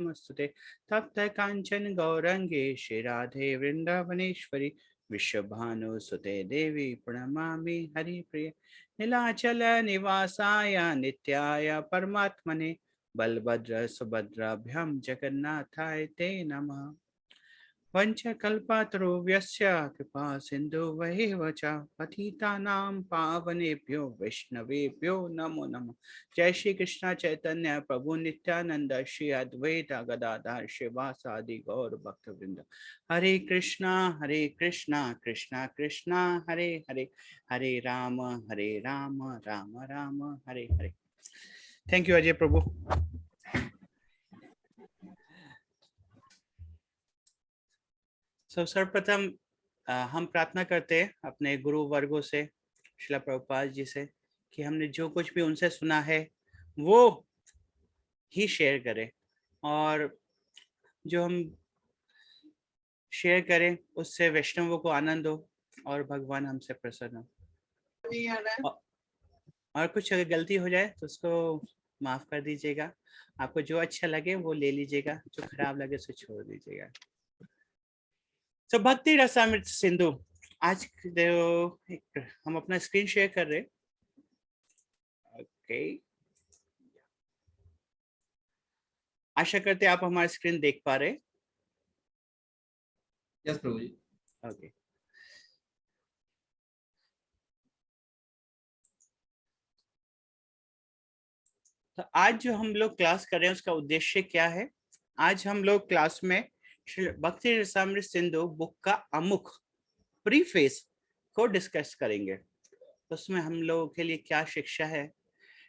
नमस्तुते तप्त कांचन गौरंगे श्री राधे वृंदावनेश्वरी विश्वभानुसुते देवी प्रणमामि हरिप्रिय नीलाचल निवासाय नित्याय परमात्मने बलभद्र सुभद्राभ्यां जगन्नाथाय ते नमः। वंशकल्पतरुभ्यश्च कृपा सिन्धुभ्यैव च पतितानां पावनेभ्यो वैष्णवेभ्यो नमो नमः। जय श्री कृष्ण चैतन्य प्रभु नित्यानंद श्री अद्वैत गदाधर शिवासादि गौर भक्तवृंद। हरे कृष्णा कृष्णा कृष्णा हरे हरे, हरे राम राम राम हरे हरे। थैंक यू अजय प्रभु। सर्वप्रथम हम प्रार्थना करते हैं अपने गुरु वर्गों से, श्रील प्रभुपाद जी से, कि हमने जो कुछ भी उनसे सुना है वो ही शेयर करें, और जो हम शेयर करें उससे वैष्णवों को आनंद हो और भगवान हमसे प्रसन्न हो। और कुछ अगर गलती हो जाए तो उसको माफ कर दीजिएगा। आपको जो अच्छा लगे वो ले लीजिएगा, जो खराब लगे उसे छोड़ दीजिएगा। तो भक्ति रसामृत सिंधु, आज हम अपना स्क्रीन शेयर कर रहे हैं। ओके, आशा करते हैं आप हमारा स्क्रीन देख पा रहे। यस प्रभु जी। ओके, तो आज जो हम लोग क्लास कर रहे हैं उसका उद्देश्य क्या है। आज हम लोग क्लास में भक्ति रसामृत सिंधु बुक का अमुख प्रीफेस को डिस्कस करेंगे। उसमें हम लोगों के लिए क्या शिक्षा है,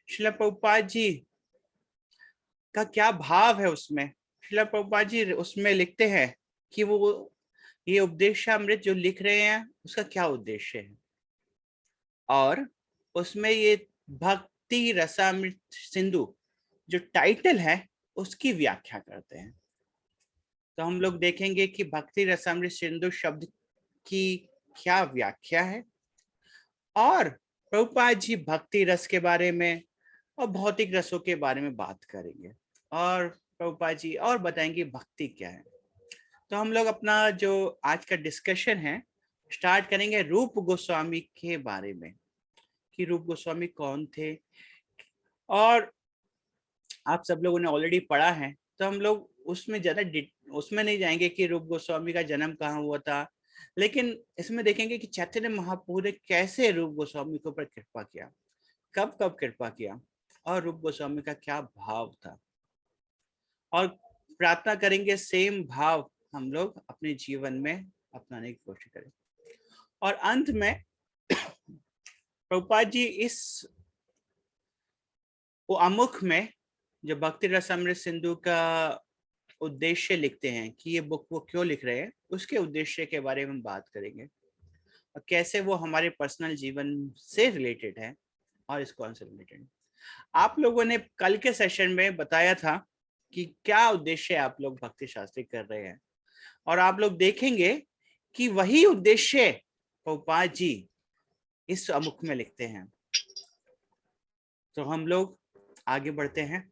श्रील प्रभुपाद जी का क्या भाव है उसमें। श्रील प्रभुपाद जी उसमें लिखते हैं कि वो ये उपदेशामृत जो लिख रहे हैं उसका क्या उद्देश्य है, और उसमें ये भक्ति रसामृत सिंधु जो टाइटल है उसकी व्याख्या करते हैं। तो हम लोग देखेंगे कि भक्ति रसामृत सिंधु शब्द की क्या व्याख्या है, और प्रभुपाद जी भक्ति रस के बारे में और भौतिक रसों के बारे में बात करेंगे, और प्रभुपाद जी और बताएंगे भक्ति क्या है। तो हम लोग अपना जो आज का डिस्कशन है स्टार्ट करेंगे रूप गोस्वामी के बारे में, कि रूप गोस्वामी कौन थे। और आप सब लोगों ने ऑलरेडी पढ़ा है तो हम लोग उसमें ज्यादा उसमें नहीं जाएंगे कि रूप गोस्वामी का जन्म कहाँ हुआ था, लेकिन इसमें देखेंगे कि चैतन्य महाप्रभु ने कैसे रूप गोस्वामी के ऊपर कृपा किया, कब कब कृपा किया, और रूप गोस्वामी का क्या भाव था, और प्रार्थना करेंगे सेम भाव हम लोग अपने जीवन में अपनाने की कोशिश करें। और अंत में प्रभुपाद जी इस वो अमुख में जो भक्ति रसामृत सिंधु का उद्देश्य लिखते हैं कि ये बुक वो क्यों लिख रहे हैं, उसके उद्देश्य के बारे में बात करेंगे और कैसे वो हमारे पर्सनल जीवन से रिलेटेड है और इस कौन से रिलेटेड। आप लोगों ने कल के सेशन में बताया था कि क्या उद्देश्य आप लोग भक्ति शास्त्री कर रहे हैं, और आप लोग देखेंगे कि वही उद्देश्य प्रभुपाद जी इस अमुख में लिखते हैं। तो हम लोग आगे बढ़ते हैं।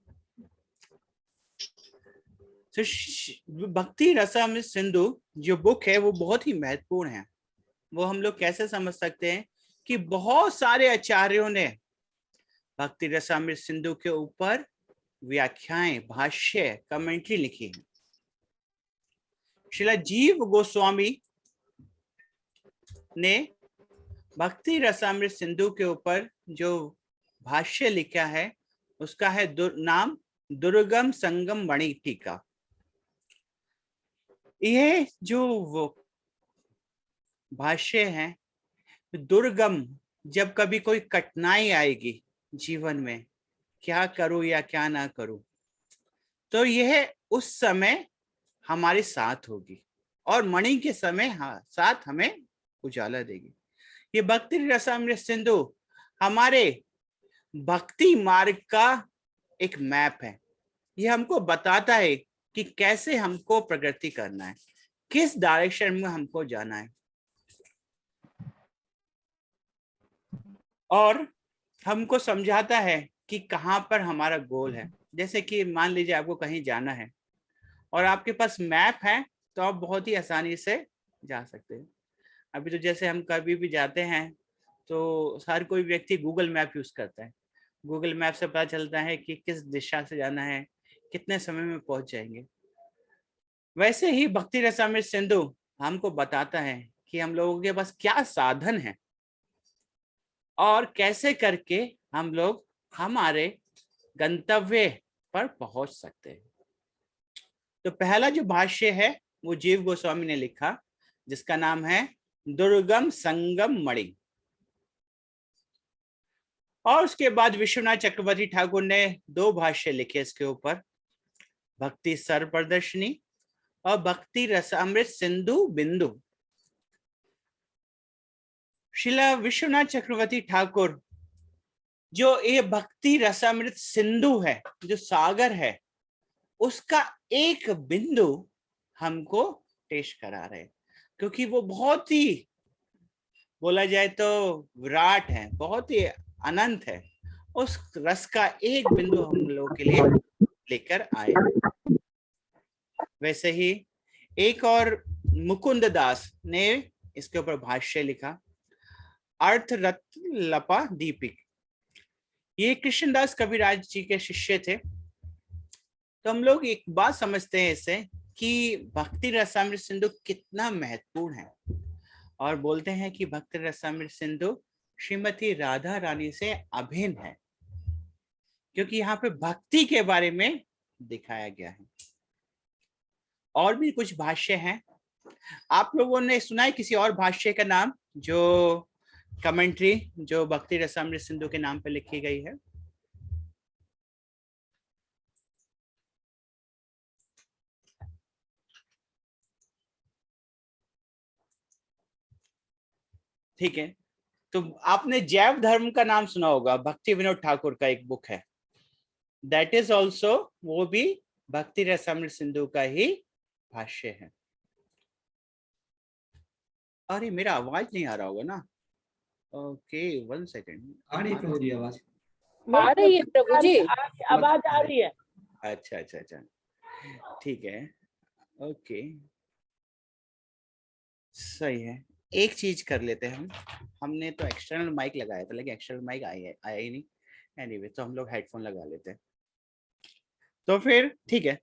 तो भक्ति रसामृत सिंधु जो बुक है वो बहुत ही महत्वपूर्ण है। वो हम लोग कैसे समझ सकते हैं कि बहुत सारे आचार्यों ने भक्ति रसामृत सिंधु के ऊपर व्याख्याएं, भाष्य, कमेंट्री लिखी है। श्रील जीव गोस्वामी ने भक्ति रसामृत सिंधु के ऊपर जो भाष्य लिखा है उसका है नाम दुर्गम संगम मणि टीका। यह जो वो भाष्य है, दुर्गम, जब कभी कोई कठिनाई आएगी जीवन में, क्या करूं या क्या ना करूं, तो यह उस समय हमारे साथ होगी, और मणि के समय साथ हमें उजाला देगी। ये भक्ति रसामृत सिंधु हमारे भक्ति मार्ग का एक मैप है। ये हमको बताता है कि कैसे हमको प्रगति करना है, किस डायरेक्शन में हमको जाना है, और हमको समझाता है कि कहाँ पर हमारा गोल है। जैसे कि मान लीजिए आपको कहीं जाना है, और आपके पास मैप है तो आप बहुत ही आसानी से जा सकते हैं। अभी तो जैसे हम कभी भी जाते हैं तो हर कोई व्यक्ति गूगल मैप यूज करता है। गूगल मैप से पता चलता है कि किस दिशा से जाना है, कितने समय में पहुंच जाएंगे। वैसे ही भक्ति रसामृत सिंधु हमको बताता है कि हम लोगों के पास क्या साधन है और कैसे करके हम लोग हमारे गंतव्य पर पहुंच सकते हैं। तो पहला जो भाष्य है वो जीव गोस्वामी ने लिखा, जिसका नाम है दुर्गम संगम मणि। और उसके बाद विश्वनाथ चक्रवर्ती ठाकुर ने 2 भाष्य लिखे इसके ऊपर, भक्ति सर प्रदर्शनी और भक्ति रसामृत सिंधु बिंदु। शिला विश्वनाथ चक्रवर्ती ठाकुर जो ये भक्ति रसामृत सिंधु है, जो सागर है, उसका एक बिंदु हमको टेस्ट करा रहे, क्योंकि वो बहुत ही, बोला जाए तो विराट है, बहुत ही अनंत है। उस रस का एक बिंदु हम लोगों के लिए लेकर आए। वैसे ही एक और मुकुंद दास ने इसके ऊपर भाष्य लिखा, अर्थ रत्न लपा दीपिक। ये कृष्णदास कविराज जी के शिष्य थे। तो हम लोग एक बात समझते हैं इससे कि भक्ति रसामृत सिंधु कितना महत्वपूर्ण है, और बोलते हैं कि भक्ति रसामृत सिंधु श्रीमती राधा रानी से अभिन्न है, क्योंकि यहाँ पे भक्ति के बारे में दिखाया गया है। और भी कुछ भाष्य हैं। आप लोगों ने सुना है किसी और भाष्य का नाम, जो कमेंट्री जो भक्ति रसामृत सिंधु के नाम पे लिखी गई है? ठीक है, तो आपने जैव धर्म का नाम सुना होगा, भक्ति विनोद ठाकुर का एक बुक है, दैट इज ऑल्सो, वो भी भक्ति रसामृत सिंधु का ही भाष्य है। अरे मेरा आवाज नहीं आ रहा होगा ना? Okay 1 second. आ रही प्रभु जी आवाज? आ रही है प्रभु जी, आवाज आ रही है। अच्छा अच्छा अच्छा, ठीक है, ओके, सही है। एक चीज कर लेते हैं हमने तो एक्सटर्नल माइक लगाया था, लेकिन एक्सटर्नल माइक आया ही नहीं। एनीवे, तो हम लोग हेडफोन लगा लेते हैं, तो फिर ठीक है।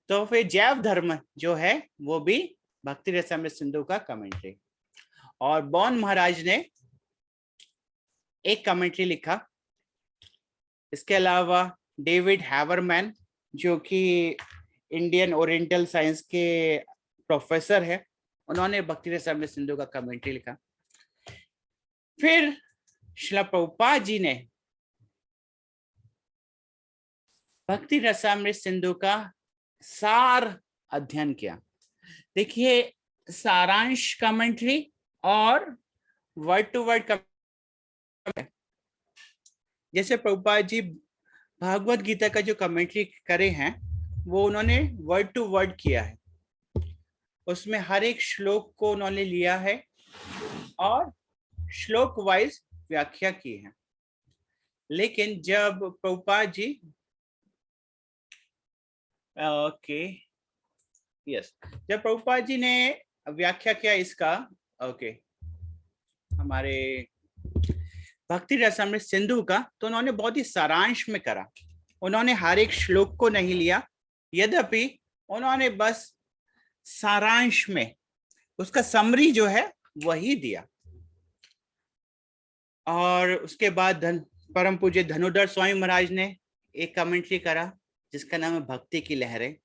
तो फिर जैव धर्म जो है वो भी भक्ति रसामृत सिंधु का कमेंट्री। और बॉन महाराज ने एक कमेंट्री लिखा। इसके अलावा डेविड हैवरमैन, जो कि इंडियन ओरिएंटल साइंस के प्रोफेसर है, उन्होंने भक्ति रसामृत सिंधु का कमेंट्री लिखा। फिर श्रील प्रभुपाद जी ने भक्ति रसामृत सिंधु का सार अध्ययन किया। देखिए, सारांश कमेंट्री और वर्ड टू वर्ड कमेंट्री। जैसे प्रभुपाद जी भागवत गीता का जो कमेंट्री करे हैं वो उन्होंने वर्ड टू वर्ड किया है, उसमें हर एक श्लोक को उन्होंने लिया है और श्लोक वाइज व्याख्या की है। लेकिन जब प्रभुपाद जी जब प्रभुपाद जी ने व्याख्या किया इसका, हमारे भक्ति रसामृत सिंधु का, तो उन्होंने बहुत ही सारांश में करा। उन्होंने हर एक श्लोक को नहीं लिया, यद्यपि उन्होंने बस सारांश में उसका समरी जो है वही दिया। और उसके बाद परम पूज्य धनुधर स्वामी महाराज ने एक कमेंट्री करा जिसका नाम है भक्ति की लहरें।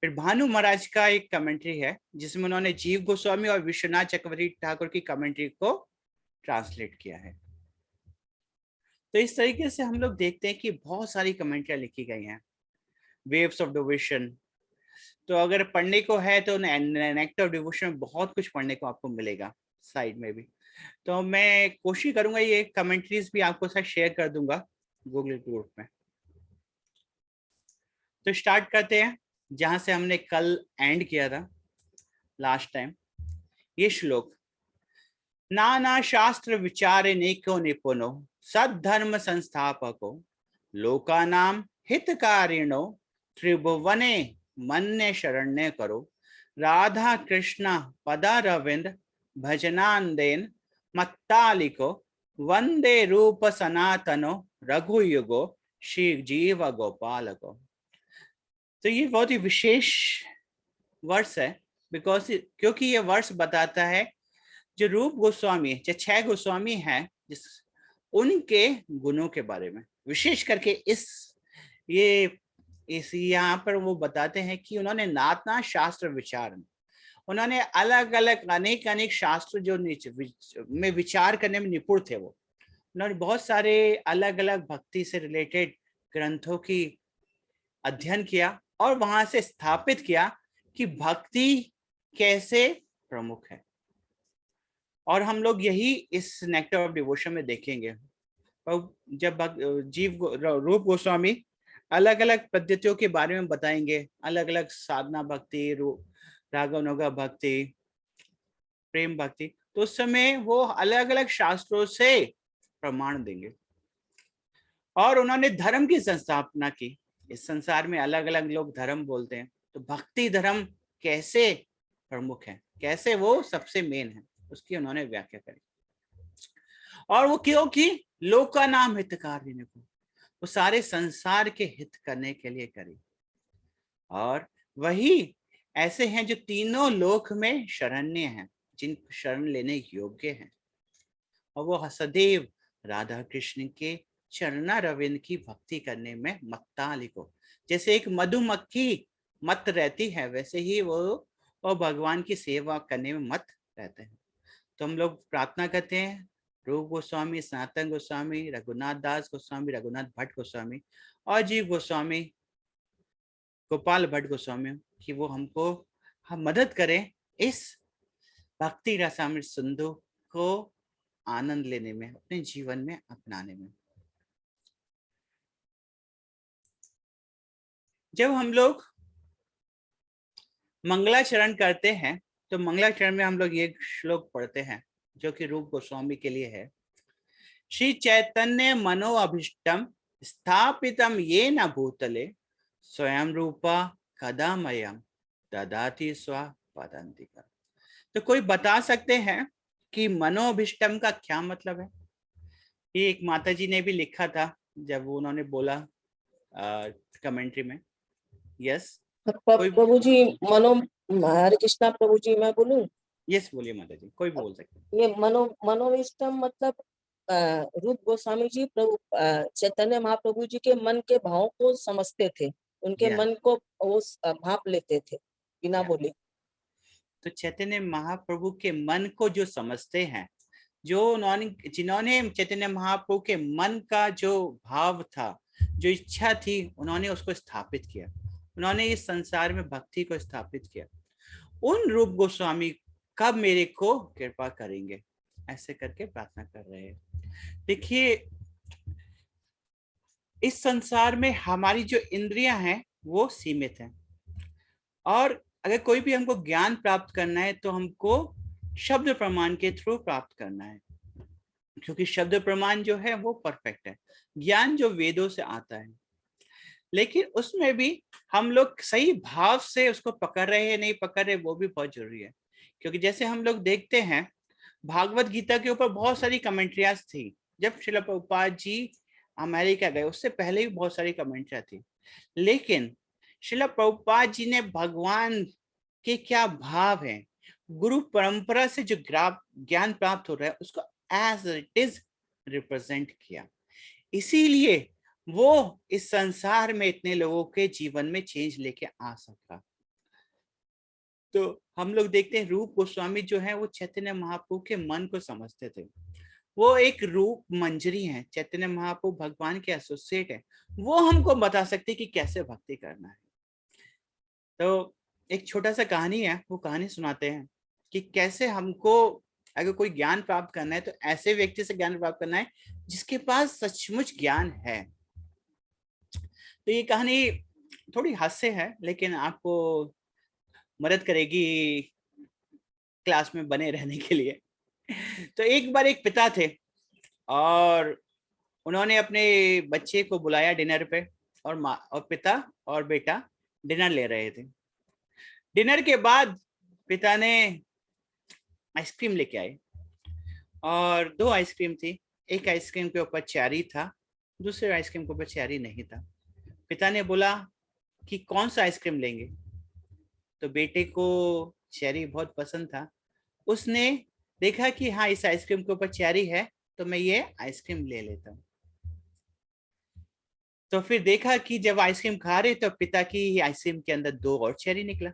फिर भानु महाराज का एक कमेंट्री है जिसमें उन्होंने जीव गोस्वामी और विश्वनाथ चक्रवर्ती ठाकुर की कमेंट्री को ट्रांसलेट किया है। तो इस तरीके से हम लोग देखते हैं कि बहुत सारी कमेंट्रियां लिखी गई हैं। वेव्स ऑफ डिवोशन, तो अगर पढ़ने को है तो नेक्टर ऑफ डिवोशन में बहुत कुछ पढ़ने को आपको मिलेगा साइड में भी। तो मैं कोशिश करूंगा ये कमेंट्रीज भी आपको साथ शेयर कर दूंगा गूगल ग्रुप में। तो स्टार्ट करते हैं जहां से हमने कल एंड किया था लास्ट टाइम। ये श्लोक, नाना शास्त्र विचारे नेको निपुनो सद्धर्म संस्थापको लोकानाम हितकारिणो त्रिभुवने मन ने शरण्य करो, राधा कृष्ण पदारविंद भजनांदेन मत्तालिको, वंदे रूप सनातनो रघुयुगो श्री जीव गोपाल को। तो ये बहुत ही विशेष वर्ष है, क्योंकि ये वर्ष बताता है जो रूप गोस्वामी, जो 6 गोस्वामी हैं, जिस उनके गुणों के बारे में। विशेष करके इस यहाँ पर वो बताते हैं कि उन्होंने नातना शास्त्र विचार, उन्होंने अलग अलग अनेक शास्त्र जो में विचार करने में निपुण थे, वो उन्होंने बहुत सारे अलग अलग भक्ति से रिलेटेड ग्रंथों की अध्ययन किया और वहां से स्थापित किया कि भक्ति कैसे प्रमुख है। और हम लोग यही इस नेक्टर ऑफ डिवोशन में देखेंगे। और जब रूप गोस्वामी अलग अलग पद्धतियों के बारे में बताएंगे, अलग अलग साधना भक्ति, रागानुगा भक्ति, प्रेम भक्ति, तो उस समय वो अलग अलग शास्त्रों से प्रमाण देंगे। और उन्होंने धर्म की संस्थापना की। इस संसार में अलग अलग लोग धर्म बोलते हैं, तो भक्ति धर्म कैसे प्रमुख है, कैसे वो सबसे मेन है, उसकी उन्होंने व्याख्या करी। और वो क्योंकि लोक का नाम हितकारी ने को, वो सारे संसार के हित करने के लिए करी। और वही ऐसे हैं जो तीनों लोक में शरण्य हैं, जिन शरण लेने योग्य हैं। और वो सदैव राधा कृष्ण के चरना रविंद की भक्ति करने में मत्तालिको, जैसे एक मधुमक्खी मत रहती है, वैसे ही वो भगवान की सेवा करने में मत रहते हैं। तो हम लोग प्रार्थना करते हैं रूप गोस्वामी, सनातन गोस्वामी, रघुनाथ दास गोस्वामी, रघुनाथ भट्ट गोस्वामी और जीव गोस्वामी, गोपाल भट्ट गोस्वामी, कि वो हमको मदद करें इस भक्ति रसामृत सिंधु को आनंद लेने में, अपने जीवन में अपनाने में। जब हम लोग मंगलाचरण करते हैं तो मंगलाचरण में हम लोग ये श्लोक पढ़ते हैं जो कि रूप गोस्वामी के लिए है। श्री चैतन्य मनो अभिष्टम स्थापितम ये न भूतले, स्वयं रूपा कदामयम ददाति स्वपदान्तिका। तो कोई बता सकते हैं कि मनोअभिष्टम का क्या मतलब है? ये एक माता जी ने भी लिखा था जब उन्होंने बोला कमेंट्री में। यस प्रभु जी, हरे कृष्णा प्रभु जी, मैं बोलूं? यस बोलिए माता जी, कोई भी बोल सकते हैं। ये मनोविष्टम मतलब रूप गोस्वामी जी प्रभु चैतन्य महाप्रभु जी के मन के भावों को समझते थे, उनके मन को वो भाप लेते थे बिना बोले। तो चैतन्य महाप्रभु के मन को जो समझते हैं, जिन्होंने चैतन्य महाप्रभु के मन का जो भाव था, जो इच्छा थी, उन्होंने उसको स्थापित किया, उन्होंने इस संसार में भक्ति को स्थापित किया। उन रूप गोस्वामी कब मेरे को कृपा करेंगे, ऐसे करके प्रार्थना कर रहे हैं। देखिए, इस संसार में हमारी जो इंद्रियां हैं वो सीमित हैं, और अगर कोई भी हमको ज्ञान प्राप्त करना है तो हमको शब्द प्रमाण के थ्रू प्राप्त करना है, क्योंकि शब्द प्रमाण जो है वो परफेक्ट है, ज्ञान जो वेदों से आता है। लेकिन उसमें भी हम लोग सही भाव से उसको पकड़ रहे हैं नहीं पकड़ रहे, वो भी बहुत जरूरी है। क्योंकि जैसे हम लोग देखते हैं भागवत गीता के ऊपर बहुत सारी कमेंट्रियाज थी। जब श्रील प्रभुपाद जी अमेरिका गए उससे पहले भी बहुत सारी कमेंट्रियां थी, लेकिन श्रील प्रभुपाद जी ने भगवान के क्या भाव है, गुरु परंपरा से जो ज्ञान प्राप्त हो रहा है उसको एज इट इज रिप्रेजेंट किया। इसीलिए वो इस संसार में इतने लोगों के जीवन में चेंज लेके आ सका। तो हम लोग देखते हैं रूप गोस्वामी जो है वो चैतन्य महाप्रभु के मन को समझते थे। वो एक रूप मंजरी है, चैतन्य महाप्रभु भगवान के एसोसिएट है, वो हमको बता सकते कि कैसे भक्ति करना है। तो एक छोटा सा कहानी है, वो कहानी सुनाते हैं कि कैसे हमको अगर कोई ज्ञान प्राप्त करना है तो ऐसे व्यक्ति से ज्ञान प्राप्त करना है जिसके पास सचमुच ज्ञान है। तो ये कहानी थोड़ी हास्य है, लेकिन आपको मदद करेगी क्लास में बने रहने के लिए। तो एक बार एक पिता थे और उन्होंने अपने बच्चे को बुलाया डिनर पे, और माँ और पिता और बेटा डिनर ले रहे थे। डिनर के बाद पिता ने आइसक्रीम लेके आए और 2 आइसक्रीम थी। एक आइसक्रीम के ऊपर चेरी था, दूसरे आइसक्रीम के ऊपर चेरी नहीं था। पिता ने बोला कि कौन सा आइसक्रीम लेंगे, तो बेटे को चेरी बहुत पसंद था। उसने देखा कि हाँ इस आइसक्रीम के ऊपर चेरी है तो मैं ये आइसक्रीम ले लेता हूँ। तो फिर देखा कि जब आइसक्रीम खा रहे तो पिता की आइसक्रीम के अंदर 2 और चेरी निकला।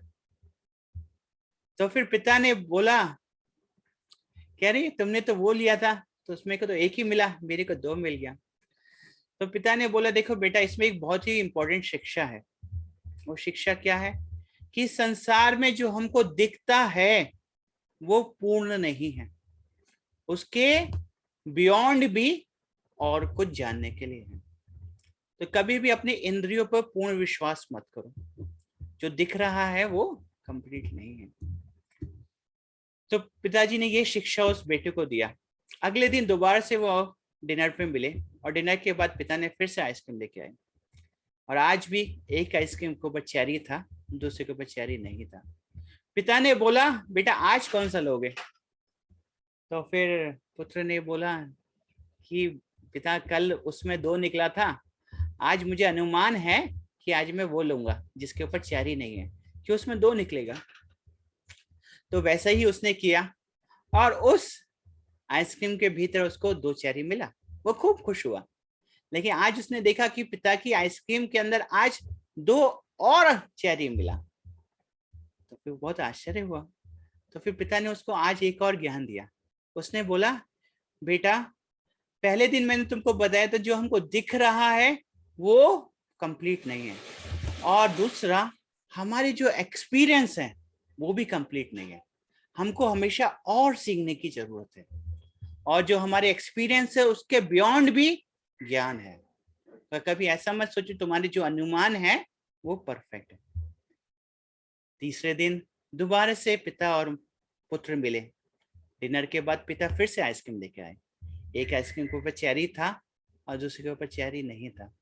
तो फिर पिता ने बोला, कह रही तुमने तो वो लिया था तो उसमें को तो 1 ही मिला, मेरे को 2 मिल गया। तो पिता ने बोला, देखो बेटा, इसमें एक बहुत ही इंपॉर्टेंट शिक्षा है। वो शिक्षा क्या है कि संसार में जो हमको दिखता है वो पूर्ण नहीं है, उसके बियॉन्ड भी और कुछ जानने के लिए है। तो कभी भी अपने इंद्रियों पर पूर्ण विश्वास मत करो, जो दिख रहा है वो कंप्लीट नहीं है। तो पिताजी ने ये शिक्षा उस बेटे को दिया। अगले दिन दोबारा से वो डिनर पे मिले और डिनर के बाद पिता ने फिर से आइसक्रीम लेके आए और आज भी एक आइसक्रीम के ऊपर चेरी था, दूसरे के ऊपर चेरी नहीं था। पिता ने बोला, बेटा आज कौन सा लोगे? तो फिर पुत्र ने बोला कि पिता कल उसमें 2 निकला था, आज मुझे अनुमान है कि आज मैं वो लूंगा जिसके ऊपर चेरी नहीं है, कि उसमें 2 निकलेगा। तो वैसा ही उसने किया और उस आइसक्रीम के भीतर उसको 2 चेरी मिला। वो खूब खुश हुआ। लेकिन आज उसने देखा कि पिता की आइसक्रीम के अंदर आज 2 और चेरी मिला। तो फिर बहुत आश्चर्य हुआ। तो फिर पिता ने उसको आज एक और ज्ञान दिया। उसने बोला, बेटा पहले दिन मैंने तुमको बताया था जो हमको दिख रहा है वो कंप्लीट नहीं है, और दूसरा हमारी जो एक्सपीरियंस है वो भी कंप्लीट नहीं है। हमको हमेशा और सीखने की जरूरत है, और जो हमारे एक्सपीरियंस है उसके बियॉन्ड भी ज्ञान है। तो कभी ऐसा मत सोचो तुम्हारे जो अनुमान है वो परफेक्ट है। तीसरे दिन दोबारा से पिता और पुत्र मिले। डिनर के बाद पिता फिर से आइसक्रीम लेके आए। एक आइसक्रीम के ऊपर चेरी था और दूसरे के ऊपर चेरी नहीं था।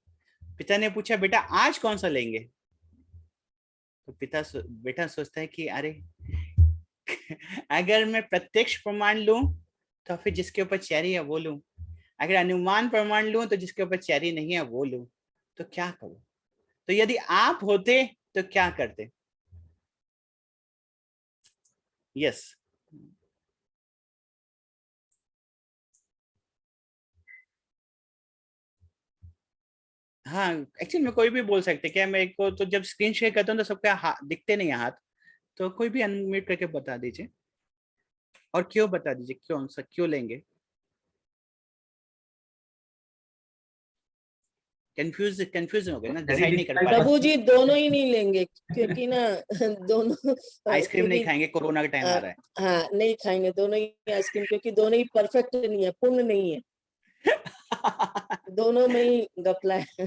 पिता ने पूछा, बेटा आज कौन सा लेंगे? तो बेटा सोचता है कि अरे अगर मैं प्रत्यक्ष प्रमाण लूं तो फिर जिसके ऊपर चेरी है वो लूं, अगर अनुमान प्रमाण लूं तो जिसके ऊपर चेरी नहीं है वो लूं, तो क्या करूं? तो यदि आप होते तो क्या करते? यस। हाँ, एक्चुअली में कोई भी बोल सकते क्या, मेरे को तो जब स्क्रीन शेयर करता हूँ तो सबका दिखते नहीं है हाथ, तो कोई भी अनम्यूट करके बता दीजिए और क्यों बता दीजिए, क्यों लेंगे? कंफ्यूज हो गए ना, डिसाइड नहीं कर पा रहे। प्रभु जी दोनों ही नहीं लेंगे क्योंकि ना दोनों आइसक्रीम नहीं क्योंकि खाएंगे, कोरोना का टाइम आ रहा है। हाँ नहीं खाएंगे दोनों ही आइसक्रीम, क्योंकि दोनों ही परफेक्ट नहीं है, पूर्ण नहीं है, दोनों में ही गपला है।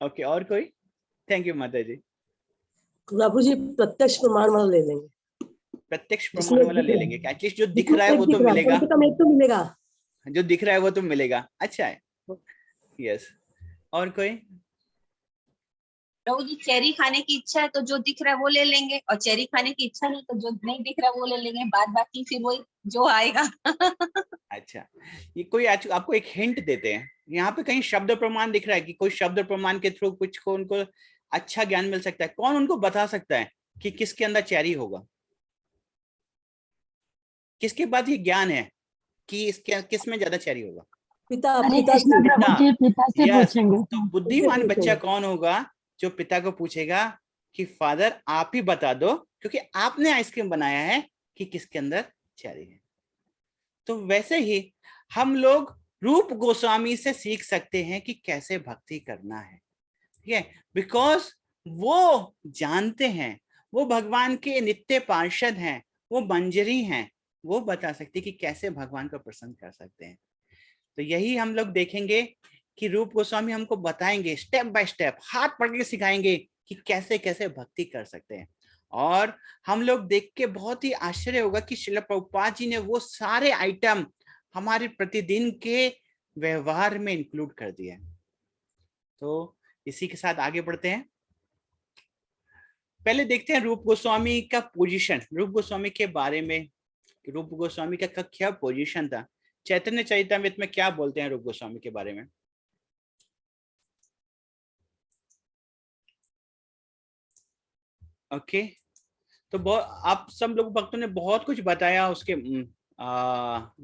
ओके, और कोई? थैंक यू माता जी। प्रभु जी प्रत्यक्ष प्रमाण वाला ले लेंगे, प्रत्यक्ष प्रमाण वाला ले लेंगे, एटलीस्ट जो दिख रहा है वो तो कम मिलेगा। से कम एक तो मिलेगा। जो दिख रहा है वो तो मिलेगा, अच्छा है। यस, और कोई? प्रभु जी चेरी खाने की इच्छा है तो जो दिख रहा है वो ले लेंगे, और चेरी खाने की इच्छा नहीं तो जो नहीं दिख रहा है वो ले लेंगे, बाद बाकी फिर वही जो आएगा। अच्छा, ये कोई आपको एक हिंट देते हैं। यहाँ पे कहीं शब्द प्रमाण दिख रहा है कि कोई शब्द प्रमाण के थ्रू कुछ को उनको अच्छा ज्ञान मिल सकता है? कौन उनको बता सकता है कि किसके अंदर चेरी होगा? किसके पास ये ज्ञान है कि इसके किस में ज्यादा चेरी होगा? पिता हरे पिता कृष्णा से प्रभु जी पिता से यस, पूछेंगे। तो बुद्धिमान उनसे बच्चा पूछेंगे। कौन होगा जो पिता को पूछेगा कि फादर आप ही बता दो, क्योंकि आपने आइसक्रीम बनाया है, कि किसके अंदर चेरी है। तो वैसे ही हम लोग रूप गोस्वामी से सीख सकते हैं कि कैसे भक्ति करना है, ठीक है? बिकॉज वो जानते हैं, वो भगवान के नित्य पार्षद हैं, वो मंजरी हैं, वो बता सकते कि कैसे भगवान को प्रसन्न कर सकते हैं। तो यही हम लोग देखेंगे कि रूप गोस्वामी हमको बताएंगे स्टेप बाय स्टेप, हाथ पकड़ के सिखाएंगे कि कैसे कैसे भक्ति कर सकते हैं। और हम लोग देख के बहुत ही आश्चर्य होगा कि श्रील प्रभुपाद जी ने वो सारे आइटम हमारे प्रतिदिन के व्यवहार में इंक्लूड कर दिए। तो इसी के साथ आगे बढ़ते हैं। पहले देखते हैं रूप गोस्वामी का पोजीशन, रूप गोस्वामी के बारे में। रूप गोस्वामी का क्या पोजीशन था, चैतन्य चरितमृत में क्या बोलते हैं रूप गोस्वामी के बारे में। ओके, तो बहुत आप सब लोग भक्तों ने बहुत कुछ बताया उसके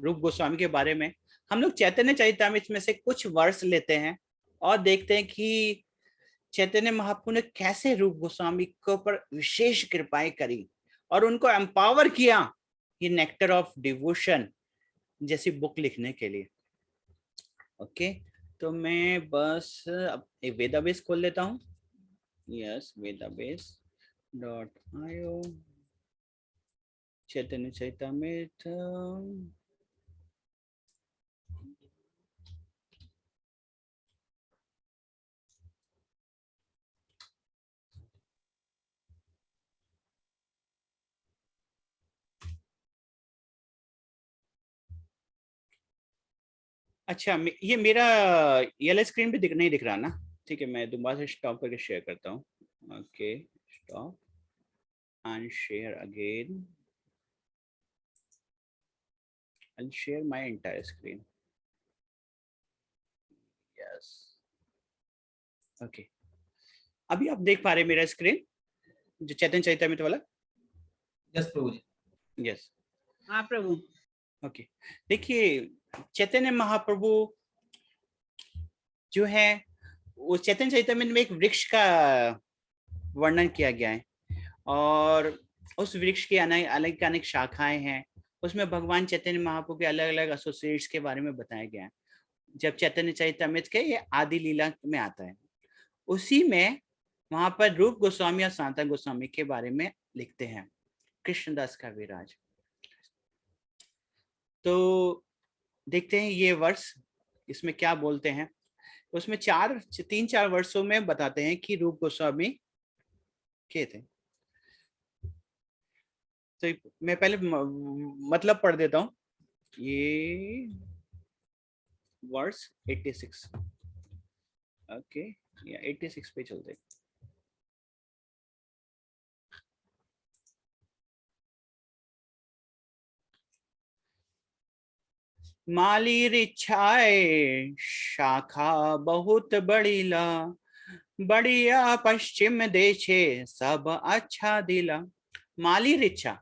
रूप गोस्वामी के बारे में। हम लोग चैतन्य चरितमृत में से कुछ वर्ष लेते हैं और देखते हैं कि चैतन्य महाप्रभु ने कैसे रूप गोस्वामी के ऊपर विशेष कृपाएं करी और उनको एम्पावर किया ये नेक्टर ऑफ डिवोशन जैसी बुक लिखने के लिए। ओके, तो मैं बस अब एक वेदाबेस खोल लेता हूँ। यस, vedabase.io, चैतन्य चरितमृत। अच्छा, ये मेरा येलो स्क्रीन पे नहीं दिख रहा ना? ठीक है, मैं दोबारा से स्टॉप करके शेयर करता हूँ। Okay, stop and share again. I'll share my entire screen. Yes. Okay. अभी आप देख पा रहे हैं मेरा स्क्रीन जो चैतन्य चरितमृत वाला? यस प्रभु जी। यस। हाँ प्रभु। ओके, देखिए चैतन्य महाप्रभु जो है वो चैतन्य चरितमृत में एक वृक्ष का वर्णन किया गया है और उस वृक्ष की अलग अनेक शाखाएं हैं। उसमें भगवान चैतन्य महाप्रभु के अलग अलग एसोसिएट्स के बारे में बताया गया है। जब चैतन्य चरितमृत के ये आदि लीला में आता है, उसी में वहां पर रूप गोस्वामी और सनातन गोस्वामी के बारे में लिखते हैं, कृष्णदास का विराज। तो देखते हैं ये वर्ष इसमें क्या बोलते हैं। उसमें 3-4 वर्षों में बताते हैं कि रूप गोस्वामी के थे। तो मैं पहले मतलब पढ़ देता हूँ। ये वर्स 86, ओके, या 86 पे चलते। माली इच्छाए शाखा बहुत बड़ीला, बढ़िया पश्चिम देशे सब अच्छा दिला। माली इच्छा,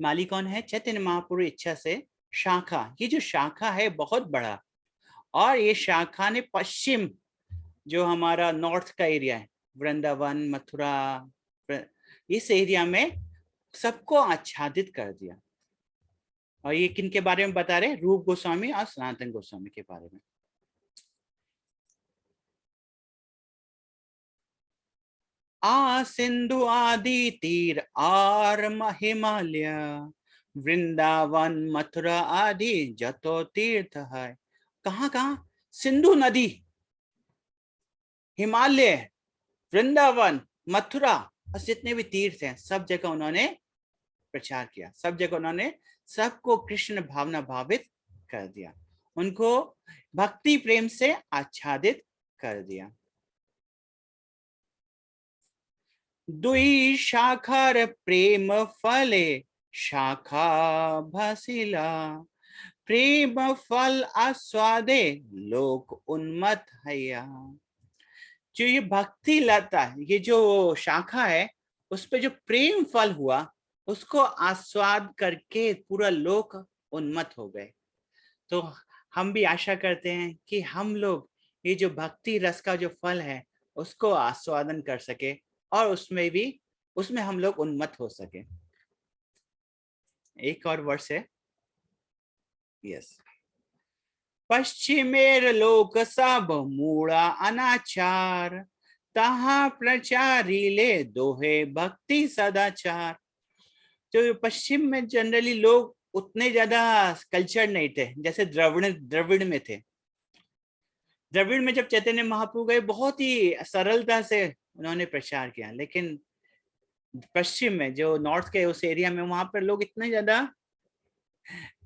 माली कौन है? चैतन्य महाप्रभु इच्छा से शाखा, ये जो शाखा है बहुत बड़ा, और ये शाखा ने पश्चिम जो हमारा नॉर्थ का एरिया है, वृंदावन मथुरा, इस एरिया में सबको आच्छादित कर दिया। और ये किन के बारे में बता रहे? रूप गोस्वामी और सनातन गोस्वामी के बारे में। सिंधु आदि तीर और हिमालय, वृंदावन मथुरा आदि जतो तीर्थ है। कहाँ कहाँ? सिंधु नदी, हिमालय, वृंदावन, मथुरा और जितने भी तीर्थ हैं सब जगह उन्होंने प्रचार किया। सब जगह उन्होंने सबको कृष्ण भावना भावित कर दिया, उनको भक्ति प्रेम से आच्छादित कर दिया। दुई शाखर प्रेम फले शाखा भसिला, प्रेम फल आस्वादे लोक उन्मत्त हैया। जो ये भक्ति लता, ये जो शाखा है, उस पे जो प्रेम फल हुआ उसको आस्वाद करके पूरा लोक उन्मत्त हो गए। तो हम भी आशा करते हैं कि हम लोग ये जो भक्ति रस का जो फल है उसको आस्वादन कर सके और उसमें हम लोग उन्मत्त हो सके। एक और वर्ष है, यस। पश्चिमेर लोक सब मूड़ा अनाचार, तहा प्रचारिले दोहे भक्ति सदाचार। जो पश्चिम में जनरली लोग उतने ज्यादा कल्चर नहीं थे जैसे द्रविड़ में थे। द्रविड़ में जब चैतन्य महाप्रभु गए बहुत ही सरलता से उन्होंने प्रचार किया, लेकिन पश्चिम में जो नॉर्थ के उस एरिया में वहां पर लोग इतने ज्यादा,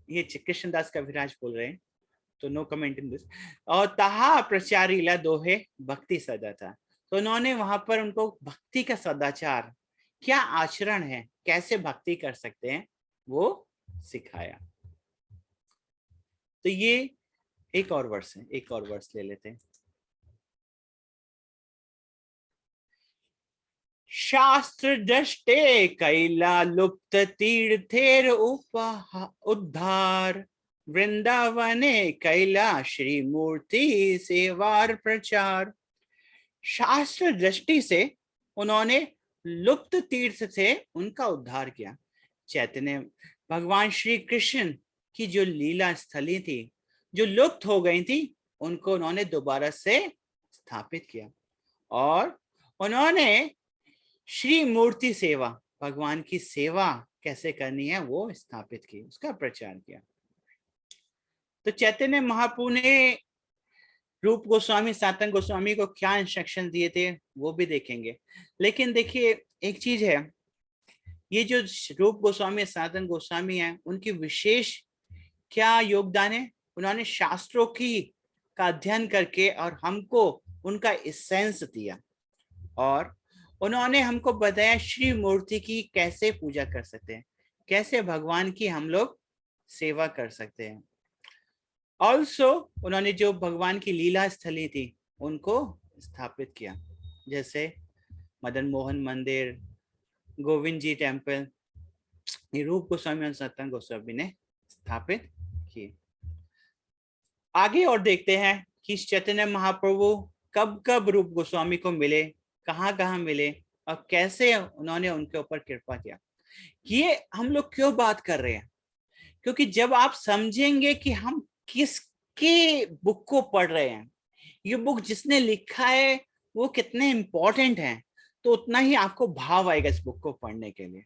ये कृष्णदास का विराज बोल रहे हैं तो नो कमेंट इन दिस। और तहा प्रचारिला दोहे भक्ति सदा था, तो उन्होंने वहां पर उनको भक्ति का सदाचार क्या आचरण है, कैसे भक्ति कर सकते हैं, वो सिखाया। तो ये एक और वर्ष है, एक और वर्ष ले लेते हैं। शास्त्र दृष्टे कैला लुप्त तीर्थेर उद्धार, वृंदावने कैला श्री मूर्ति सेवार प्रचार। शास्त्र दृष्टि से उन्होंने लुप्त तीर्थ से उनका उद्धार किया। चैतन्य भगवान श्री कृष्ण की जो लीला स्थली थी, जो लुप्त हो गई थी, उनको उन्होंने दोबारा से स्थापित किया और उन्होंने श्री मूर्ति सेवा, भगवान की सेवा कैसे करनी है वो स्थापित की, उसका प्रचार किया। तो चैतन्य महाप्रभु ने रूप गोस्वामी, सनातन गोस्वामी को क्या इंस्ट्रक्शन दिए थे वो भी देखेंगे। लेकिन देखिए एक चीज है, ये जो रूप गोस्वामी, सनातन गोस्वामी है, उनकी विशेष क्या योगदान है? उन्होंने शास्त्रों की का अध्ययन करके और हमको उनका एसेंस दिया और उन्होंने हमको बताया श्री मूर्ति की कैसे पूजा कर सकते हैं, कैसे भगवान की हम लोग सेवा कर सकते हैं। ऑल्सो उन्होंने जो भगवान की लीला स्थली थी उनको स्थापित किया, जैसे मदन मोहन मंदिर, गोविंद जी टेम्पल, ये रूप गोस्वामी और सनातन गोस्वामी ने स्थापित किए। आगे और देखते हैं कि चैतन्य महाप्रभु कब कब रूप गोस्वामी को मिले, कहाँ कहाँ मिले और कैसे उन्होंने उनके ऊपर कृपा किया। ये हम लोग क्यों बात कर रहे हैं? क्योंकि जब आप समझेंगे कि हम किसके बुक को पढ़ रहे हैं, ये बुक जिसने लिखा है वो कितने इंपॉर्टेंट है, तो उतना ही आपको भाव आएगा इस बुक को पढ़ने के लिए,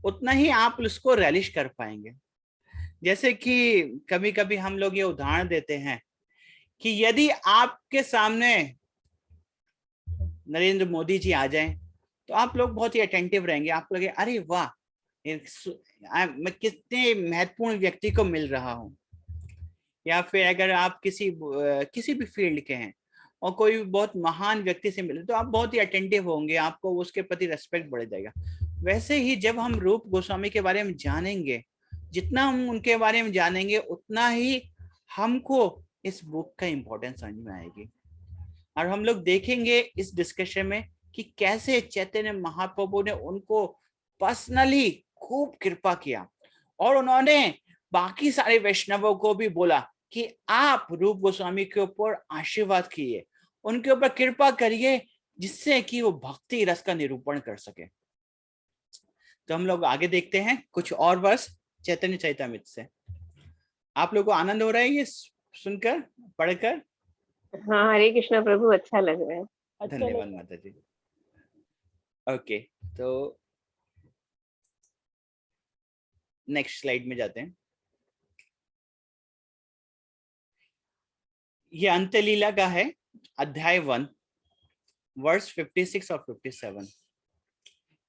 उतना ही आप उसको रियलाइज कर पाएंगे। जैसे कि कभी कभी हम लोग ये उदाहरण देते हैं कि यदि आपके सामने नरेंद्र मोदी जी आ जाएं तो आप लोग बहुत ही अटेंटिव रहेंगे, आप लोग अरे वाह, मैं कितने महत्वपूर्ण व्यक्ति को मिल रहा हूँ। या फिर अगर आप किसी भी फील्ड के हैं और कोई बहुत महान व्यक्ति से मिले तो आप बहुत ही अटेंटिव होंगे, आपको उसके प्रति रेस्पेक्ट बढ़ जाएगा। वैसे ही जब हम रूप गोस्वामी के बारे में जानेंगे, जितना हम उनके बारे में जानेंगे उतना ही हमको इस बुक का इम्पोर्टेंस समझ में आएगी। और हम लोग देखेंगे इस डिस्कशन में कि कैसे चैतन्य महाप्रभु ने उनको पर्सनली खूब कृपा किया और उन्होंने बाकी सारे वैष्णवों को भी बोला कि आप रूप गोस्वामी के ऊपर आशीर्वाद कीजिए, उनके ऊपर कृपा करिए, जिससे कि वो भक्ति रस का निरूपण कर सके। तो हम लोग आगे देखते हैं कुछ और वर्ष चैतन्य चरितामृत से। आप लोगों को आनंद हो रहा है ये सुनकर, पढ़कर? हाँ, हरे कृष्णा प्रभु, अच्छा लग रहा है। धन्यवाद माता जी। ओके, तो नेक्स्ट स्लाइड में जाते हैं। ये अंत्यलीला का है, अध्याय 1 वर्ष 56 और 57।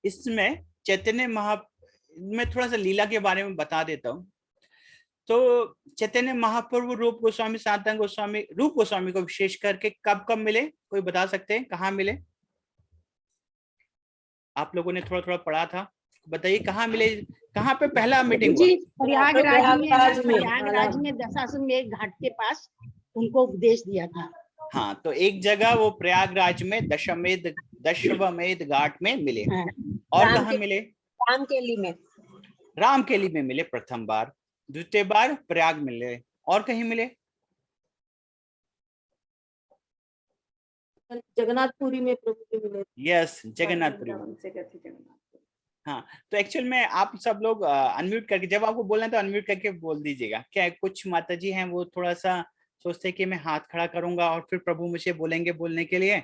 इसमें चैतन्य मैं थोड़ा सा लीला के बारे में बता देता हूँ। तो चैतन्य महाप्रभु रूप गोस्वामी, सनातन गोस्वामी, रूप गोस्वामी को विशेष करके कब कब मिले, कोई बता सकते हैं कहाँ मिले? आप लोगों ने थोड़ा थोड़ा पढ़ा था, बताइए कहाँ मिले, कहाँ पे पहला मीटिंग हुआ? जी, प्रयागराज में दशाश्वमेध घाट के पास उनको उपदेश दिया था। हाँ, तो एक जगह वो प्रयागराज में दशवमेध घाट में मिले। और कहाँ मिले? रामकेली में। रामकेली में मिले प्रथम बार, द्वितीय बार प्रयाग मिले, और कहीं मिले? जगन्नाथपुरी में प्रभु के मिले। यस, जगन्नाथपुरी में। हाँ, तो एक्चुअल में आप सब लोग अनम्यूट करके, जब आपको बोलना है तो अनम्यूट करके बोल दीजिएगा। क्या कुछ माता जी हैं वो थोड़ा सा सोचते हैं कि मैं हाथ खड़ा करूंगा और फिर प्रभु मुझे बोलेंगे बोलने के लिए,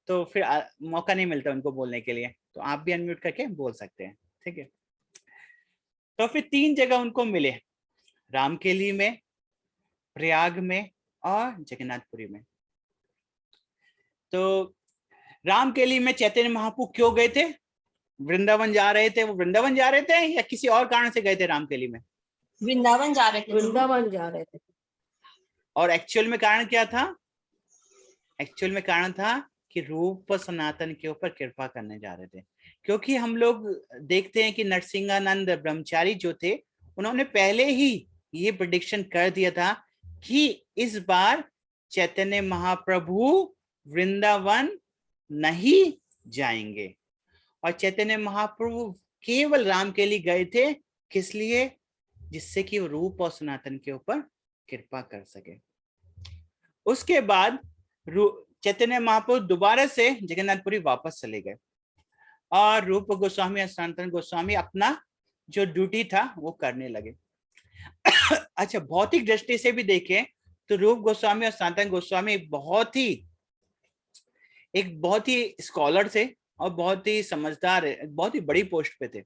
तो फिर मौका नहीं मिलता उनको बोलने के लिए, तो आप भी अनम्यूट करके बोल सकते हैं, ठीक है। तो फिर 3 जगह उनको मिले, रामकेली में, प्रयाग में और जगन्नाथपुरी में। तो रामकेली में चैतन्य महाप्रभु क्यों गए थे? वृंदावन जा रहे थे, वो वृंदावन जा रहे थे या किसी और कारण से गए थे रामकेली में? वृंदावन जा रहे थे। वृंदावन जा रहे थे। और एक्चुअल में कारण क्या था? एक्चुअल में कारण था कि रूप सनातन के ऊपर कृपा करने जा रहे थे। क्योंकि हम लोग देखते हैं कि नरसिंहानंद ब्रह्मचारी जो थे, उन्होंने पहले ही ये प्रेडिक्शन कर दिया था कि इस बार चैतन्य महाप्रभु वृंदावन नहीं जाएंगे। और चैतन्य महाप्रभु केवल राम के लिए गए थे, किस लिए? जिससे कि वो रूप और सनातन के ऊपर कृपा कर सके। उसके बाद चैतन्य महाप्रभु दोबारा से जगन्नाथपुरी वापस चले गए और रूप गोस्वामी और सनातन गोस्वामी अपना जो ड्यूटी था वो करने लगे। अच्छा, भौतिक दृष्टि से भी देखें तो रूप गोस्वामी और सनातन गोस्वामी एक बहुत ही स्कॉलर थे और बहुत ही समझदार, बहुत ही बड़ी पोस्ट पे थे।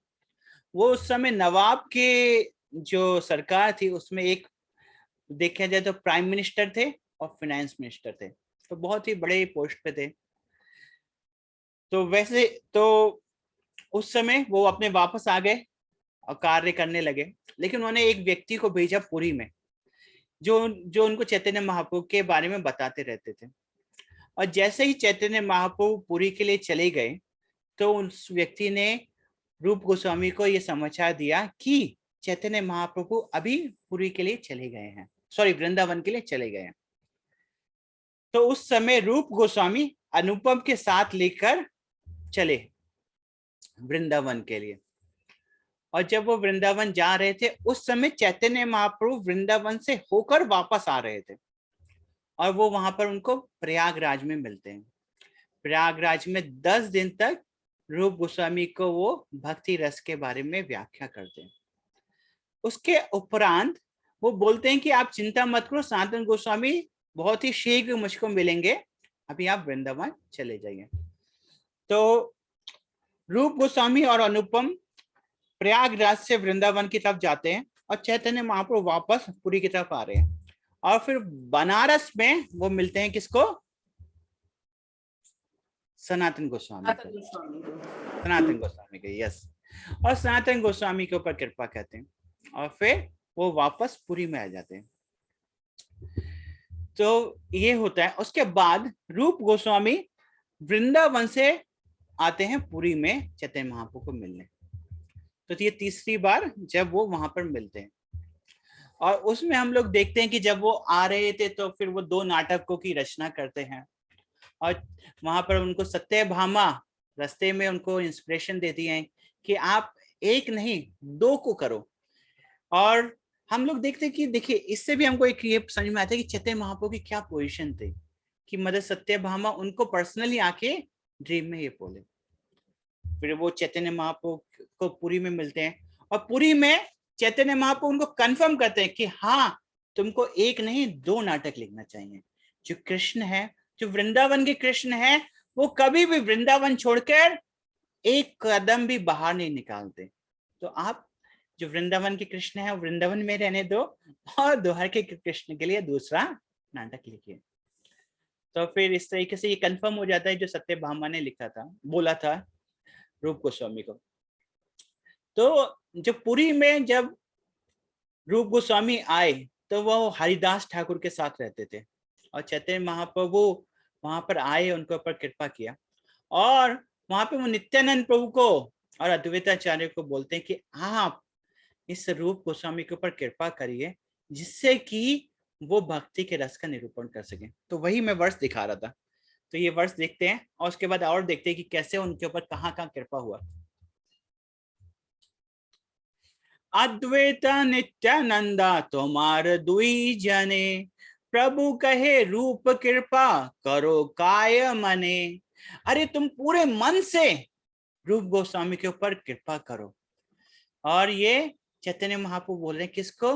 वो उस समय नवाब के जो सरकार थी उसमें एक देखा जाए तो प्राइम मिनिस्टर थे और फाइनेंस मिनिस्टर थे, तो बहुत ही बड़े पोस्ट पे थे। तो वैसे तो उस समय वो अपने वापस आ गए और कार्य करने लगे, लेकिन उन्होंने एक व्यक्ति को भेजा पुरी में जो उनको चैतन्य महाप्रभु के बारे में बताते रहते थे। और जैसे ही चैतन्य महाप्रभु पुरी के लिए चले गए तो उस व्यक्ति ने रूप गोस्वामी को यह समाचार दिया कि चैतन्य महाप्रभु अभी पुरी के लिए चले गए हैं, सॉरी वृंदावन के लिए चले गए हैं। तो उस समय रूप गोस्वामी अनुपम के साथ लेकर चले वृंदावन के लिए। और जब वो वृंदावन जा रहे थे उस समय चैतन्य महाप्रभु वृंदावन से होकर वापस आ रहे थे और वो वहां पर उनको प्रयागराज में मिलते हैं। प्रयागराज में 10 दिन तक रूप गोस्वामी को वो भक्ति रस के बारे में व्याख्या करते हैं। उसके उपरांत वो बोलते हैं कि आप चिंता मत करो, सनातन गोस्वामी बहुत ही शीघ्र मुझको मिलेंगे, अभी आप वृंदावन चले जाइए। तो रूप गोस्वामी और अनुपम प्रयागराज से वृंदावन की तरफ जाते हैं और चैतन्य महाप्रभु वापस पुरी की तरफ आ रहे हैं। और फिर बनारस में वो मिलते हैं किसको? सनातन गोस्वामी को। सनातन गोस्वामी के, यस। और सनातन गोस्वामी के ऊपर कृपा कहते हैं और फिर वो वापस पुरी में आ जाते हैं। तो ये होता है। उसके बाद रूप गोस्वामी वृंदावन से आते हैं पुरी में चैतन्य महाप्रभु को मिलने। तो ये तीसरी बार जब वो वहां पर मिलते हैं। और उसमें हम लोग देखते हैं कि जब वो आ रहे थे तो फिर वो 2 नाटकों की रचना करते हैं और वहां पर उनको सत्यभामा रास्ते में उनको इंस्पिरेशन देती है कि आप एक नहीं 2 को करो। और हम लोग देखते हैं कि देखिए इससे भी हमको एक ये समझ में आता है कि चैतन्य महाप्रभु की क्या पोजीशन थी कि मदर सत्यभामा उनको पर्सनली आके ड्रीम में ये बोले। फिर वो चैतन्य महाप्रभु को पुरी में मिलते हैं और पुरी में चैतन्य महाप्रभु उनको कंफर्म करते हैं कि हाँ तुमको एक नहीं 2 नाटक लिखना चाहिए। जो कृष्ण है, जो वृंदावन के कृष्ण है, वो कभी भी वृंदावन छोड़कर एक कदम भी बाहर नहीं निकालते। तो आप जो वृंदावन के कृष्ण है वृंदावन में रहने दो और द्वार के कृष्ण के लिए दूसरा नाटक लिखिए। तो फिर इस तरीके से ये कंफर्म हो जाता है जो सत्यभामा ने लिखा था, बोला था रूप गोस्वामी को। तो जब पुरी में जब रूप गोस्वामी आए तो वो हरिदास ठाकुर के साथ रहते थे और चैतन्य महाप्रभु वहां पर आए, उनके ऊपर कृपा किया और वहां पे वो नित्यानंद प्रभु को और अद्वैताचार्य को बोलते हैं कि आप इस रूप गोस्वामी के ऊपर कृपा करिए जिससे कि वो भक्ति के रस का निरूपण कर सके। तो वही मैं वर्ष दिखा रहा था। तो ये वर्ष देखते हैं और उसके बाद और देखते हैं कि कैसे उनके ऊपर कहाँ कृपा हुआ। अद्वैत नित्यानंदा तुम्हार दुई जने, प्रभु कहे रूप कृपा करो काय मने। अरे तुम पूरे मन से रूप गोस्वामी के ऊपर कृपा करो। और ये चैतन्य महाप्रभु बोल रहे हैं किसको?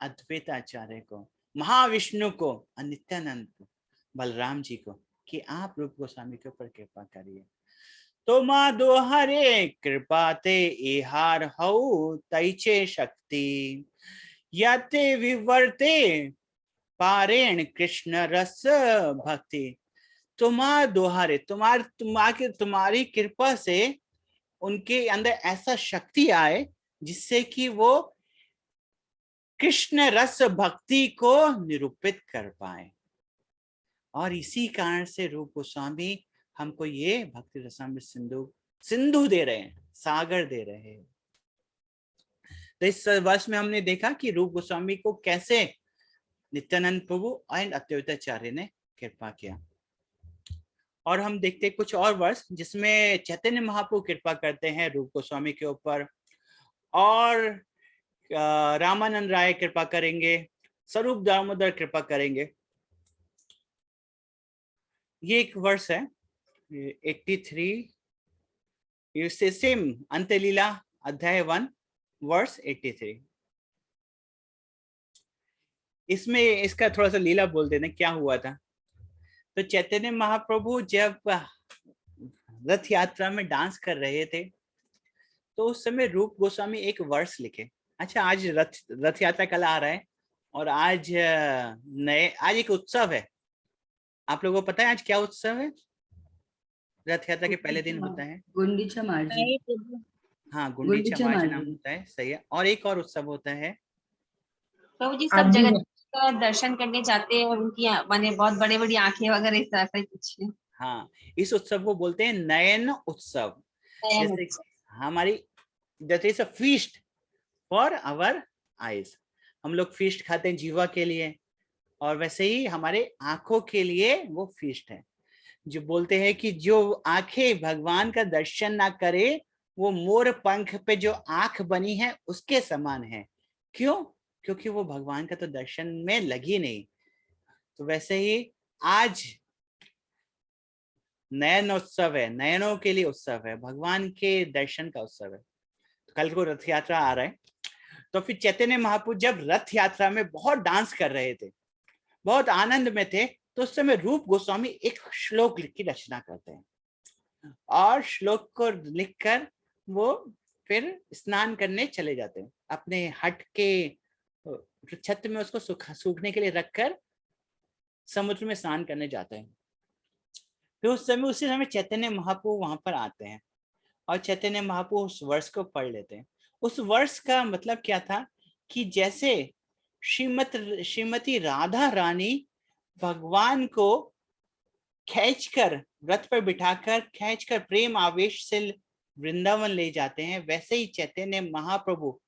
अद्वैत आचार्य को, महाविष्णु को, नित्यानंद को, बलराम जी को कि आप रूप गोस्वामी के ऊपर कृपा करिए। तो माँ दोहरे कृपा ते इहार हऊ तैचे शक्ति, यते विवर्ते पारेण कृष्ण रस भक्ति। तुम्हार दोहारे तुम्हारी कृपा से उनके अंदर ऐसा शक्ति आए जिससे कि वो कृष्ण रस भक्ति को निरूपित कर पाए। और इसी कारण से रूप गोस्वामी हमको ये भक्ति रसामृत सिंधु सिंधु दे रहे हैं, सागर दे रहे हैं। तो इस वर्ष में हमने देखा कि रूप गोस्वामी को कैसे नित्यानंद प्रभु एंड अद्वैताचार्य ने कृपा किया। और हम देखते कुछ और वर्ष जिसमें चैतन्य महाप्रभु कृपा करते हैं रूप गोस्वामी के ऊपर, और रामानंद राय कृपा करेंगे, स्वरूप दामोदर कृपा करेंगे। ये एक वर्ष है 83, इससे सेम अंत्यलीला अध्याय 1 वर्ष 83। इसमें इसका थोड़ा सा लीला बोल देते हैं क्या हुआ था। तो चैतन्य महाप्रभु जब रथ यात्रा में डांस कर रहे थे तो उस समय रूप गोस्वामी एक वर्ष लिखे। अच्छा, आज रथ यात्रा कल आ रहा है और आज एक उत्सव है। आप लोगों को पता है आज क्या उत्सव है? रथ यात्रा के पहले दिन होता है गुंडीचा मार्जन। हाँ, गुंडीचा मार्जन होता है, सही है। और एक और उत्सव होता है प्रभु जी, सब जगह का दर्शन करने जाते हैं और उनकी माने बहुत बड़े बड़ी आंखें वगैरह इस तरह से कुछ। हाँ, इस उत्सव को बोलते हैं नयन उत्सव। जैसे हमारी जैसे फीस्ट फॉर आवर आईज, हम लोग फीस्ट खाते हैं जीवा के लिए, और वैसे ही हमारे आंखों के लिए वो फीस्ट है। जो बोलते हैं कि जो आंखें भगवान का दर्शन ना करे वो मोर पंख पे जो आंख बनी है उसके समान है। क्यों? क्योंकि वो भगवान का तो दर्शन में लगी नहीं। तो वैसे ही आज नयन उत्सव है, नयनों के लिए उत्सव है, भगवान के दर्शन का उत्सव है। तो कल को रथ यात्रा आ रहा है। तो फिर चैतन्य महाप्रभु जब रथ यात्रा में बहुत डांस कर रहे थे, बहुत आनंद में थे, तो उस समय रूप गोस्वामी एक श्लोक की रचना करते हैं और श्लोक को लिखकर वो फिर स्नान करने चले जाते हैं। अपने हट के छत में उसको सूखने के लिए रखकर समुद्र में स्नान करने जाते हैं। फिर उसी समय चैतन्य महाप्रभु वहां पर आते हैं और चैतन्य महाप्रभु उस वर्ष को पढ़ लेते हैं। उस वर्ष का मतलब क्या था कि जैसे श्रीमती राधा रानी भगवान को खींचकर रथ पर बिठाकर खींचकर प्रेम आवेश से वृंदावन ले जाते हैं, वैसे ही चैतन्य महाप्रभु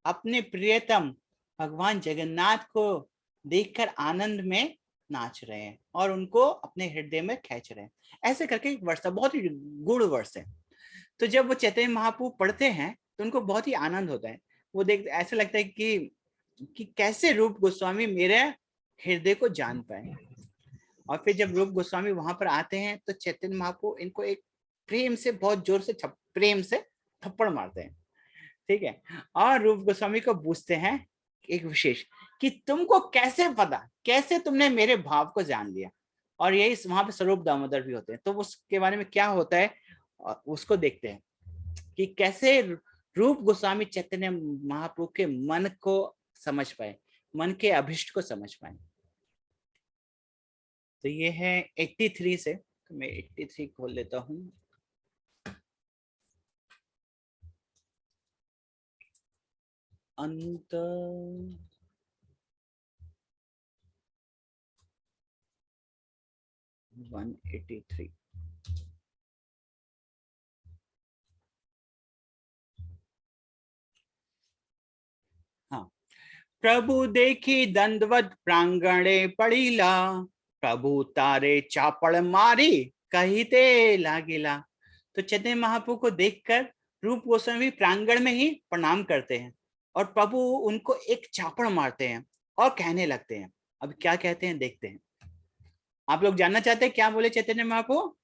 अपने प्रियतम भगवान जगन्नाथ को देखकर आनंद में नाच रहे हैं और उनको अपने हृदय में खींच रहे हैं। ऐसे करके एक वर्ष था, बहुत ही गूढ़ वर्ष है। तो जब वो चैतन्य महाप्रभु पढ़ते हैं तो उनको बहुत ही आनंद होता है। वो देख ऐसा लगता है कि कैसे रूप गोस्वामी मेरे हृदय को जान पाए। और फिर जब रूप गोस्वामी वहां पर आते हैं तो चैतन्य महाप्रभु इनको एक प्रेम से बहुत जोर से प्रेम से थप्पड़ मारते हैं, ठीक है। और रूप गोस्वामी को पूछते हैं एक विशेष कि तुमको कैसे पता, कैसे तुमने मेरे भाव को जान लिया। और यही वहां पे स्वरूप दामोदर भी होते हैं। तो उसके बारे में क्या होता है उसको देखते हैं कि कैसे रूप गोस्वामी चैतन्य महाप्रभु के मन को समझ पाए, मन के अभिष्ट को समझ पाए। तो ये है 83 से। तो मैं 83 खोल लेता हूँ। अंत 183। हाँ, प्रभु देखी दंडवत प्रांगणे पड़ीला, प्रभु तारे चापड़ मारी कहिते लागिला। तो चैतन्य महाप्रभु को देखकर रूप गोस्वामी प्रांगण में ही प्रणाम करते हैं और प्रभु उनको एक चापड़ मारते हैं और कहने लगते हैं। अब क्या कहते हैं देखते हैं। आप लोग जानना चाहते हैं क्या बोले चैतन्य महाप्रभु?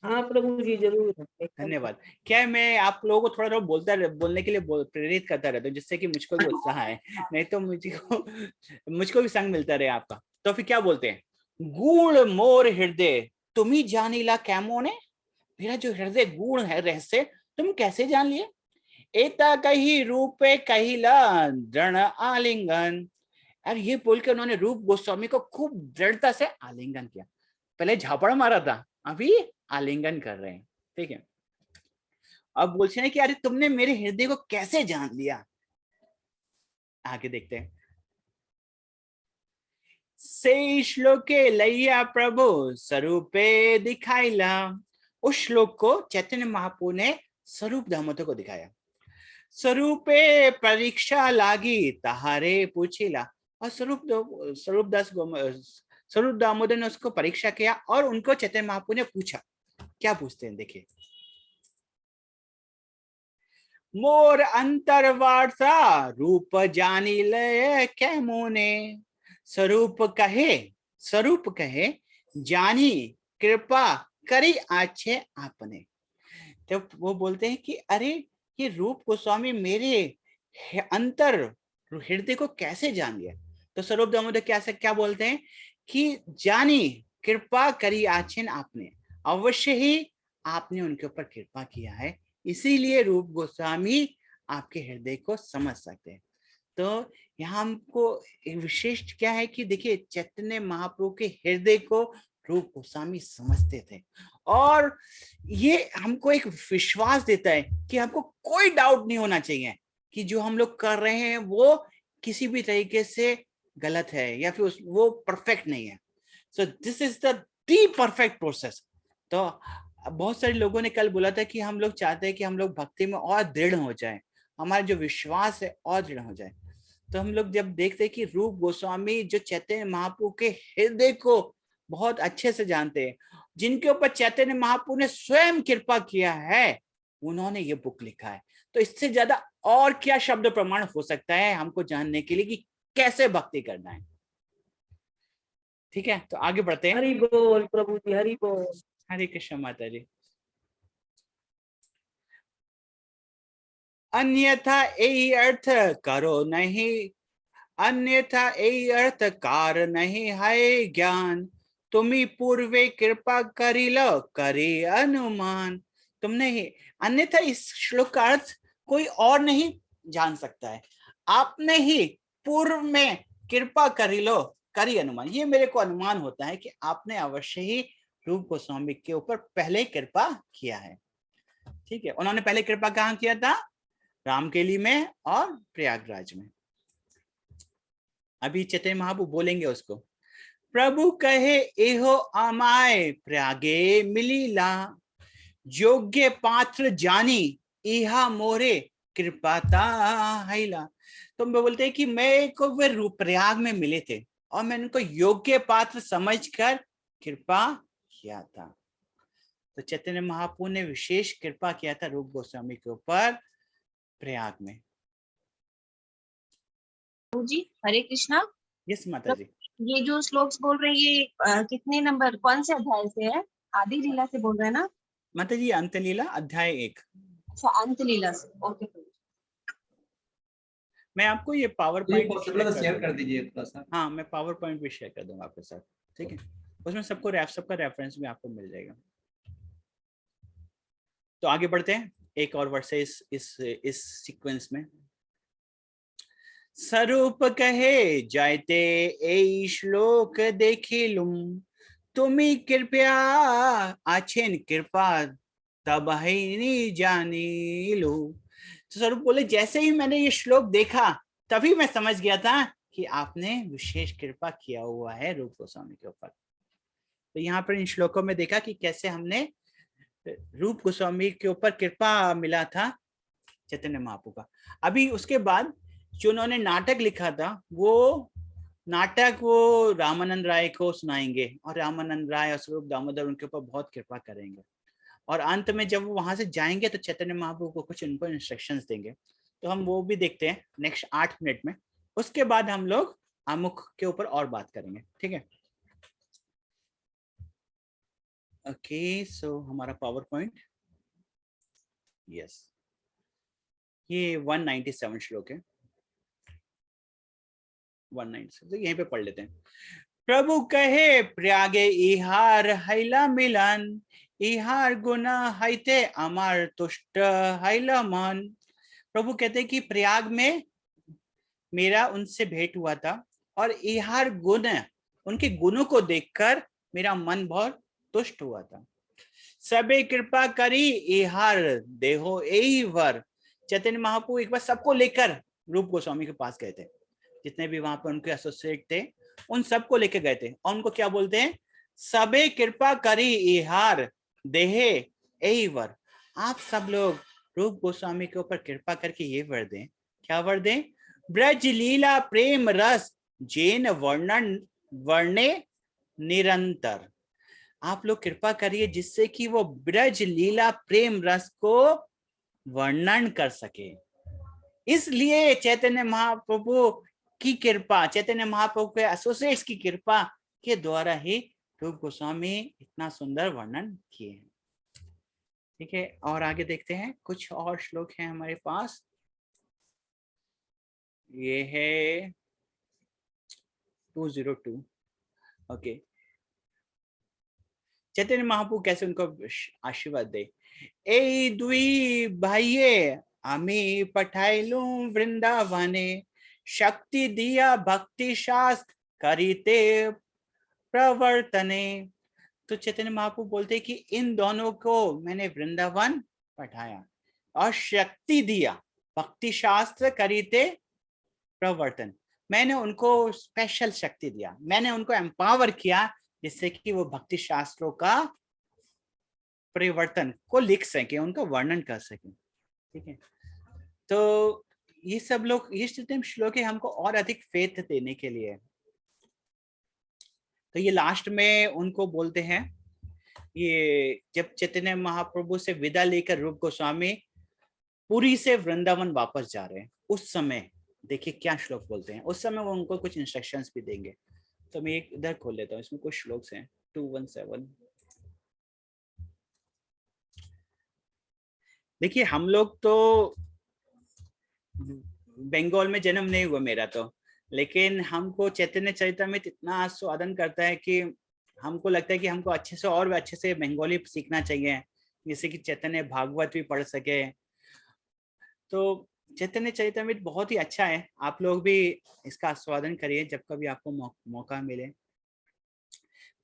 हाँ प्रभु जी, जरूर। धन्यवाद। क्या मैं आप लोगों को थोड़ा बोलने के लिए प्रेरित करता रहता हूँ, जिससे कि मुझको भी उत्साह है, नहीं तो मुझको भी संग मिलता रहे आपका। तो फिर क्या बोलते हैं? गूढ़ मोर हृदय तुम्ही जानीला कैमोने, मेरा जो हृदय गूढ़ है रहस्य तुम कैसे जान लिए। एता कही रूपे कहिला दृढ़ आलिंगन। और ये बोल के उन्होंने रूप गोस्वामी को खूब दृढ़ता से आलिंगन किया। पहले झापड़ मारा था, अभी आलिंगन कर रहे हैं, ठीक है। अब बोलते हैं कि अरे तुमने मेरे हृदय को कैसे जान लिया। आगे देखते हैं। से श्लोके लैया प्रभु स्वरूपे दिखाइला, उस श्लोक को चैतन्य महाप्रभु ने स्वरूप दामोदर को दिखाया। स्वरूपे परीक्षा लागी तहारे पूछिला, और स्वरूप दामोदर ने उसको परीक्षा किया और उनको चैतन्य महाप्रभु ने पूछा। क्या पूछते हैं देखिए, मोर अंतर्वार्ता रूप जानी ले कै मोने, स्वरूप कहे जानी कृपा करी आछे आपने। तो वो बोलते हैं कि अरे ये रूप गोस्वामी मेरे अंतर हृदय को कैसे जान गया। तो स्वरूप दामोदर क्या बोलते हैं कि जानी कृपा करी आछेन आपने, अवश्य ही आपने उनके ऊपर कृपा किया है, इसीलिए रूप गोस्वामी आपके हृदय को समझ सकते हैं। तो यहाँ हमको एक विशेष क्या है कि देखिए चैतन्य महाप्रभु के हृदय को रूप गोस्वामी समझते थे, और ये हमको एक विश्वास देता है कि हमको कोई डाउट नहीं होना चाहिए कि जो हम लोग कर रहे हैं वो किसी भी तरीके से गलत है या फिर वो परफेक्ट नहीं है। So this is the perfect process. तो बहुत सारे लोगों ने कल बोला था कि हम लोग चाहते हैं कि हम लोग भक्ति में और दृढ़ हो जाए, हमारा जो विश्वास है और दृढ़ हो जाए। तो हम लोग जब देखते हैं कि रूप गोस्वामी जो चैतन्य महाप्रभु के हृदय को बहुत अच्छे से जानते हैं, जिनके ऊपर चैतन्य महाप्रभु ने स्वयं कृपा किया है, उन्होंने ये बुक लिखा है। तो इससे ज्यादा और क्या शब्द प्रमाण हो सकता है हमको जानने के लिए कि कैसे भक्ति करना है। ठीक है, तो आगे बढ़ते हैं। हरि बोल प्रभु जी, हरि बोल। हरे कृष्ण माता जी। अन्यथा यही अर्थ करो नहीं, अन्यथा यही अर्थ कार नहीं है ज्ञान, तुम्ही पूर्वे कृपा करी लो करे अनुमान। तुमने ही, अन्यथा इस श्लोक का अर्थ कोई और नहीं जान सकता है, आपने ही पूर्व में कृपा करी लो करी अनुमान। ये मेरे को अनुमान होता है कि आपने अवश्य ही रूप गोस्वामी के ऊपर पहले कृपा किया है। ठीक है, उन्होंने पहले कृपा कहाँ किया था? रामकेली में और प्रयागराज में। अभी चैतन्य महाप्रभु बोलेंगे उसको। प्रभु कहे एहो आमाय प्रयागे मिलीला, योग्य पात्र जानी इहा मोरे कृपाता हैला। तो मैं बोलते हैं कि मैं को वे रूप प्रयाग में मिले थे और मैंने उनको योग्य पात्र समझकर कृपा किया था। तो चैतन्य महाप्रभु ने विशेष कृपा किया था रूप गोस्वामी के ऊपर प्रयाग में। जी हरे कृष्णा। यस माता जी। ये जो श्लोक्स बोल रहे हैं ये कितने नंबर कौन से अध्याय से है? आदि लीला से बोल रहे हैं ना माता जी? अंत लीला अध्याय 1। अच्छा, अंत लीला से। ओके, मैं आपको ये पावर पॉइंट शेयर कर दीजिए थोड़ा सा। हाँ, मैं पावर पॉइंट भी शेयर कर दूंगा आपके साथ। ठीक है, उसमें सबका रेफरेंस भी आपको मिल जाएगा। तो आगे बढ़ते हैं एक और वर्ड से इस सीक्वेंस में। स्वरूप कहे जायते ए श्लोक देखिलुम, तुम्ही कृपया आछेन कृपा तब ही जानी लो। तो स्वरूप बोले जैसे ही मैंने ये श्लोक देखा तभी मैं समझ गया था कि आपने विशेष कृपा किया हुआ है रूप गोस्वामी के ऊपर। तो यहाँ पर इन श्लोकों में देखा कि कैसे हमने रूप गोस्वामी के ऊपर कृपा मिला था चैतन्य महाप्रभु का। अभी उसके बाद जो उन्होंने नाटक लिखा था वो नाटक वो रामानंद राय को सुनाएंगे और रामानंद राय और स्वरूप दामोदर उनके ऊपर बहुत कृपा करेंगे। और अंत में जब वो वहां से जाएंगे तो चैतन्य महाप्रभु को कुछ उनको इंस्ट्रक्शंस देंगे। तो हम वो भी देखते हैं नेक्स्ट 8 मिनट में। उसके बाद हम लोग आमुख के ऊपर और बात करेंगे। ठीक है, ओके। सो हमारा पावर पॉइंट, यस, ये 197 श्लोक है। 197 तो यहीं पे पढ़ लेते हैं। प्रभु कहे प्रयागे इहार हैला मिलन, इहार गुना हैते अमर तुष्ट हैला मन। प्रभु कहते हैं कि प्रयाग में मेरा उनसे भेंट हुआ था और इहार गुण, उनके गुणों को देखकर मेरा मन बहुत तुष्ट हुआ था। सबे कृपा करी इहार देहो एही वर। चैतन्य महाप्रभु एक बार सबको लेकर रूप गोस्वामी के पास गए थे, जितने भी वहां पर उनके एसोसिएट थे उन सबको लेके गए थे और उनको क्या बोलते हैं? सबे कृपा करी इहार देहे यही वर आप सब लोग रूप गोस्वामी के ऊपर कृपा करके ये वर दें। क्या वर दें? ब्रज लीला प्रेम रस जैन वर्णन वर्णे निरंतर। आप लोग कृपा करिए जिससे कि वो ब्रज लीला प्रेम रस को वर्णन कर सके। इसलिए चैतन्य महाप्रभु की कृपा, चैतन्य महाप्रभु के एसोसिएट्स की कृपा के द्वारा ही रूप गोस्वामी इतना सुंदर वर्णन किए हैं। ठीक है, और आगे देखते हैं, कुछ और श्लोक हैं हमारे पास। ये है 202। ओके, चैतन्य महाप्रभु कैसे उनको आशीर्वाद दे। ए दुई भाइये आमी पठाइलू वृंदावने, शक्ति दिया भक्ति शास्त्र करीते प्रवर्तने। तो चैतन्य महाप्रभु बोलते कि इन दोनों को मैंने वृंदावन पठाया और शक्ति दिया भक्ति शास्त्र करीते प्रवर्तन। मैंने उनको स्पेशल शक्ति दिया, मैंने उनको एम्पावर किया जिससे कि वो भक्ति शास्त्रों का परिवर्तन को लिख सके, उनका वर्णन कर सके। ठीक है, तो ये सब लोग, ये श्लोक है हमको और अधिक फेथ देने के लिए। तो ये लास्ट में उनको बोलते हैं, ये जब चैतन्य महाप्रभु से विदा लेकर रूप गोस्वामी पुरी से वृंदावन वापस जा रहे हैं, उस समय देखिए क्या श्लोक बोलते हैं। उस समय वो उनको कुछ इंस्ट्रक्शंस भी देंगे। तो मैं एक इधर खोल लेता हूँ, इसमें कुछ श्लोक हैं। 217। देखिए हम लोग तो बंगाल में जन्म नहीं हुआ मेरा तो, लेकिन हमको चैतन्य चरितामृत इतना आस्वादन करता है कि हमको लगता है कि हमको अच्छे से और अच्छे से बंगाली सीखना चाहिए, जिससे कि चैतन्य भागवत भी पढ़ सके। तो चैतन्य चरितामृत बहुत ही अच्छा है, आप लोग भी इसका आस्वादन करिए जब कभी आपको मौका मिले।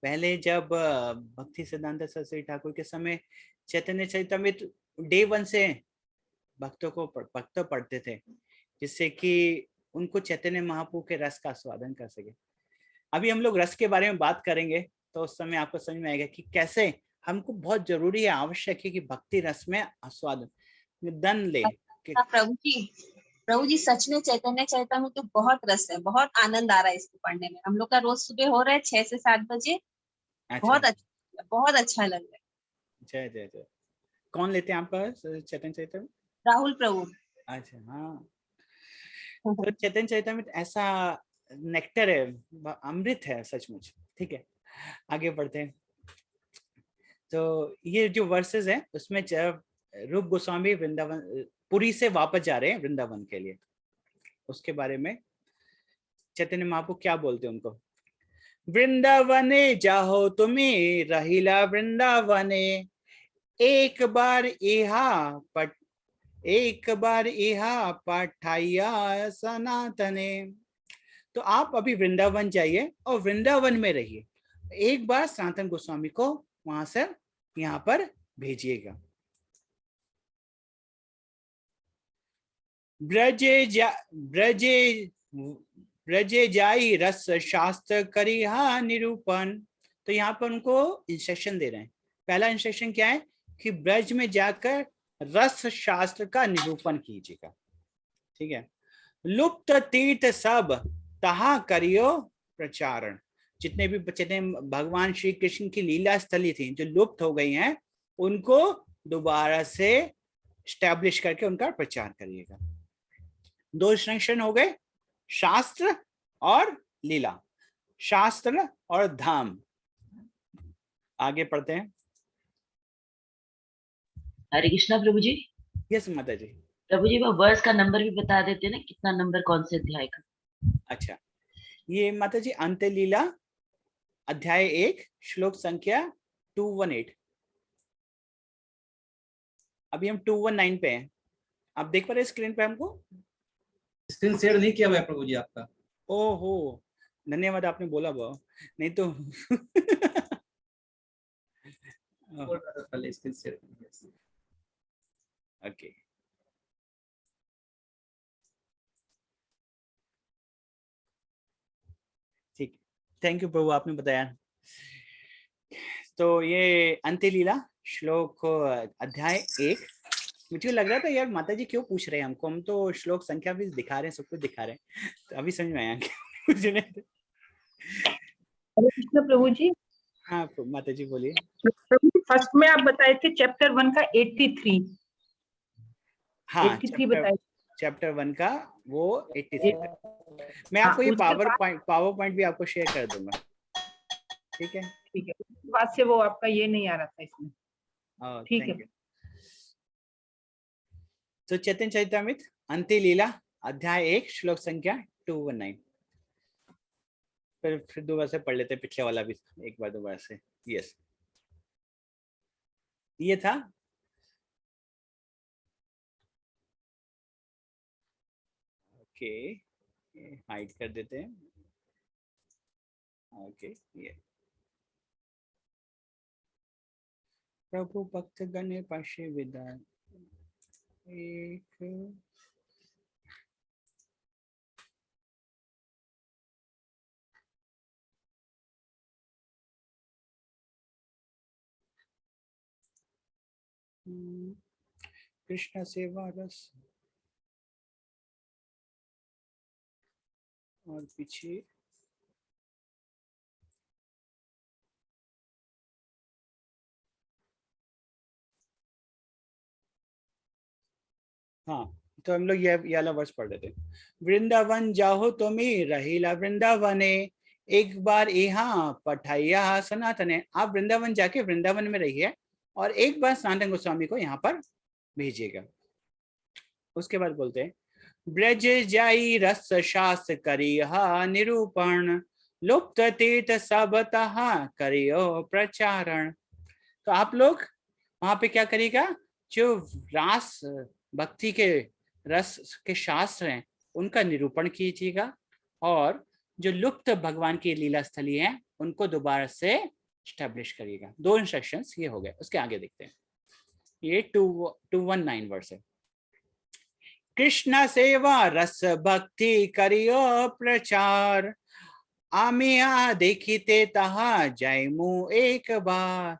पहले जब भक्ति सिद्धांत सरस्वती ठाकुर के समय चैतन्य चरितामृत डे 1 से भक्तों को भक्त पढ़ते थे, जिससे कि उनको चैतन्य महाप्रभु के रस का आस्वादन कर सके। अभी हम लोग रस के बारे में बात करेंगे, तो उस समय आपको समझ में आएगा कि कैसे हमको बहुत जरूरी है, आवश्यक है कि भक्ति रस में आस्वादन ले। प्रभु जी सच में चैतन्य चरितामृत तो बहुत रस है, बहुत आनंद आ रहा है इसको पढ़ने में। हम लोग का रोज सुबह हो रहा है 6 से 7 बजे। अच्छा, बहुत अच्छा लग रहा है। जय जय जय। कौन लेते हैं आपका चैतन्य चरितामृत? राहुल प्रभु। अच्छा, हाँ। तो चैतन्य चरितामृत ऐसा नेक्टर है, अमृत है सचमुच। ठीक है, आगे बढ़ते हैं। तो ये जो वर्सेस है उसमें जब रूप गोस्वामी वृंदावन पुरी से वापस जा रहे हैं वृंदावन के लिए, उसके बारे में चैतन्य महाप्रभु क्या बोलते हैं उनको। वृंदावने जाहो तुम्हें रहिला वृंदावने, एक बार इहा पठाइया सनातने। तो आप अभी वृंदावन जाइए और वृंदावन में रहिए, एक बार सनातन गोस्वामी को वहां से यहाँ पर भेजिएगा। ब्रजे जाई रस शास्त्र करिहा निरूपण। तो यहाँ पर उनको इंस्ट्रक्शन दे रहे हैं। पहला इंस्ट्रक्शन क्या है कि ब्रज में जाकर रस शास्त्र का निरूपण कीजिएगा। ठीक है, लुप्त तीर्थ सब तहा करियो प्रचारण। जितने भी भगवान श्री कृष्ण की लीला स्थली थी जो लुप्त हो गई हैं, उनको दोबारा से स्टैब्लिश करके उनका प्रचार करिएगा। 2 इंस्ट्रक्शन हो गए, शास्त्र और लीला, शास्त्र और धाम। आगे पढ़ते हैं। हरे कृष्णा प्रभु जी। यस माता जी। प्रभु जी वो वर्स का नंबर भी बता देते ना, कितना नंबर कौन से अध्याय का? अच्छा, ये माता जी अंत्य लीला अध्याय 1 श्लोक संख्या 218। अभी हम 219 पे हैं। आप देख पा रहे हैं स्क्रीन पे हमको? स्क्रीन शेयर नहीं किया हुआ है प्रभु जी आपका। ओहो, धन्यवाद आपने बोला वो, नहीं तो पहले स्क्रीन शेयर। ओके, ठीक, थैंक यू प्रभु, आपने बताया। तो ये अंत्यलीला श्लोक अध्याय 1। मुझे लग रहा था यार माता जी क्यों पूछ रहे हैं हमको, हम तो श्लोक संख्या भी दिखा रहे हैं, सब कुछ दिखा रहे हैं, तो अभी समझ में आया मुझे। हरे कृष्ण प्रभु जी। हाँ माता जी बोलिए। प्रभु जी फर्स्ट में आप बताए थे चैप्टर 1 का 83। हाँ 83 बताए। चैप्टर 1 का वो 83 मैं आपको ये पावर पॉइंट भी आपको शेयर कर दूंगा, ठीक है? ठीक है, उसके बाद से वो आपका ये नहीं आ रहा था इसमें। ठीक है। तो चैतन्य चरितामृत अंत्यलीला अध्याय 1 श्लोक संख्या 219। फिर दोबारा से पढ़ लेते हैं पिछले वाला भी एक बार दोबारा से। यस, ये था ओके, हाइड कर देते हैं। ओके, ये प्रभु भक्त गण पाशे विदा एक कृष्ण सेवा रस और पीछे हाँ, तो हम लोग ये वाला वर्ष पढ़ लेते हैं। वृंदावन जाहो तुम्हें रहीला वृंदावने, एक बार यहाँ पठाइया सनातने। आप वृंदावन जाके वृंदावन में रहिए और एक बार सनातन गोस्वामी को यहाँ पर भेजिएगा। उसके बाद बोलते हैं ब्रज जाई रस शास्त्र करिया निरूपण, लुप्त तीर्थ सबतः करियो प्रचारण। तो आप लोग वहां पे क्या करिएगा, जो रास भक्ति के रस के शास्त्र हैं उनका निरूपण कीजिएगा, और जो लुप्त भगवान की लीला स्थली है उनको दोबारा से स्टैब्लिश करिएगा। 2 इंस्ट्रक्शंस ये हो गए। उसके आगे देखते हैं, ये 219 वर्ष है। कृष्ण सेवा रस भक्ति करियो प्रचार, आमिया देखिते तहा जयमु एक बार।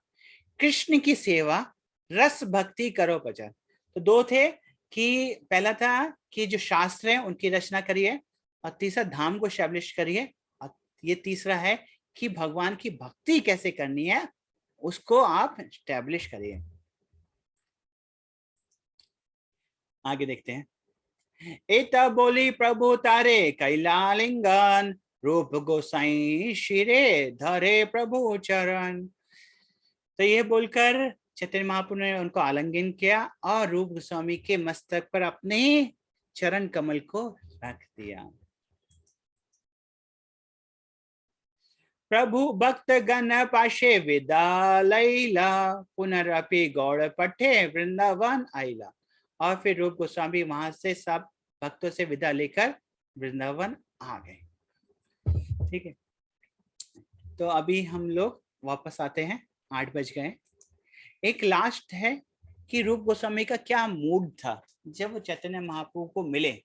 कृष्ण की सेवा रस भक्ति करो प्रचार। तो 2 थे कि पहला था कि जो शास्त्र है उनकी रचना करिए, और तीसरा धाम को एस्टैब्लिश करिए, और ये तीसरा है कि भगवान की भक्ति कैसे करनी है उसको आप एस्टैब्लिश करिए। आगे देखते हैं। एता बोली प्रभु तारे कैलालिंगन, रूप गोसाई शिरे धरे प्रभु चरण। तो ये बोलकर चैतन्य महाप्रभु ने उनको आलिंगन किया और रूप गोस्वामी के मस्तक पर अपने चरण कमल को रख दिया। प्रभु भक्त गण पाशे विदा लैला, पुनरअपि गौड़ पठे वृंदावन आइला। और फिर रूप गोस्वामी वहां से सब भक्तों से विदा लेकर वृंदावन आ गए। ठीक है, तो अभी हम लोग वापस आते हैं, 8 बज गए। एक लास्ट है कि रूप गोस्वामी का क्या मूड था जब वो चैतन्य महाप्रभु को मिले,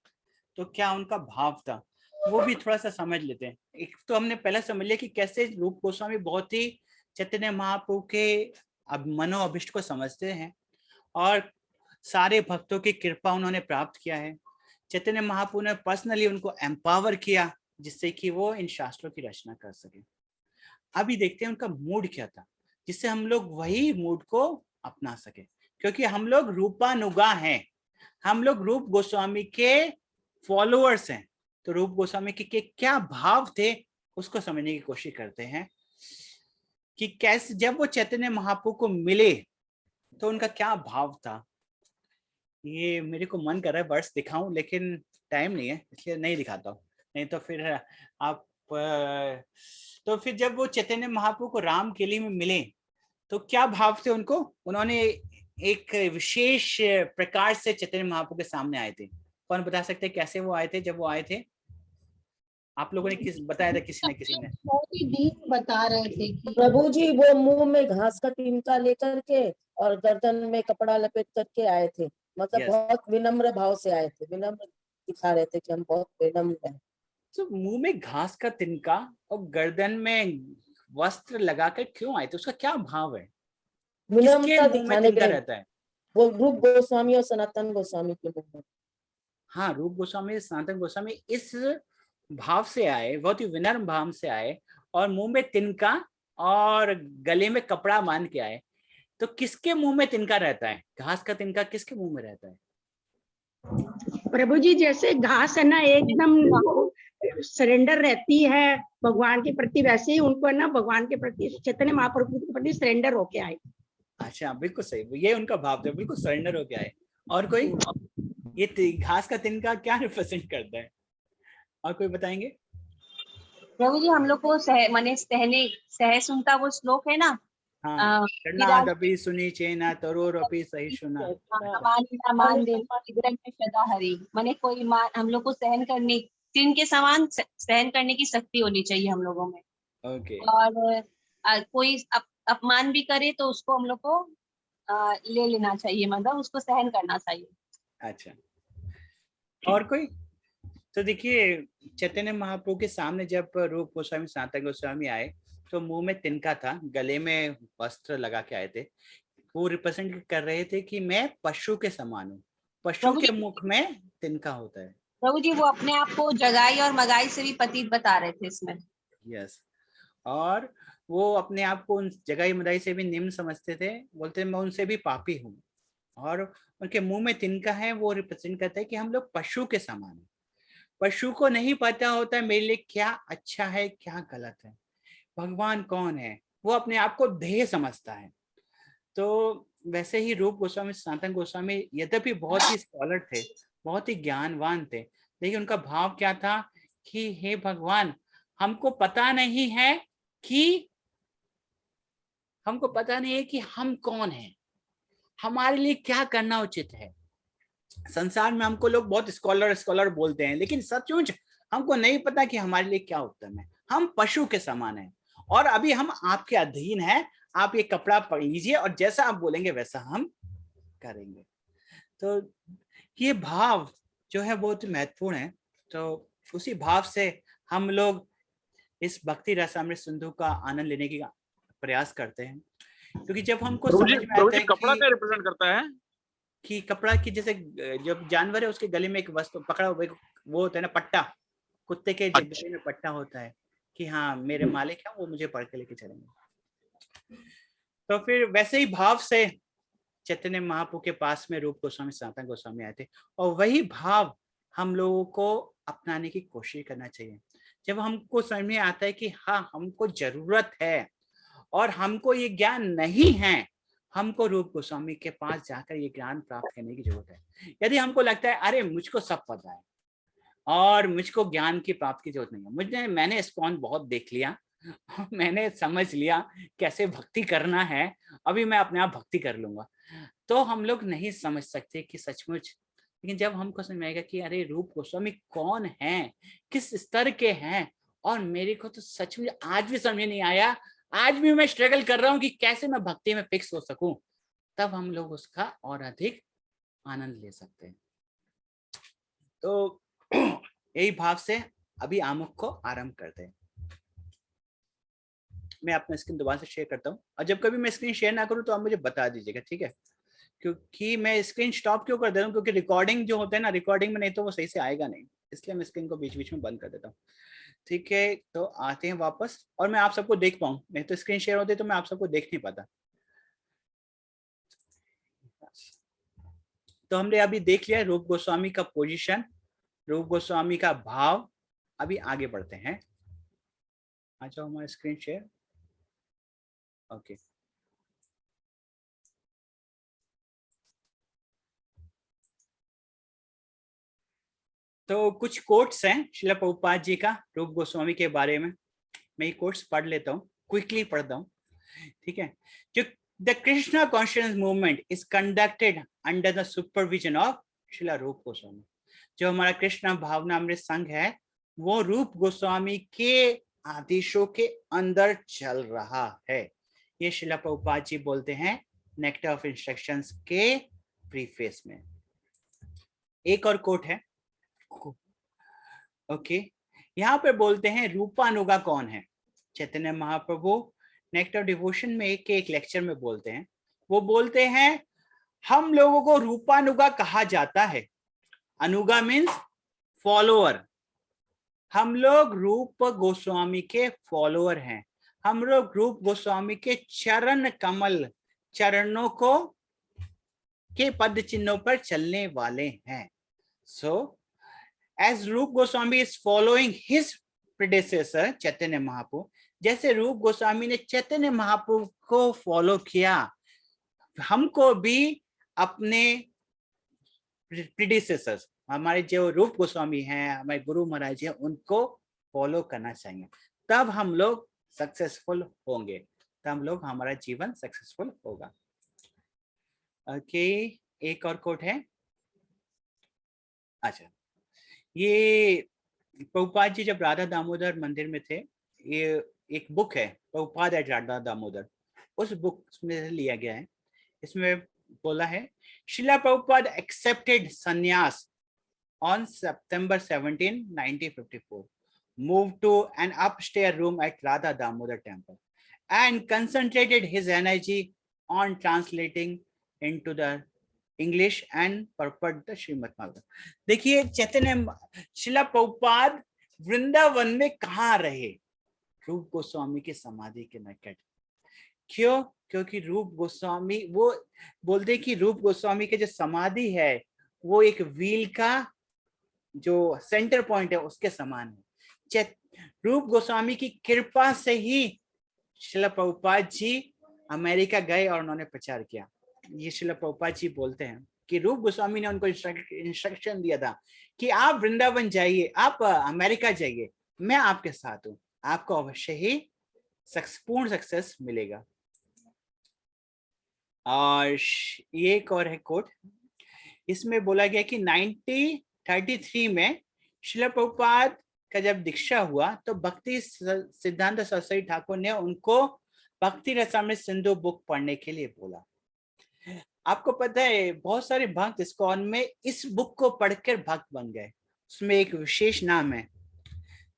तो क्या उनका भाव था, वो भी थोड़ा सा समझ लेते हैं। एक तो हमने पहले समझ लिया कि कैसे रूप गोस्वामी बहुत ही चैतन्य महाप्रभु के मनोअभिष्ट को समझते हैं और सारे भक्तों की कृपा उन्होंने प्राप्त किया है। चैतन्य महाप्रभु ने पर्सनली उनको एम्पावर किया जिससे कि वो इन शास्त्रों की रचना कर सके। अभी देखते हैं उनका मूड क्या था, जिससे हम लोग वही मूड को अपना सके, क्योंकि हम लोग रूपानुगा हैं, हम लोग रूप गोस्वामी के फॉलोअर्स हैं। तो रूप गोस्वामी के क्या भाव थे उसको समझने की कोशिश करते हैं कि कैसे जब वो चैतन्य महाप्रभु को मिले तो उनका क्या भाव था। ये मेरे को मन कर रहा है वर्ष दिखाऊं, लेकिन टाइम नहीं है इसलिए नहीं दिखाता हूँ, नहीं तो फिर आप तो फिर जब वो चैतन्य महाप्रभु को राम किले में मिले तो क्या भाव थे उनको, उन्होंने एक विशेष प्रकार से चैतन्य महाप्रभु के सामने आए थे। कौन बता सकते हैं कैसे वो आए थे? जब वो आए थे आप लोगों ने किस बताया था, किसी ने बहुत ही डीप बता रहे थे कि प्रभु जी वो मुंह में घास का टिनका लेकर के और गर्दन में कपड़ा लपेट करके आए थे, मतलब Yes. बहुत विनम्र भाव से आए थे, विनम्र दिखा रहे थे कि हम बहुत विनम्र हैं। तो मुंह में घास का तिनका और गर्दन में वस्त्र लगाकर क्यों आए थे, उसका क्या भाव है, विनम्रता किसके मुंह में दिखाने के तिनका लिए। रहता है? वो रूप गोस्वामी और सनातन गोस्वामी के मुंह में। हाँ, रूप गोस्वामी सनातन गोस्वामी इस भाव से आए, बहुत ही विनम्र भाव से आए और मुंह में तिनका और गले में कपड़ा बांध के आए। तो किसके मुंह में तिनका रहता है? घास का तिनका किसके मुंह में रहता है? प्रभु जी जैसे घास है ना एकदम सरेंडर रहती है भगवान के प्रति, वैसे ही उनको है ना भगवान के प्रति, चैतन्य महाप्रभु के प्रति सरेंडर होके आए। अच्छा, बिल्कुल सही, ये उनका भाव था, बिल्कुल सरेंडर हो गया है। और कोई? ये घास का तिनका क्या रिप्रेजेंट करता है, और कोई बताएंगे? प्रभु जी हम लोग को माने सहसुनता वो श्लोक है ना, हाँ, शरणागपि सुनी चेना तरोरपि सहिष्णुना। माने कोई मान हम लोग को सहन करने, तीन के समान सहन करने की शक्ति होनी चाहिए हम लोगों में। ओके। और कोई अपमान भी करे तो उसको हम लोग को ले लेना चाहिए, मतलब उसको सहन करना चाहिए। अच्छा, और कोई? तो देखिए, चैतन्य महाप्रभु के सामने जब रूप गोस्वामी सनातन गोस्वामी आए तो मुंह में तिनका था, गले में वस्त्र लगा के आए थे। वो रिप्रेजेंट कर रहे थे कि मैं पशु के समान हूँ, पशु के मुख में तिनका होता है। प्रभु जी वो अपने आप को जगाई और मगाई से भी पतित बता रहे थे इसमें। यस, और वो अपने आप को उन जगाई मदाई से भी निम्न समझते थे, बोलते मैं उनसे भी पापी हूँ। और उनके मुंह में तिनका है, वो रिप्रेजेंट करता है कि हम लोग पशु के समान हैं। पशु को नहीं पता होता है मेरे लिए क्या अच्छा है क्या गलत है, भगवान कौन है, वो अपने आप को देह समझता है। तो वैसे ही रूप गोस्वामी सनातन गोस्वामी यद्यपि बहुत ही स्कॉलर थे, बहुत ही ज्ञानवान थे, लेकिन उनका भाव क्या था कि हे भगवान, हमको पता नहीं है कि हम कौन हैं, हमारे लिए क्या करना उचित है। संसार में हमको लोग बहुत स्कॉलर बोलते हैं, लेकिन सचमुच हमको नहीं पता कि हमारे लिए क्या उत्तम है। हम पशु के समान हैं और अभी हम आपके अधीन हैं। आप ये कपड़ा पढ़ लीजिए और जैसा आप बोलेंगे वैसा हम करेंगे। तो ये भाव जो है बहुत महत्वपूर्ण है। तो उसी भाव से हम लोग इस भक्ति रसामृत सिंधु का आनंद लेने की प्रयास करते हैं, क्योंकि जब हमको समझ में आता है कपड़ा क्या रिप्रेजेंट करता है कि कपड़ा की जैसे जब जानवर है उसके गले में एक वस्तु पकड़ा हुआ, वो होता है ना पट्टा, कुत्ते के गले में पट्टा होता है कि हाँ मेरे मालिक हैं, वो मुझे पढ़ के लेके चलेंगे। तो फिर वैसे ही भाव से चैतन्य महाप्रभु के पास में रूप गोस्वामी सनातन गोस्वामी आए थे, और वही भाव हम लोगों को अपनाने की कोशिश करना चाहिए। जब हमको समझ में आता है कि हाँ हमको जरूरत है और हमको ये ज्ञान नहीं है, हमको रूप गोस्वामी के पास जाकर ये ज्ञान प्राप्त करने की जरूरत है। यदि हमको लगता है अरे मुझको सब पता है और मुझको ज्ञान की प्राप्ति की जरूरत नहीं है, मैंने इस्कॉन बहुत देख लिया, मैंने समझ लिया कैसे भक्ति करना है, अभी मैं अपने आप भक्ति कर लूंगा, तो हम लोग नहीं समझ सकते कि सचमुच। लेकिन जब हमको समझ में आएगा कि अरे रूप गोस्वामी कौन है, किस स्तर के हैं, और मेरे को तो सचमुच आज भी समझ नहीं आया, आज भी मैं स्ट्रगल कर रहा हूँ कि कैसे मैं भक्ति में फिक्स हो सकूं, तब हम लोग उसका और अधिक आनंद ले सकते हैं। तो यही भाव से अभी आमुख को आरंभ करते हैं। मैं अपना स्क्रीन दोबारा से शेयर करता हूँ, और जब कभी मैं स्क्रीन शेयर ना करूँ तो आप मुझे बता दीजिएगा, ठीक है? क्योंकि मैं स्क्रीन स्टॉप क्यों कर दे रहा हूँ, क्योंकि रिकॉर्डिंग जो होता है ना, रिकॉर्डिंग में नहीं तो वो सही से आएगा नहीं, इसलिए मैं स्क्रीन को बीच बीच में बंद कर देता हूँ। ठीक है, तो आते हैं वापस, और मैं आप सबको देख पाऊँ, नहीं तो स्क्रीन शेयर होती तो मैं आप सबको देख नहीं पाता। तो हमने अभी देख लिया रूप गोस्वामी का पोजीशन, रूप गोस्वामी का भाव। अभी आगे बढ़ते हैं, आ जाओ हमारा स्क्रीन शेयर। ओके, तो कुछ कोट्स हैं श्रील प्रभुपाद जी का रूप गोस्वामी के बारे में, मैं ये कोट्स पढ़ लेता हूँ, क्विकली पढ़ता हूँ, ठीक है? जो the Krishna conscious movement is conducted under the supervision of Srila रूप गोस्वामी। जो हमारा कृष्णा भावनामृत संघ है वो रूप गोस्वामी के आदेशों के अंदर चल रहा है, ये श्रील प्रभुपाद जी बोलते हैं नेक्टर ऑफ इंस्ट्रक्शंस के प्रीफेस में। एक और कोट है, ओके, यहाँ पे बोलते हैं रूपानुगा कौन है, चैतन्य महाप्रभु नेक्टर डिवोशन में एक लेक्चर में बोलते हैं, वो बोलते हैं हम लोगों को रूपानुगा कहा जाता है। Anuga means follower. हम लोग रूप गोस्वामी के फॉलोअर हैं। हम लोग रूप गोस्वामी के चरण कमल, चरणों को के पद चिन्हों पर चलने वाले हैं। So, as Rup Goswami is following his predecessor Chaitanya Mahaprabhu, जैसे रूप गोस्वामी ने चैतन्य महाप्रभु को फॉलो किया, हमको भी अपने प्रीडिसेसर्स, हमारे जो रूप गोस्वामी हैं, हमारे गुरु महाराज हैं, उनको फॉलो करना चाहिए। तब हम लोग सक्सेसफुल होंगे, तब हम लोग, हमारा जीवन सक्सेसफुल होगा। ओके, एक और कोट है। अच्छा, ये प्रभुपाद जी जब राधा दामोदर मंदिर में थे, ये एक बुक है प्रभुपाद एट राधा दामोदर, उस बुक में लिया गया है। इसमें बोला है शिला प्रभुपाद एक्सेप्टेड संन्यास on September 17, 1954, moved to an upstairs room at Radha Damodar temple and concentrated his energy on translating into the English and purport the Srimad Bhagavatam. देखिए चैतन्य शिला प्रभुपाद वृंदावन में कहाँ रहे? रूप गोस्वामी की समाधि के निकट। क्यों? क्योंकि रूप गोस्वामी, वो बोलते कि रूप गोस्वामी के जो समाधि है वो एक व्हील का जो सेंटर पॉइंट है उसके समान है। रूप गोस्वामी की कृपा से ही श्रील प्रभुपाद जी अमेरिका गए और उन्होंने प्रचार किया। ये श्रील प्रभुपाद जी बोलते हैं कि रूप गोस्वामी ने उनको इंस्ट्रक्शन दिया था कि आप वृंदावन जाइए, आप अमेरिका जाइए, मैं आपके साथ हूं, आपको अवश्य ही पूर्ण सक्सेस मिलेगा। और ये एक और है कोट, इसमें बोला गया कि 1933 में श्रील प्रभुपाद का जब दीक्षा हुआ तो भक्ति सिद्धांत सरस्वती ठाकुर ने उनको भक्ति रसामृत सिंधु बुक पढ़ने के लिए बोला। आपको पता है बहुत सारे भक्त इस्कॉन में इस बुक को पढ़कर भक्त बन गए। उसमें एक विशेष नाम है,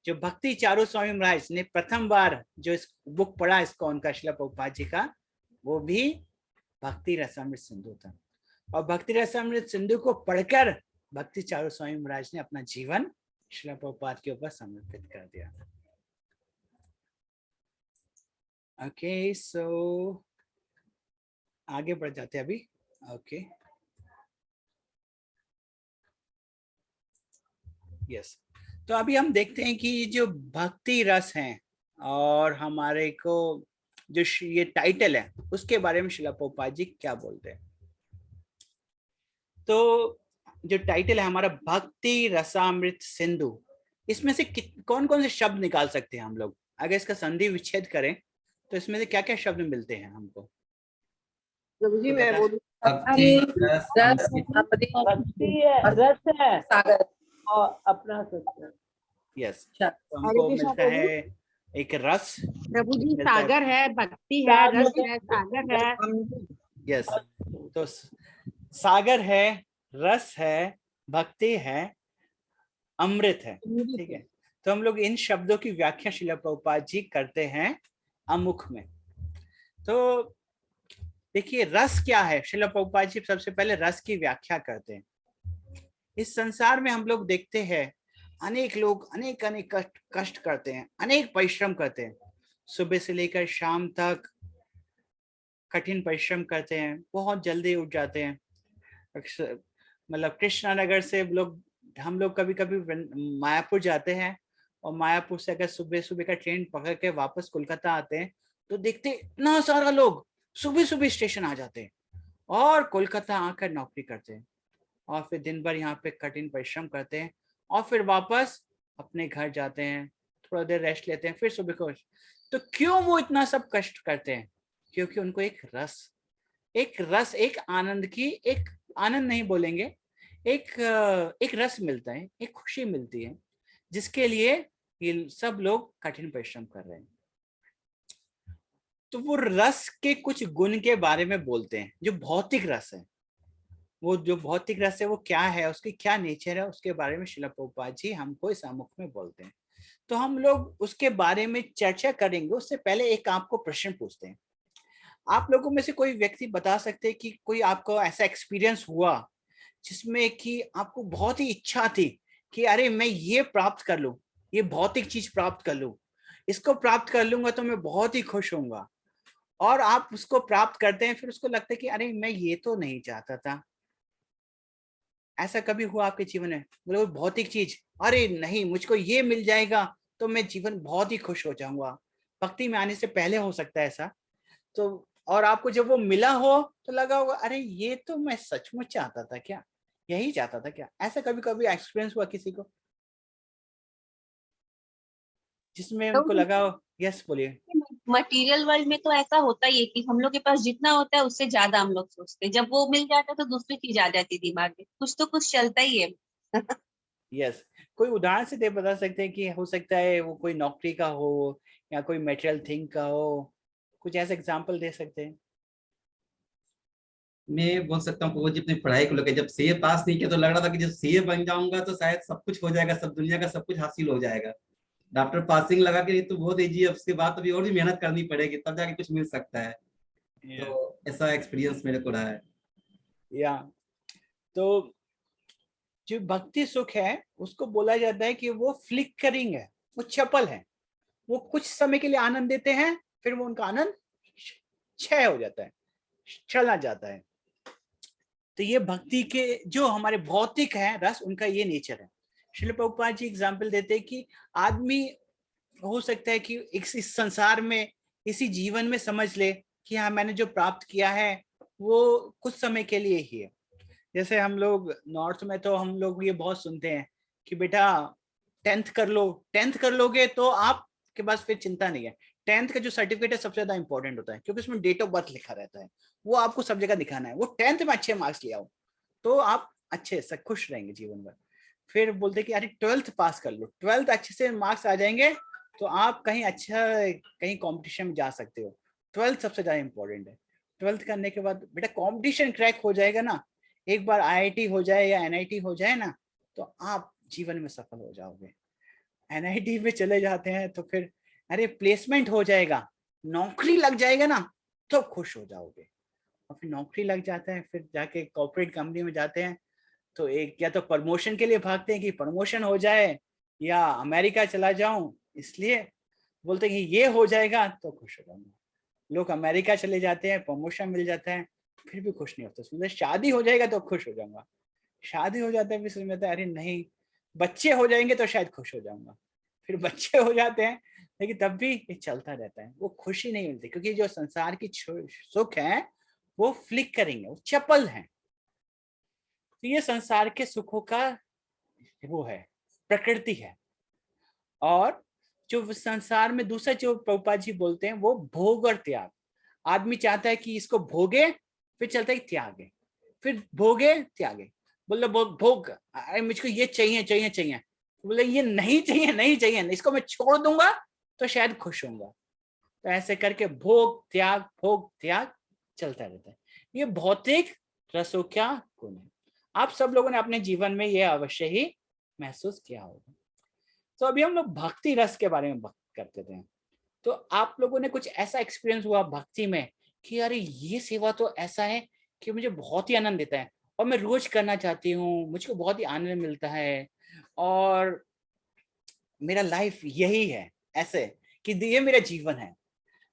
जो भक्ति चारू स्वामी महाराज ने प्रथम बार जो इस बुक पढ़ा इस्कॉन का श्रील प्रभुपाद जी का, वो भी भक्ति रसामृत सिंधु था। और भक्ति रसामृत सिंधु को पढ़कर भक्ति चारू स्वामी महाराज ने अपना जीवन श्रील प्रभुपाद के ऊपर समर्पित कर दिया। ओके, सो आगे बढ़ जाते हैं अभी। ओके, यस, तो अभी हम देखते हैं कि जो भक्ति रस हैं और हमारे को जो ये टाइटल है उसके बारे में श्रील प्रभुपाद जी क्या बोलते हैं। तो जो टाइटल है हमारा भक्ति रसामृत सिंधु, इसमें से कौन कौन से शब्द निकाल सकते हैं हम लोग? अगर इसका संधि विच्छेद करें तो इसमें से क्या क्या शब्द मिलते हैं हमको? प्रभु जी मैं बोलूं, रस है सागर और अपना सत्य। यस, तो हमको मिलता है एक रस। प्रभु जी सागर है, भक्ति है, रस है, सागर है। यस, तो सागर है, रस है, भक्ति है, अमृत है। ठीक है, तो हम लोग इन शब्दों की व्याख्या श्रील प्रभुपाद जी करते हैं अमुख में। तो देखिए रस क्या है, श्रील प्रभुपाद जी सबसे पहले रस की व्याख्या करते हैं। इस संसार में हम लोग देखते हैं अनेक लोग अनेक कष्ट करते हैं, अनेक परिश्रम करते हैं, सुबह से लेकर शाम तक कठिन परिश्रम करते हैं, बहुत जल्दी उठ जाते हैं। मतलब कृष्णानगर से हम लोग कभी कभी मायापुर जाते हैं और मायापुर से अगर सुबह सुबह का ट्रेन पकड़ के वापस कोलकाता आते हैं तो देखते इतना सारा लोग सुबह सुबह स्टेशन आ जाते हैं और कोलकाता आकर नौकरी करते हैं और फिर दिन भर यहाँ पे कठिन परिश्रम करते हैं और फिर वापस अपने घर जाते हैं, थोड़ा देर रेस्ट लेते हैं, फिर सुबह को। तो क्यों वो इतना सब कष्ट करते हैं? क्योंकि उनको एक रस, एक आनंद की, एक आनंद नहीं बोलेंगे, एक रस मिलता है, एक खुशी मिलती है, जिसके लिए ये सब लोग कठिन परिश्रम कर रहे हैं। तो वो रस के कुछ गुण के बारे में बोलते हैं। जो भौतिक रस है, वो जो भौतिक रस है वो क्या है, उसकी क्या नेचर है, उसके बारे में श्रील प्रभुपाद जी हमको इस आमुख में बोलते हैं। तो हम लोग उसके बारे में चर्चा करेंगे उससे पहले एक आपको प्रश्न पूछते हैं। आप लोगों में से कोई व्यक्ति बता सकते हैं कि कोई आपको ऐसा एक्सपीरियंस हुआ जिसमें कि आपको बहुत ही इच्छा थी कि अरे मैं ये प्राप्त कर लूं, ये भौतिक चीज प्राप्त कर लूं, इसको प्राप्त कर लूंगा तो मैं बहुत ही खुश होऊंगा, और आप उसको प्राप्त करते हैं फिर उसको लगता है कि अरे मैं ये तो नहीं चाहता था। ऐसा कभी हुआ आपके जीवन में? बोले भौतिक चीज, अरे नहीं मुझको ये मिल जाएगा तो मैं जीवन बहुत ही खुश हो जाऊंगा। भक्ति में आने से पहले हो सकता है ऐसा। तो और आपको जब वो मिला हो तो लगा होगा अरे ये तो मैं सचमुच चाहता था क्या, यही चाहता था क्या? ऐसा कभी कभी एक्सपीरियंस हुआ किसी को जिसमें उनको लगा हो? यस बोलिए। मटेरियल वर्ल्ड में तो ऐसा होता ही है कि हम लोग के पास जितना होता है उससे ज्यादा हम लोग सोचते हैं, जब वो मिल जाता है तो दूसरी चीज आ जाती है दिमाग में, कुछ तो कुछ चलता ही है। यस, कोई उदाहरण से दे बता सकते हैं कि हो सकता है वो कोई नौकरी का हो या कोई मटेरियल थिंग का हो, कुछ ऐसा एग्जांपल दे सकते हैं? मैं बोल सकता हूँ प्रभु जी, अपनी पढ़ाई को लेकर जब सीए पास नहीं किया तो लग रहा था कि जब सीए बन जाऊंगा तो शायद सब कुछ हो जाएगा, सब दुनिया का सब कुछ हासिल हो जाएगा। डॉक्टर पासिंग लगा के ये तो बहुत ईजी है, उसके बाद अभी और भी मेहनत करनी पड़ेगी तब जाके कुछ मिल सकता है। तो ऐसा एक्सपीरियंस मेरे को रहा है। या तो जो भक्ति सुख है उसको बोला जाता है कि वो फ्लिकरिंग है, वो चपल है, वो कुछ समय के लिए आनंद देते हैं फिर वो उनका आनंद क्षय हो जाता है, चला जाता है। तो ये भक्ति के जो हमारे भौतिक है रस, उनका ये नेचर है। श्रील प्रभुपाद जी एग्जाम्पल देते हैं कि आदमी हो सकता है कि इस संसार में इसी जीवन में समझ ले कि हाँ मैंने जो प्राप्त किया है वो कुछ समय के लिए ही है। जैसे हम लोग नॉर्थ में तो हम लोग ये बहुत सुनते हैं कि बेटा 10th कर लो, 10th कर लोगे तो आपके पास फिर चिंता नहीं है। 10th का जो सर्टिफिकेट है सबसे ज्यादा इंपॉर्टेंट होता है क्योंकि उसमें डेट ऑफ बर्थ लिखा रहता है, वो आपको सब जगह दिखाना है। वो 10th में अच्छे मार्क्स ले आओ तो आप अच्छे से खुश रहेंगे जीवन भर। फिर बोलते कि अरे 12th पास कर लो, 12th अच्छे से मार्क्स आ जाएंगे तो आप कहीं अच्छा कहीं कंपटीशन में जा सकते हो। 12th सबसे ज्यादा इंपॉर्टेंट है। 12th करने के बाद बेटा कंपटीशन क्रैक हो जाएगा ना, एक बार आईआईटी हो जाए या एनआईटी हो जाए ना तो आप जीवन में सफल हो जाओगे। एनआईटी में चले जाते हैं तो फिर अरे प्लेसमेंट हो जाएगा, नौकरी लग जाएगा ना तो खुश हो जाओगे। और फिर नौकरी लग जाता है फिर जाके कॉर्पोरेट कंपनी में जाते हैं तो एक या तो प्रमोशन के लिए भागते हैं कि प्रमोशन हो जाए या अमेरिका चला जाऊं, इसलिए बोलते हैं कि ये हो जाएगा तो खुश हो जाऊंगा। लोग अमेरिका चले जाते हैं, प्रमोशन मिल जाता है, फिर भी खुश नहीं होते, सोचते शादी हो जाएगा तो खुश हो जाऊंगा। शादी हो जाता है फिर समझ में आता है अरे नहीं, बच्चे हो जाएंगे तो शायद खुश हो जाऊंगा। फिर बच्चे हो जाते हैं लेकिन तब भी ये चलता रहता है, वो खुशी नहीं मिलती क्योंकि जो संसार की सुख है वो फ्लिक करेंगे, वो चपल है। तो ये संसार के सुखों का वो है, प्रकृति है। और जो संसार में दूसरा जो प्रभुपाद जी बोलते हैं वो भोग और त्याग। आदमी चाहता है कि इसको भोगे फिर चलता है त्यागे, फिर भोगे त्यागे। बोले भोग अरे मुझको ये चाहिए चाहिए चाहिए, बोले ये नहीं चाहिए नहीं चाहिए, इसको मैं छोड़ दूंगा तो शायद खुश होऊंगा। तो ऐसे करके भोग त्याग चलता रहता है। ये भौतिक रसों क्या गुण है, आप सब लोगों ने अपने जीवन में ये अवश्य ही महसूस किया होगा। तो अभी हम लोग भक्ति रस के बारे में बात करते थे। तो आप लोगों ने कुछ ऐसा एक्सपीरियंस हुआ भक्ति में कि अरे ये सेवा तो ऐसा है कि मुझे बहुत ही आनंद देता है और मैं रोज करना चाहती हूँ, मुझको बहुत ही आनंद मिलता है और मेरा लाइफ यही है, ऐसे कि ये मेरा जीवन है।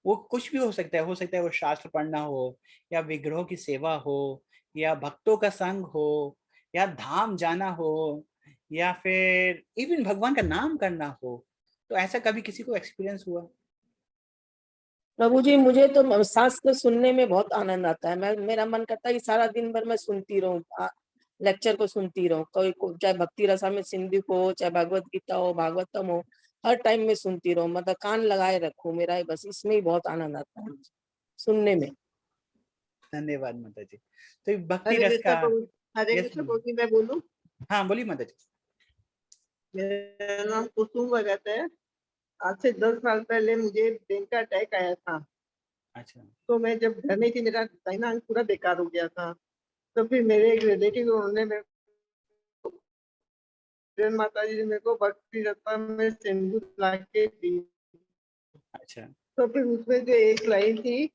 वो कुछ भी हो सकता है वो शास्त्र पढ़ना हो या विग्रहों की सेवा हो या भक्तों का संग हो या धाम जाना हो या फिर इवन भगवान का नाम करना हो। तो ऐसा कभी किसी को एक्सपीरियंस हुआ? प्रभु जी मुझे तो शास्त्र सुनने में बहुत आनंद आता है। मेरा मन करता है कि सारा दिन भर मैं सुनती रहूं, लेक्चर को सुनती रहूं। कोई चाहे भक्ति रसामृत सिंधु हो, चाहे भगवत गीता हो, भागवतम हो, हर टाइम में सुनती रहूं, मतलब कान लगाए रखूं। मेरा बस इसमें ही बहुत आनंद आता है सुनने में। धन्यवाद माता जी। तो भक्ति हरे रस का कृष्ण प्रभु जी, मैं बोलूं? हाँ बोलिए माता जी। मेरा नाम कुसुम भगत है। आज से 10 साल पहले मुझे ब्रेन का अटैक आया था। अच्छा। तो मैं जब घर में थी मेरा फाइनेंस पूरा बेकार हो गया था। तो फिर मेरे एक रिलेटिव उन्होंने फिर माता जी ने मेरे को भक्ति रत्न में सिंदूर ला के दी। अच्छा, तो फिर उसमें जो एक लाइन थी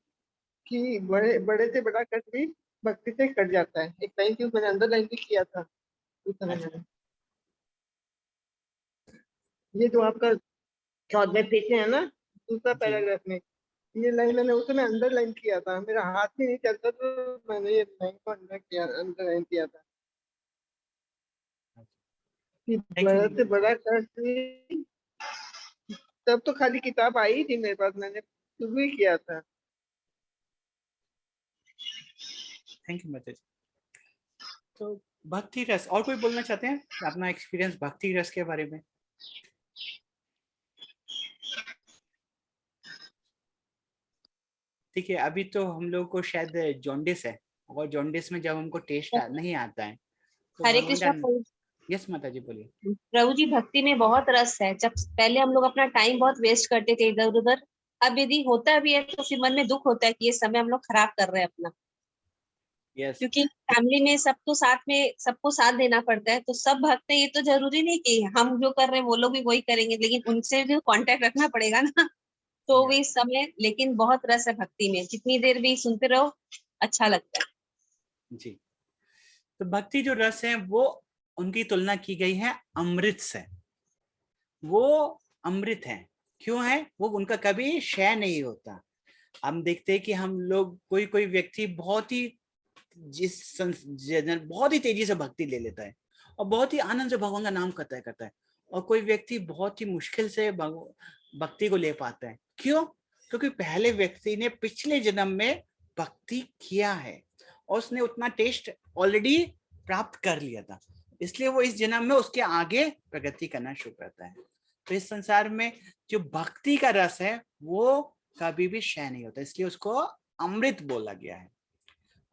कि बड़े बड़े से बड़ा कष्ट भी भक्ति से कट जाता है, एक लाइन थी, मैंने अंदर लाइन भी किया था उस समय मैंने। ये जो आपका 14वें पेज में है ना, दूसरा जी। पैराग्राफ में, ये लाइन मैंने उस समय अंदर लाइन किया था, मेरा हाथ भी नहीं चलता तो मैंने ये लाइन को अंदर किया, अंदर लाइन किया था कि Thank you, बड़ा से Mataji. बड़ा कष्ट भी। तब तो खाली किताब आई थी मेरे पास, मैंने शुरू ही किया था। Thank you, Mataji. तो भक्ति रस, और कोई बोलना चाहते हैं अपना एक्सपीरियंस भक्ति रस के बारे में? ठीक है, अभी तो हम लोग को शायद जॉन्डिस है, और जॉन्डिस में जब हमको टेस्ट नहीं आता है तो हरे भगवान कृष्णा का। प्रभु। यस माता जी, बोलिए। प्रभु जी, भक्ति में बहुत रस है। जब पहले हम लोग अपना टाइम बहुत वेस्ट करते थे इधर उधर, अब यदि होता भी है तो फिर मन में दुख होता है कि ये समय हम लोग खराब कर रहे हैं अपना, यस, क्योंकि फैमिली में सबको साथ में सबको साथ देना पड़ता है। तो सब भक्त हैं, ये तो जरूरी नहीं कि हम जो कर रहे हैं वो लोग भी वही करेंगे, लेकिन उनसे भी कांटेक्ट रखना पड़ेगा ना। तो भी इस समय लेकिन बहुत रस है भक्ति में, जितनी देर भी सुनते रहो अच्छा लगता है जी। तो भक्ति जो रस है वो उनकी तुलना की गई है अमृत से। वो अमृत है, क्यों है? वो उनका कभी क्षय नहीं होता। हम देखते हैं कि हम लोग कोई कोई व्यक्ति बहुत ही बहुत ही तेजी से भक्ति ले लेता है और बहुत ही आनंद से भगवान का नाम करता है, और कोई व्यक्ति बहुत ही मुश्किल से भक्ति को ले पाता है। क्यों? क्योंकि पहले व्यक्ति ने पिछले जन्म में भक्ति किया है और उसने उतना टेस्ट ऑलरेडी प्राप्त कर लिया था, इसलिए वो इस जन्म में उसके आगे प्रगति करना शुरू करता है। तो इस संसार में जो भक्ति का रस है वो कभी भी क्षय नहीं होता, इसलिए उसको अमृत बोला गया है।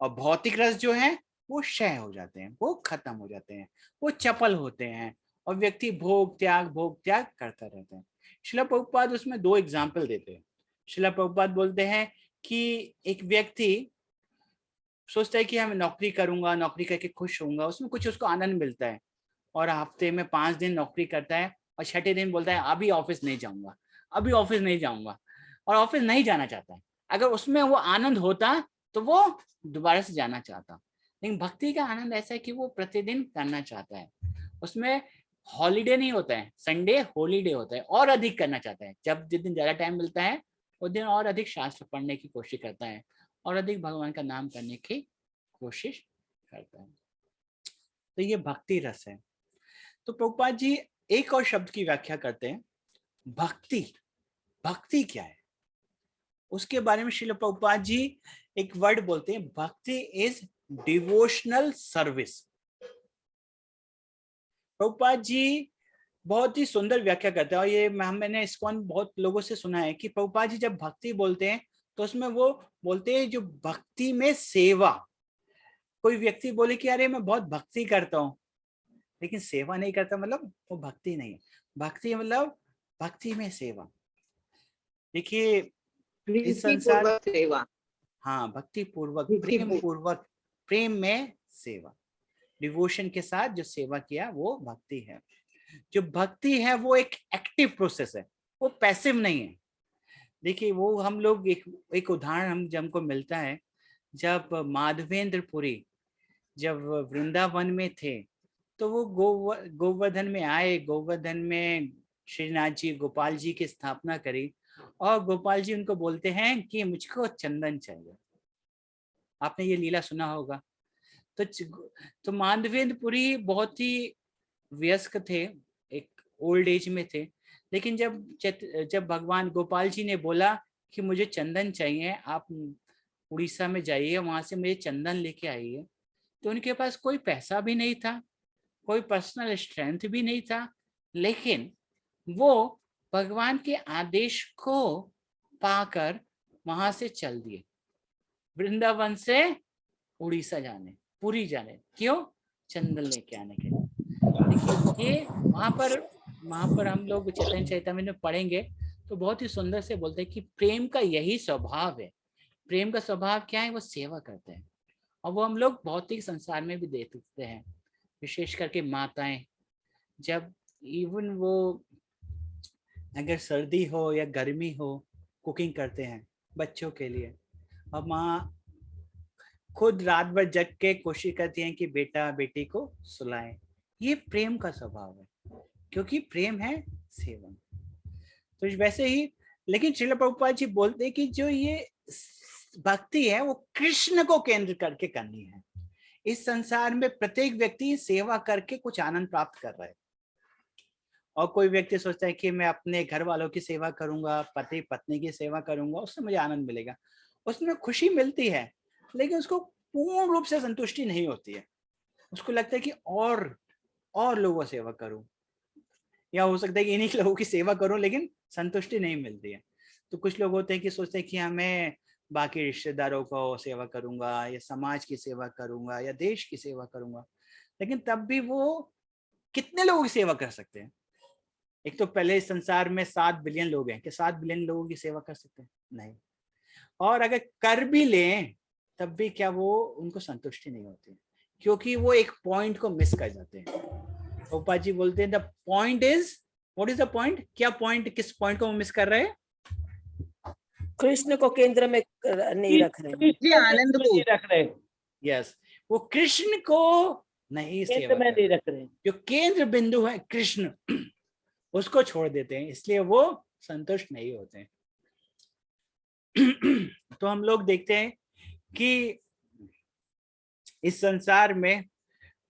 और भौतिक रस जो है वो क्षय हो जाते हैं, वो खत्म हो जाते हैं, वो चपल होते हैं और व्यक्ति भोग त्याग करता रहता है। श्रील प्रभुपाद उसमें 2 एग्जाम्पल देते हैं। श्रील प्रभुपाद बोलते हैं कि एक व्यक्ति सोचता है कि मैं नौकरी करूंगा, नौकरी करके खुश होऊंगा, उसमें कुछ उसको आनंद मिलता है, और हफ्ते में 5 दिन नौकरी करता है और 6ठे दिन बोलता है अभी ऑफिस नहीं जाऊंगा, अभी ऑफिस नहीं जाऊंगा, और ऑफिस नहीं जाना चाहता है। अगर उसमें वो आनंद होता तो वो दोबारा से जाना चाहता, लेकिन भक्ति का आनंद ऐसा है कि वो प्रतिदिन करना चाहता है। उसमें हॉलीडे नहीं होता है, संडे हॉलीडे होता है, और अधिक करना चाहता है। जब जिस दिन ज्यादा टाइम मिलता है उस दिन और अधिक शास्त्र पढ़ने की कोशिश करता है और अधिक भगवान का नाम करने की कोशिश करता है। तो ये भक्ति रस है। तो प्रभुपाद जी एक और शब्द की व्याख्या करते हैं, भक्ति। भक्ति क्या है उसके बारे में श्रील प्रभुपाद जी एक वर्ड बोलते हैं, भक्ति is devotional service. Prabhupada ji बहुत ही सुंदर व्याख्या करते हैं, और ये मैंने इस्कॉन बहुत लोगों से सुना है कि प्रभुपाद जी जब भक्ति बोलते हैं तो उसमें वो बोलते हैं जो भक्ति में सेवा। कोई व्यक्ति बोले कि अरे मैं बहुत भक्ति करता हूँ लेकिन सेवा नहीं करता, मतलब वो भक्ति नहीं है। भक्ति मतलब भक्ति में सेवा। देखिए इस संसार, सेवा, हाँ, भक्ति पूर्वक, प्रेम पूर्वक, प्रेम में सेवा, डिवोशन के साथ जो सेवा किया वो भक्ति है। जो भक्ति है वो एक एक्टिव प्रोसेस है, वो पैसिव नहीं है। देखिए वो हम लोग एक उदाहरण हमको मिलता है, जब माधवेंद्र पुरी जब वृंदावन में थे तो वो गोवर्धन में आए, गोवर्धन में श्रीनाथ जी गोपाल जी की स्थापना करी, और गोपाल जी उनको बोलते हैं कि मुझको चंदन चाहिए। आपने ये लीला सुना होगा। तो माधवेंद्र पुरी बहुत ही वयस्क थे, एक ओल्ड एज में थे, लेकिन जब भगवान गोपाल जी ने बोला कि मुझे चंदन चाहिए, आप उड़ीसा में जाइए, वहां से मुझे चंदन लेके आइए, तो उनके पास कोई पैसा भी नहीं था, कोई पर्सनल स्ट्रेंथ भी नहीं था, लेकिन वो भगवान के आदेश को पाकर वहां से चल दिए, वृंदावन से उड़ीसा जाने, पुरी जाने। क्यों? चंदन लेके आने के लिए। ये वहां पर हम लोग चैतन्य चैतन्य में पढ़ेंगे तो बहुत ही सुंदर से बोलते हैं कि प्रेम का यही स्वभाव है। प्रेम का स्वभाव क्या है? वो सेवा करते हैं, और वो हम लोग भौतिक संसार में भी देखते हैं, विशेष करके माताएं जब इवन वो अगर सर्दी हो या गर्मी हो कुकिंग करते हैं बच्चों के लिए, और माँ खुद रात भर जग के कोशिश करती हैं कि बेटा बेटी को सुलाएं। ये प्रेम का स्वभाव है, क्योंकि प्रेम है सेवन। तो वैसे ही, लेकिन श्रील प्रभुपाद जी बोलते हैं कि जो ये भक्ति है वो कृष्ण को केंद्र करके करनी है। इस संसार में प्रत्येक व्यक्ति सेवा करके कुछ आनंद प्राप्त कर रहा है, और कोई व्यक्ति सोचता है कि मैं अपने घर वालों की सेवा करूंगा, पति पत्नी की सेवा करूंगा, उससे मुझे आनंद मिलेगा, उसमें खुशी मिलती है, लेकिन उसको पूर्ण रूप से संतुष्टि नहीं होती है। उसको लगता है कि और लोगों की सेवा करूं, या हो सकता है कि इन्हीं लोगों की सेवा करूं, लेकिन संतुष्टि नहीं मिलती है। तो कुछ लोग होते हैं कि सोचते हैं कि हमें बाकी रिश्तेदारों को सेवा करूंगा, या समाज की सेवा करूंगा, या देश की सेवा करूंगा, लेकिन तब भी वो कितने लोगों की सेवा कर सकते हैं? एक तो पहले इस संसार में 7 बिलियन लोग हैं, कि 7 बिलियन लोगों की सेवा कर सकते हैं? नहीं। और अगर कर भी लें तब भी क्या वो उनको संतुष्टि नहीं होती, क्योंकि वो एक पॉइंट को मिस कर जाते हैं। प्रभुपाद जी बोलते हैं the point is, what is the point? क्या पॉइंट, किस पॉइंट को वो मिस कर रहे हैं? कृष्ण को केंद्र में नहीं रख रहे, आनंद को रख रहे। यस, वो कृष्ण को नहीं सेवा में नहीं रख रहे, जो केंद्र बिंदु है कृष्ण उसको छोड़ देते हैं, इसलिए वो संतुष्ट नहीं होते हैं। तो हम लोग देखते हैं कि इस संसार में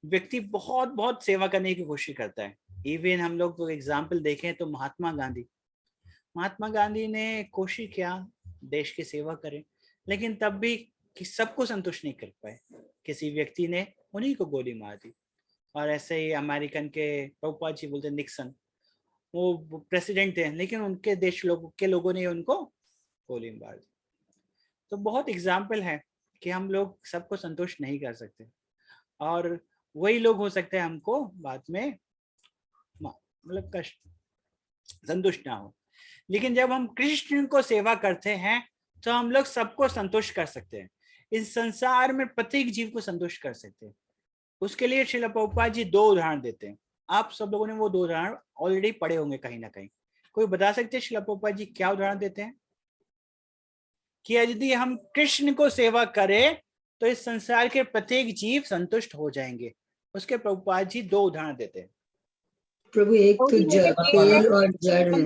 व्यक्ति बहुत बहुत सेवा करने की कोशिश करता है। इवन हम लोग तो एग्जाम्पल देखें तो महात्मा गांधी ने कोशिश किया देश की सेवा करें, लेकिन तब भी कि सबको संतुष्ट नहीं कर पाए। किसी व्यक्ति ने उन्हीं को गोली मार दी। और ऐसे ही अमेरिकन के प्रभुपाद जी बोलते निक्सन, वो प्रेसिडेंट थे, लेकिन उनके देश लोगों ने उनको गोली मार दी। तो बहुत एग्जाम्पल है कि हम लोग सबको संतुष्ट नहीं कर सकते, और वही लोग हो सकते हैं हमको बाद में मतलब कष्ट संतुष्ट ना हो। लेकिन जब हम कृष्ण को सेवा करते हैं तो हम लोग सबको संतुष्ट कर सकते हैं। इस संसार में प्रत्येक जीव को संतुष्ट कर सकते हैं। उसके लिए श्रील प्रभुपाद जी 2 उदाहरण देते हैं। आप सब लोगों ने वो 2 उदाहरण ऑलरेडी पढ़े होंगे कहीं ना कहीं। कोई बता सकते हैं श्रील प्रभुपाद जी क्या उदाहरण देते हैं? कि यदि हम कृष्ण को सेवा करें तो इस संसार के प्रत्येक जीव संतुष्ट हो जाएंगे। उसके प्रभुपाद जी 2 उदाहरण देते हैं। प्रभु एक तो तेल और जड़ है।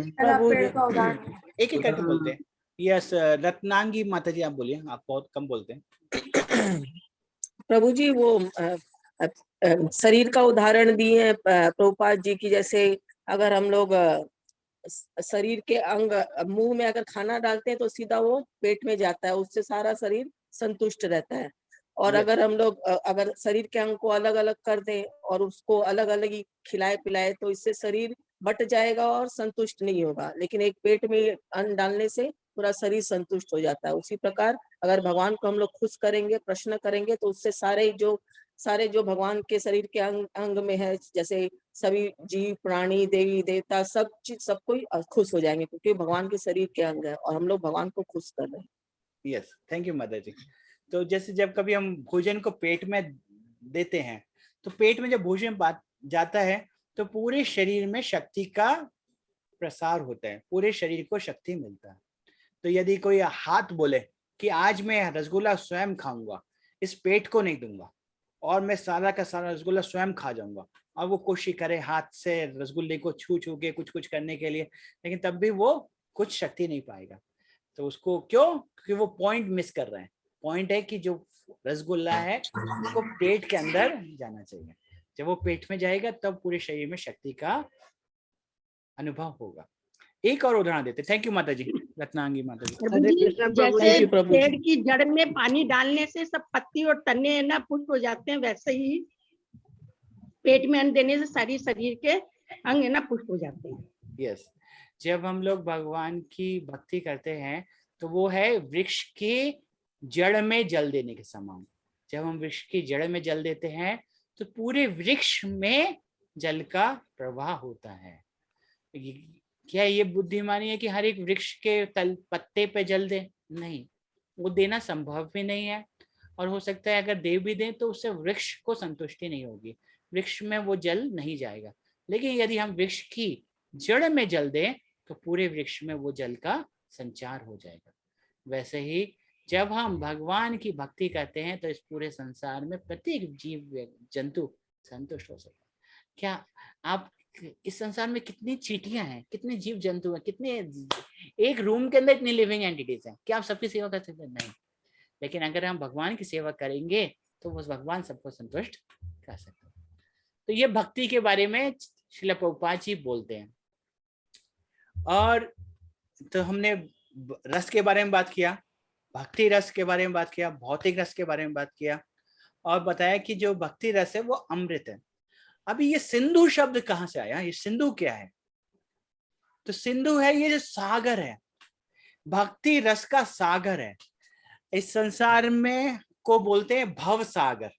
एक एक करके बोलते हैं। यस, रत्नांगी माता जी आप बोलिए, आप बहुत कम बोलते हैं। प्रभु जी वो शरीर का उदाहरण दिए हैं प्रभुपाद जी की, जैसे अगर हम लोग शरीर के अंग मुंह में अगर खाना डालते हैं तो सीधा वो पेट में जाता है, उससे सारा शरीर संतुष्ट रहता है। और अगर हम लोग अगर शरीर के अंग को अलग अलग कर दें और उसको अलग अलग ही खिलाए पिलाए तो इससे शरीर बट जाएगा और संतुष्ट नहीं होगा। लेकिन एक पेट में अन्न डालने से पूरा शरीर संतुष्ट हो जाता है। उसी प्रकार अगर भगवान को हम लोग खुश करेंगे, प्रश्न करेंगे, तो उससे सारे जो भगवान के शरीर के अंग में है, जैसे सभी जीव प्राणी देवी देवता सब चीज सब कोई खुश हो जाएंगे, क्योंकि भगवान के शरीर के अंग है और हम लोग भगवान को खुश कर रहे हैं। यस, थैंक यू माता जी। तो जैसे जब कभी हम भोजन को पेट में देते हैं तो पेट में जब भोजन जाता है तो पूरे शरीर में शक्ति का प्रसार होता है, पूरे शरीर को शक्ति मिलता है। तो यदि कोई हाथ बोले कि आज मैं रसगुल्ला स्वयं खाऊंगा, इस पेट को नहीं दूंगा और मैं सारा का सारा रसगुल्ला स्वयं खा जाऊंगा, और वो कोशिश करे हाथ से रसगुल्ले को छू के कुछ करने के लिए, लेकिन तब भी वो कुछ शक्ति नहीं पाएगा। तो उसको क्यों? क्योंकि वो पॉइंट मिस कर रहे हैं। पॉइंट है कि जो रसगुल्ला है उसको पेट के अंदर जाना चाहिए। जब वो पेट में जाएगा तब पूरे शरीर में शक्ति का अनुभव होगा। एक और उदाहरण देते। थैंक यू माता जी, रत्नांगी माता जी। जैसे पेड़ की जड़ में पानी डालने से सब पत्ती और तने है ना पुष्ट हो जाते हैं, वैसे ही पेट में अन्न देने से सारी शरीर के अंग है ना पुष्ट हो जाते हैं। यस, जब हम लोग भगवान की भक्ति करते हैं तो वो है वृक्ष की जड़ में जल देने के समान। जब हम वृक्ष की जड़ में जल देते हैं तो पूरे वृक्ष में जल का प्रवाह होता है। क्या ये बुद्धिमानी है कि हर एक वृक्ष के तल पत्ते पे जल दे? नहीं, वो देना संभव भी नहीं है, और हो सकता है अगर दे भी दें तो उससे वृक्ष को संतुष्टि नहीं होगी, वृक्ष में वो जल नहीं जाएगा। लेकिन यदि हम वृक्ष की जड़ में जल दें तो पूरे वृक्ष में वो जल का संचार हो जाएगा। वैसे ही जब हम भगवान की भक्ति करते हैं तो इस पूरे संसार में प्रत्येक जीव जंतु संतुष्ट हो सकता है। क्या आप इस संसार में कितनी चींटियां हैं, कितने जीव जंतु हैं, कितने एक रूम के अंदर इतनी लिविंग एंटिटीज हैं, क्या आप सबकी सेवा कर सकते हैं? नहीं। लेकिन अगर हम भगवान की सेवा करेंगे तो वो भगवान सबको संतुष्ट कर सकते हैं। तो ये भक्ति के बारे में श्रील प्रभुपाद जी बोलते हैं। और तो हमने रस के बारे में बात किया, भक्ति रस के बारे में बात किया, भौतिक रस के बारे में बात किया और बताया कि जो भक्ति रस है वो अमृत है। अभी ये सिंधु शब्द कहाँ से आया? ये सिंधु क्या है? तो सिंधु है ये जो सागर है, भक्ति रस का सागर है। इस संसार में को बोलते हैं भव सागर।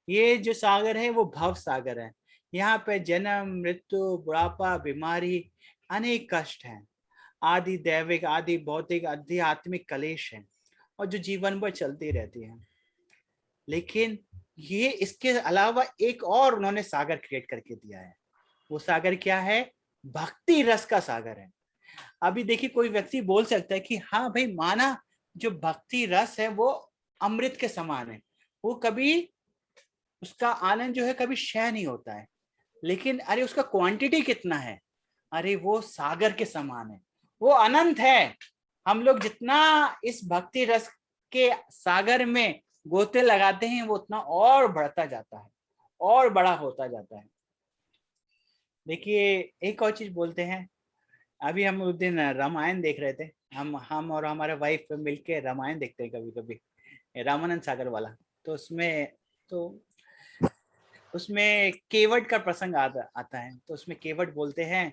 ये जो सागर है वो भव सागर है। यहाँ पे जन्म, मृत्यु, बुढ़ापा, बीमारी, अनेक कष्ट हैं, आदि दैविक, आदि भौतिक, आध्यात्मिक कलेश हैं और जो जीवन भर चलती रहती हैं। लेकिन ये इसके अलावा एक और उन्होंने सागर क्रिएट करके दिया है। वो सागर क्या है? भक्ति रस का सागर है। अभी देखिए, कोई व्यक्ति बोल सकता है कि हाँ भाई, माना जो भक्ति रस है वो अमृत के समान है, वो कभी उसका आनंद जो है कभी क्षय नहीं होता है। लेकिन अरे उसका क्वांटिटी कितना है? अरे वो सागर के समान है, वो अनंत है। हम लोग जितना इस भक्ति रस के सागर में गोते लगाते हैं वो उतना और बढ़ता जाता है और बड़ा होता जाता है। देखिए, एक और चीज बोलते हैं, अभी हम उस दिन रामायण देख रहे थे, हम और हमारे वाइफ मिलके रामायण देखते हैं कभी कभी, रामानंद सागर वाला। तो उसमें केवट का प्रसंग आता है। तो उसमें केवट बोलते हैं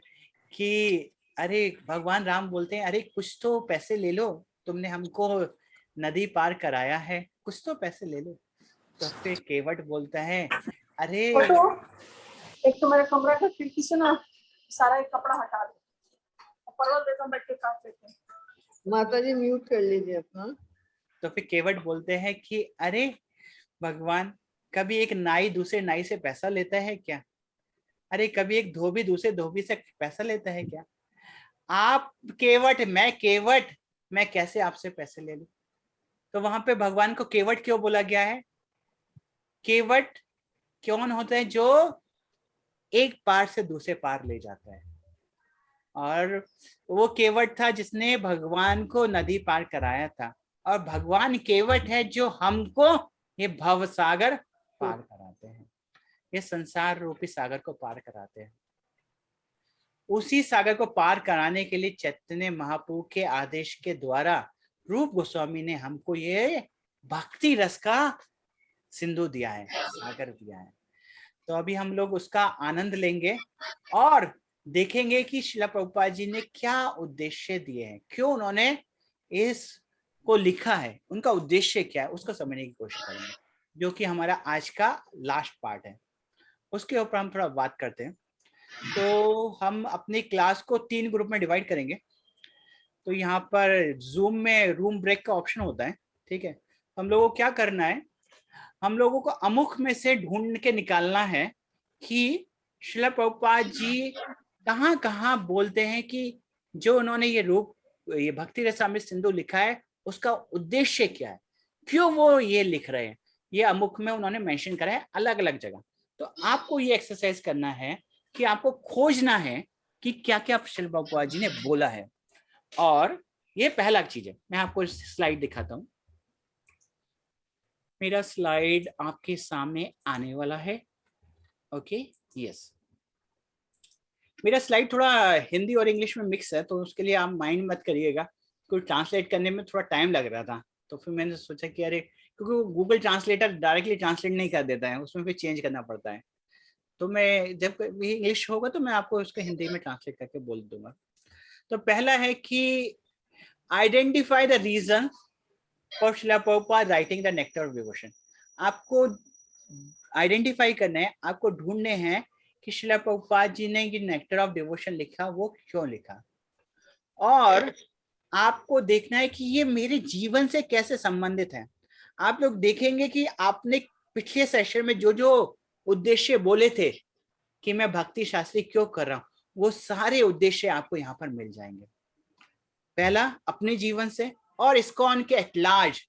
कि अरे भगवान राम बोलते हैं, अरे कुछ तो पैसे ले लो, तुमने हमको नदी पार कराया है, कुछ तो पैसे ले लो। तो फिर केवट बोलता है, अरे एक तो मेरे कमरा का खिड़की से ना सारा एक कपड़ा हटा दो, परवल देता हूँ, बैठ के काट लेते हैं। माता जी म्यूट कर लीजिए अपना। तो फिर केवट बोलते हैं कि अरे भगवान, कभी एक नाई दूसरे नाई से पैसा लेता है क्या? अरे कभी एक धोबी दूसरे धोबी से पैसा लेता है क्या? आप केवट, मैं कैसे आपसे पैसे ले लूं? तो वहां पे भगवान को केवट क्यों बोला गया है? केवट कौन होता है? जो एक पार से दूसरे पार ले जाता है। और वो केवट था जिसने भगवान को नदी पार कराया था। और भगवान केवट है जो हमको ये भव सागर पार कराते हैं, ये संसार रूपी सागर को पार कराते हैं। उसी सागर को पार कराने के लिए चैतन्य महाप्रभु के आदेश के द्वारा रूप गोस्वामी ने हमको ये भक्ति रस का सिंधु दिया है, सागर दिया है। तो अभी हम लोग उसका आनंद लेंगे और देखेंगे कि श्रील प्रभुपाद जी ने क्या उद्देश्य दिए हैं, क्यों उन्होंने इसको लिखा है, उनका उद्देश्य क्या है, उसको समझने की कोशिश करेंगे, जो कि हमारा आज का लास्ट पार्ट है। उसके ऊपर हम थोड़ा बात करते हैं। तो हम अपनी क्लास को 3 ग्रुप में डिवाइड करेंगे। तो यहाँ पर जूम में रूम ब्रेक का ऑप्शन होता है, ठीक है। हम लोगों को क्या करना है, हम लोगों को अमुख में से ढूंढ के निकालना है कि श्रील प्रभुपाद जी कहाँ कहाँ बोलते हैं कि जो उन्होंने ये भक्ति रसामृत सिंधु लिखा है उसका उद्देश्य क्या है, क्यों वो ये लिख रहे हैं। ये अमुख में उन्होंने मेंशन करा है अलग अलग जगह। तो आपको ये एक्सरसाइज करना है कि आपको खोजना है कि क्या क्या श्रील प्रभुपाद जी ने बोला है। और ये पहला चीज है, मैं आपको स्लाइड दिखाता हूँ। मेरा स्लाइड आपके सामने आने वाला है। Okay, yes. मेरा स्लाइड थोड़ा हिंदी और इंग्लिश में मिक्स है, तो उसके लिए आप माइंड मत करिएगा, क्योंकि ट्रांसलेट करने में थोड़ा टाइम लग रहा था। तो फिर मैंने सोचा कि अरे, क्योंकि गूगल ट्रांसलेटर डायरेक्टली ट्रांसलेट नहीं कर देता है, उसमें फिर चेंज करना पड़ता है। तो मैं जब भी इंग्लिश होगा तो मैं आपको उसको हिंदी में ट्रांसलेट करके बोल दूंगा। तो पहला है कि identify the reason for Srila Prabhupada writing the Nectar of Devotion. आपको आइडेंटिफाई करना है, आपको ढूंढने हैं कि श्रील प्रभुपाद जी ने ये नेक्टर ऑफ डिवोशन लिखा, वो क्यों लिखा। और आपको देखना है कि ये मेरे जीवन से कैसे संबंधित है। आप लोग देखेंगे कि आपने पिछले सेशन में जो जो उद्देश्य बोले थे कि मैं भक्ति शास्त्री क्यों कर रहा हूँ, वो सारे उद्देश्य आपको यहाँ पर मिल जाएंगे। पहला अपने जीवन से, और इस्कॉन के एट लार्ज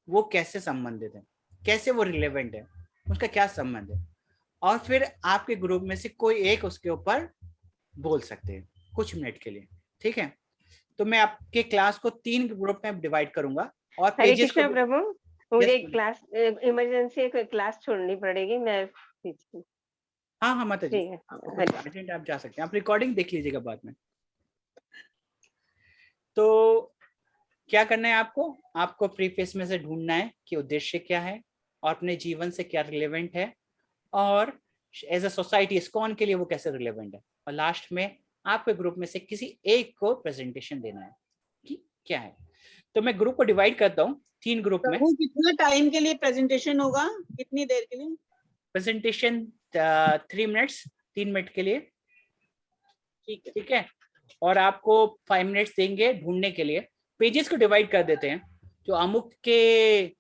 वो कैसे संबंधित है, कैसे वो रिलेवेंट है, उसका क्या संबंध है, और फिर आपके ग्रुप में से कोई एक उसके ऊपर बोल सकते हैं कुछ मिनट के लिए। ठीक है, तो मैं आपके क्लास को 3 ग्रुप में डिवाइड करूंगा और हरे पेजेस को। कृष्णा प्रभु, मुझे Yes, क्लास इमरजेंसी एक क्लास छोड़नी पड़ेगी, मैं हाँ हाँ माता जी, ठीक है। आपको कुछ अर्जेंट आप जा सकते हैं, आप रिकॉर्डिंग देख लीजिएगा बाद में। तो क्या करना है आपको, आपको प्रीफेस में से ढूंढना है कि उद्देश्य क्या है और अपने जीवन से क्या रिलेवेंट है, और एज अ सोसाइटी इस्कॉन के लिए वो कैसे रिलेवेंट है, और लास्ट में आपके ग्रुप में से किसी एक को प्रेजेंटेशन देना है कि क्या है। तो मैं ग्रुप को डिवाइड करता हूँ 3 ग्रुप में। कितना टाइम के लिए प्रेजेंटेशन होगा, कितनी देर के लिए? प्रेजेंटेशन 3 मिनट्स, 3 मिनट के लिए। ठीक है, और आपको 5 मिनट्स देंगे ढूंढने के लिए। पेजेस को डिवाइड कर देते हैं। जो अमुक के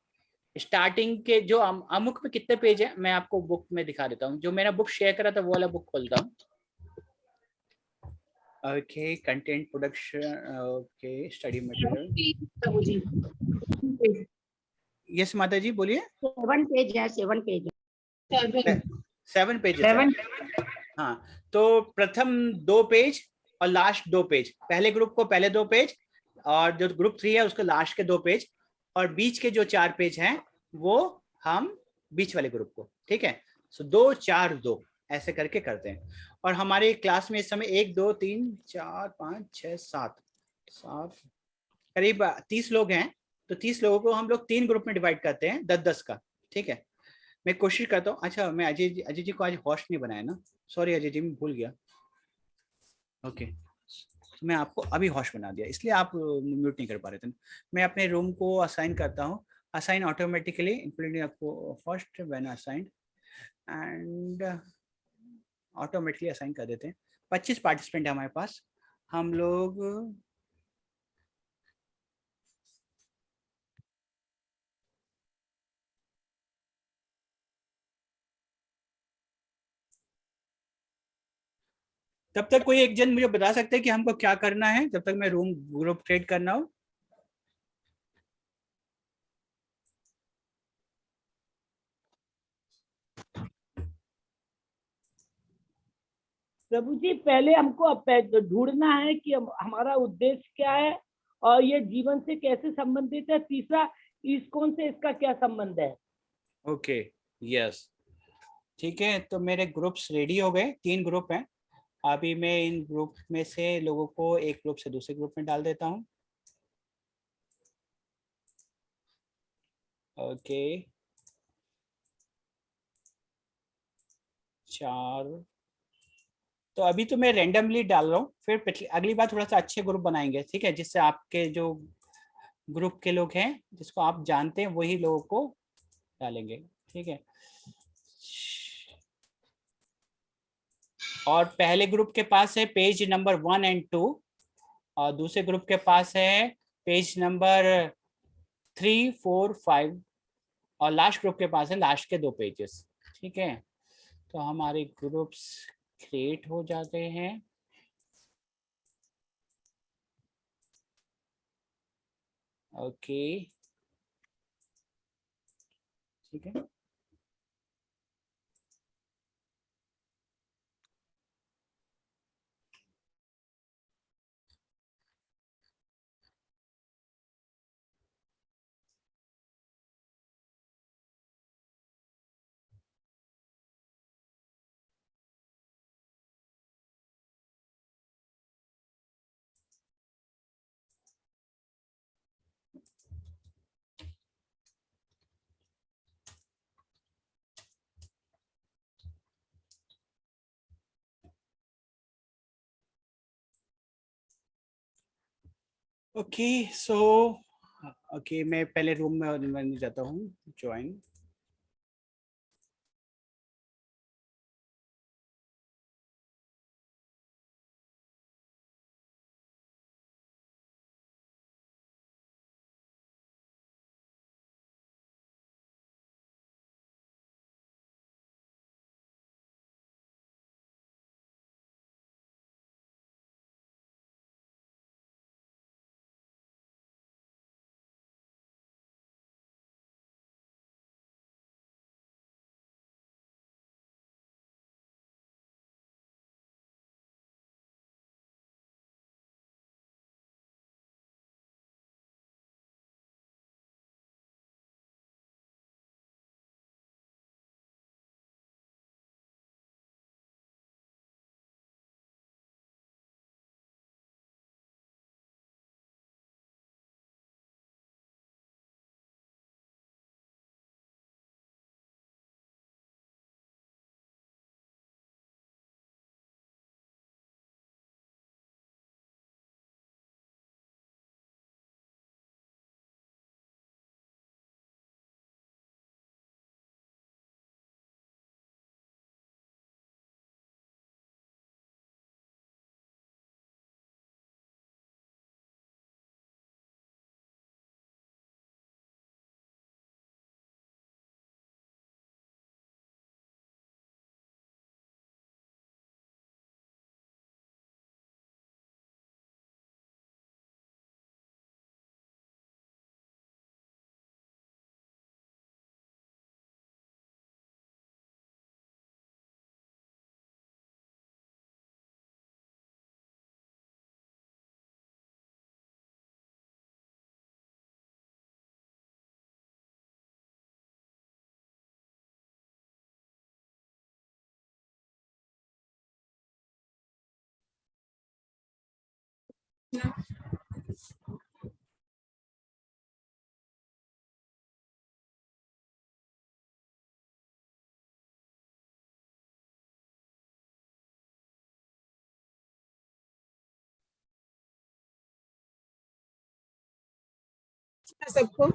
स्टार्टिंग के जो अमुक में कितने पेज है मैं आपको बुक में दिखा देता हूँ। जो मेरा बुक शेयर करा था वो वाला बुक खोलता हूँ। Okay, content production, okay, study material. Yes माता जी बोलिए। 7 पेज है, 7 पेज। 7 पेजेस है। हाँ, तो प्रथम 2 पेज और लास्ट 2 पेज, पहले ग्रुप को पहले 2 पेज, और जो ग्रुप 3 है उसके लास्ट के 2 पेज, और बीच के जो 4 पेज हैं वो हम बीच वाले ग्रुप को। ठीक है, सो 2 4 2 ऐसे करके करते हैं। और हमारे क्लास में इस समय 1 2 3 4 5 6 7 करीब 30 लोग हैं। तो 30 लोगों को हम लोग 3 ग्रुप में डिवाइड करते हैं 10-10 का। ठीक है, मैं कोशिश करता हूँ। अच्छा, मैं अजय जी को आज होस्ट नहीं बनाया ना, सॉरी अजय जी, मैं भूल गया। ओके, मैं आपको अभी होस्ट बना दिया, इसलिए आप म्यूट नहीं कर पा रहे थे। मैं अपने रूम को असाइन करता हूँ, असाइन ऑटोमेटिकली इंक्लूडिंग आपको first when assigned, and automatically assign कर देते हैं। 25 पार्टिसिपेंट है हमारे पास। हम लोग तब तक कोई एक जन मुझे बता सकते हैं कि हमको क्या करना है जब तक मैं रूम ग्रुप क्रिएट करना हो। प्रभु जी, पहले हमको ढूंढना है कि हमारा उद्देश्य क्या है और ये जीवन से कैसे संबंधित है। तीसरा, इस्कॉन से इसका क्या संबंध है। ओके, यस, ठीक है। तो मेरे ग्रुप्स रेडी हो गए, 3 ग्रुप हैं। अभी मैं इन ग्रुप में से लोगों को एक ग्रुप से दूसरे ग्रुप में डाल देता हूँ। ओके, 4। तो अभी तो मैं रेंडमली डाल रहा हूँ, फिर अगली बार थोड़ा सा अच्छे ग्रुप बनाएंगे। ठीक है, जिससे आपके जो ग्रुप के लोग हैं जिसको आप जानते हैं वही लोगों को डालेंगे। ठीक है, और पहले ग्रुप के पास है पेज नंबर 1 और 2, और दूसरे ग्रुप के पास है पेज नंबर 3 4 5, और लास्ट ग्रुप के पास है लास्ट के 2 पेजेस। ठीक है, तो हमारे ग्रुप्स क्रिएट हो जाते हैं। ओके, ठीक है। ओके, सो ओके, मैं पहले रूम में जाता हूँ, ज्वाइन। सबको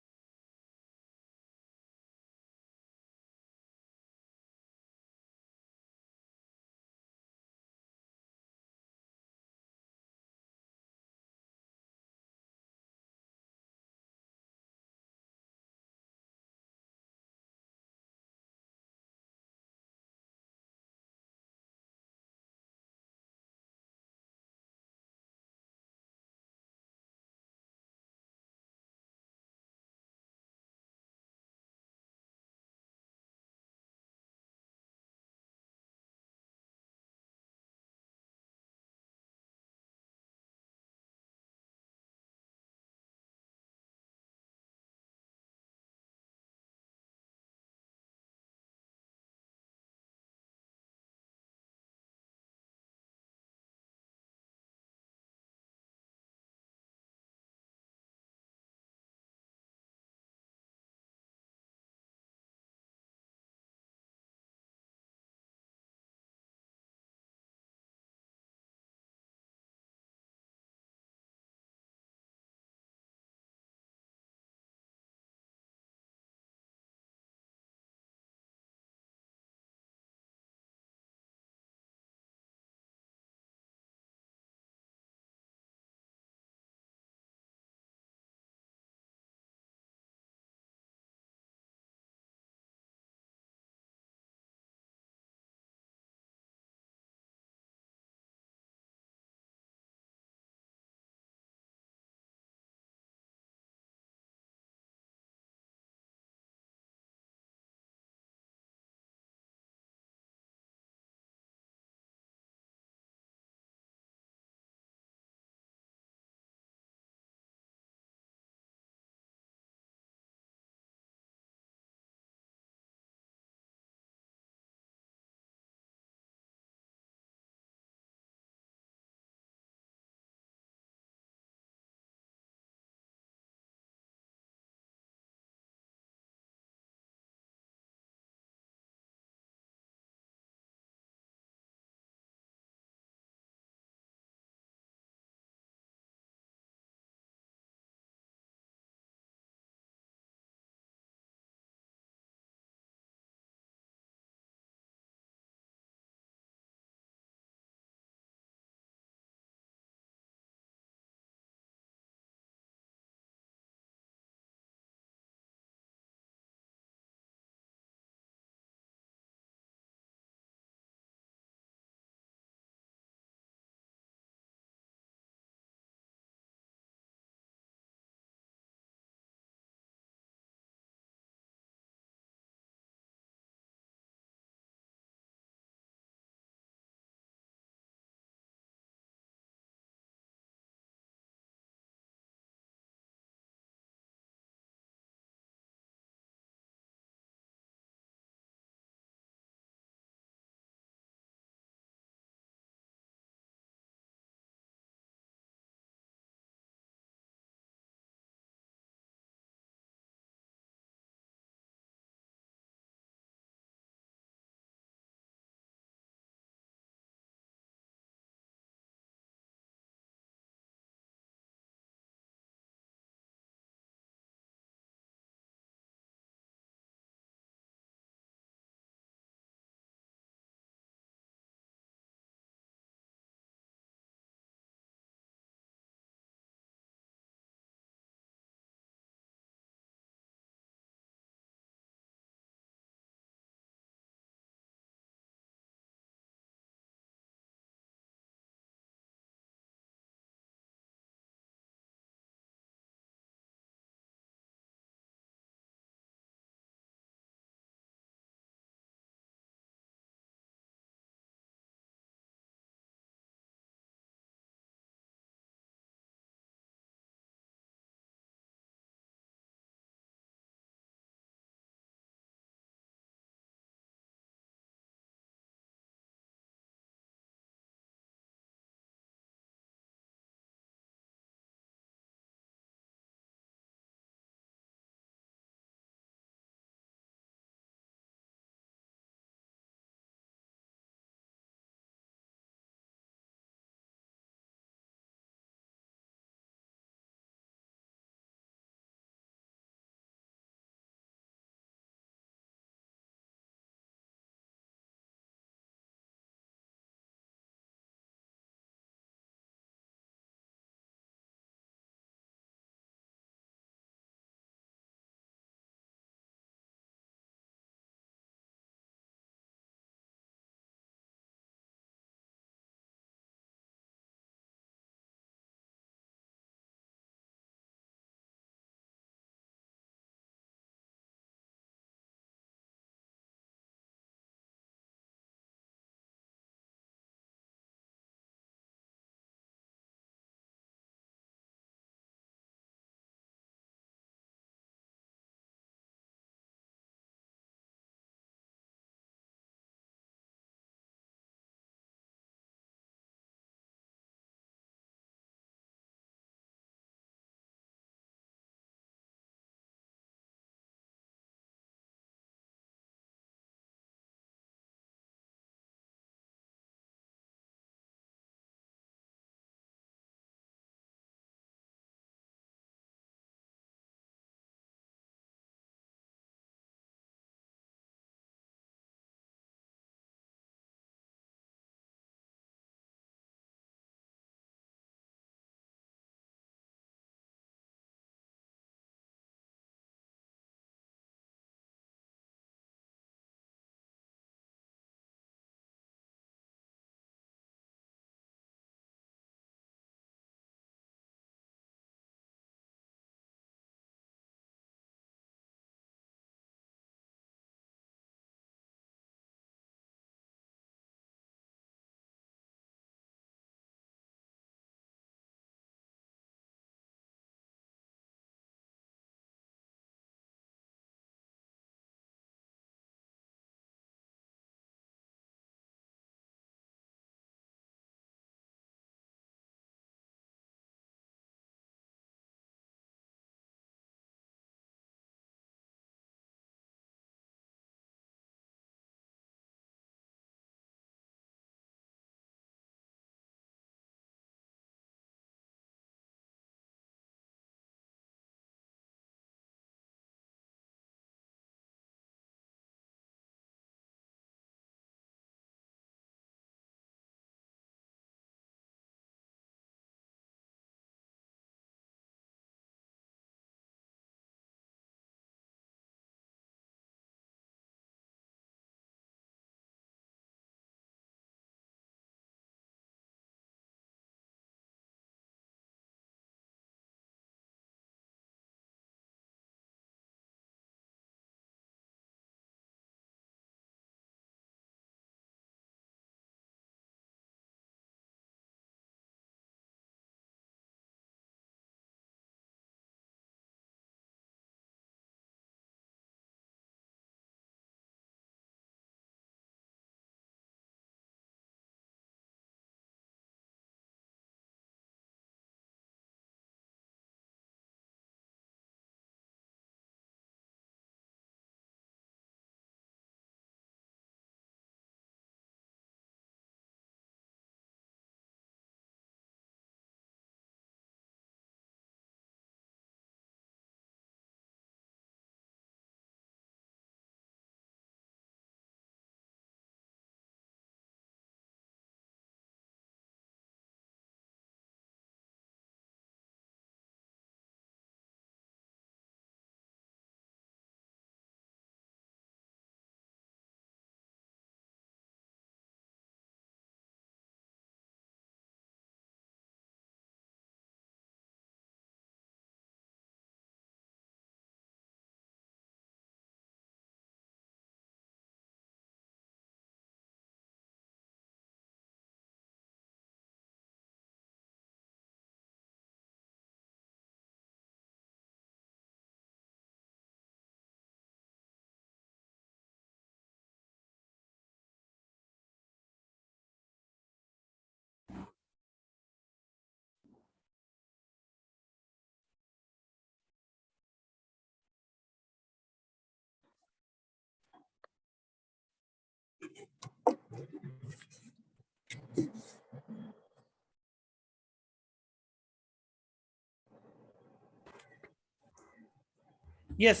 यस,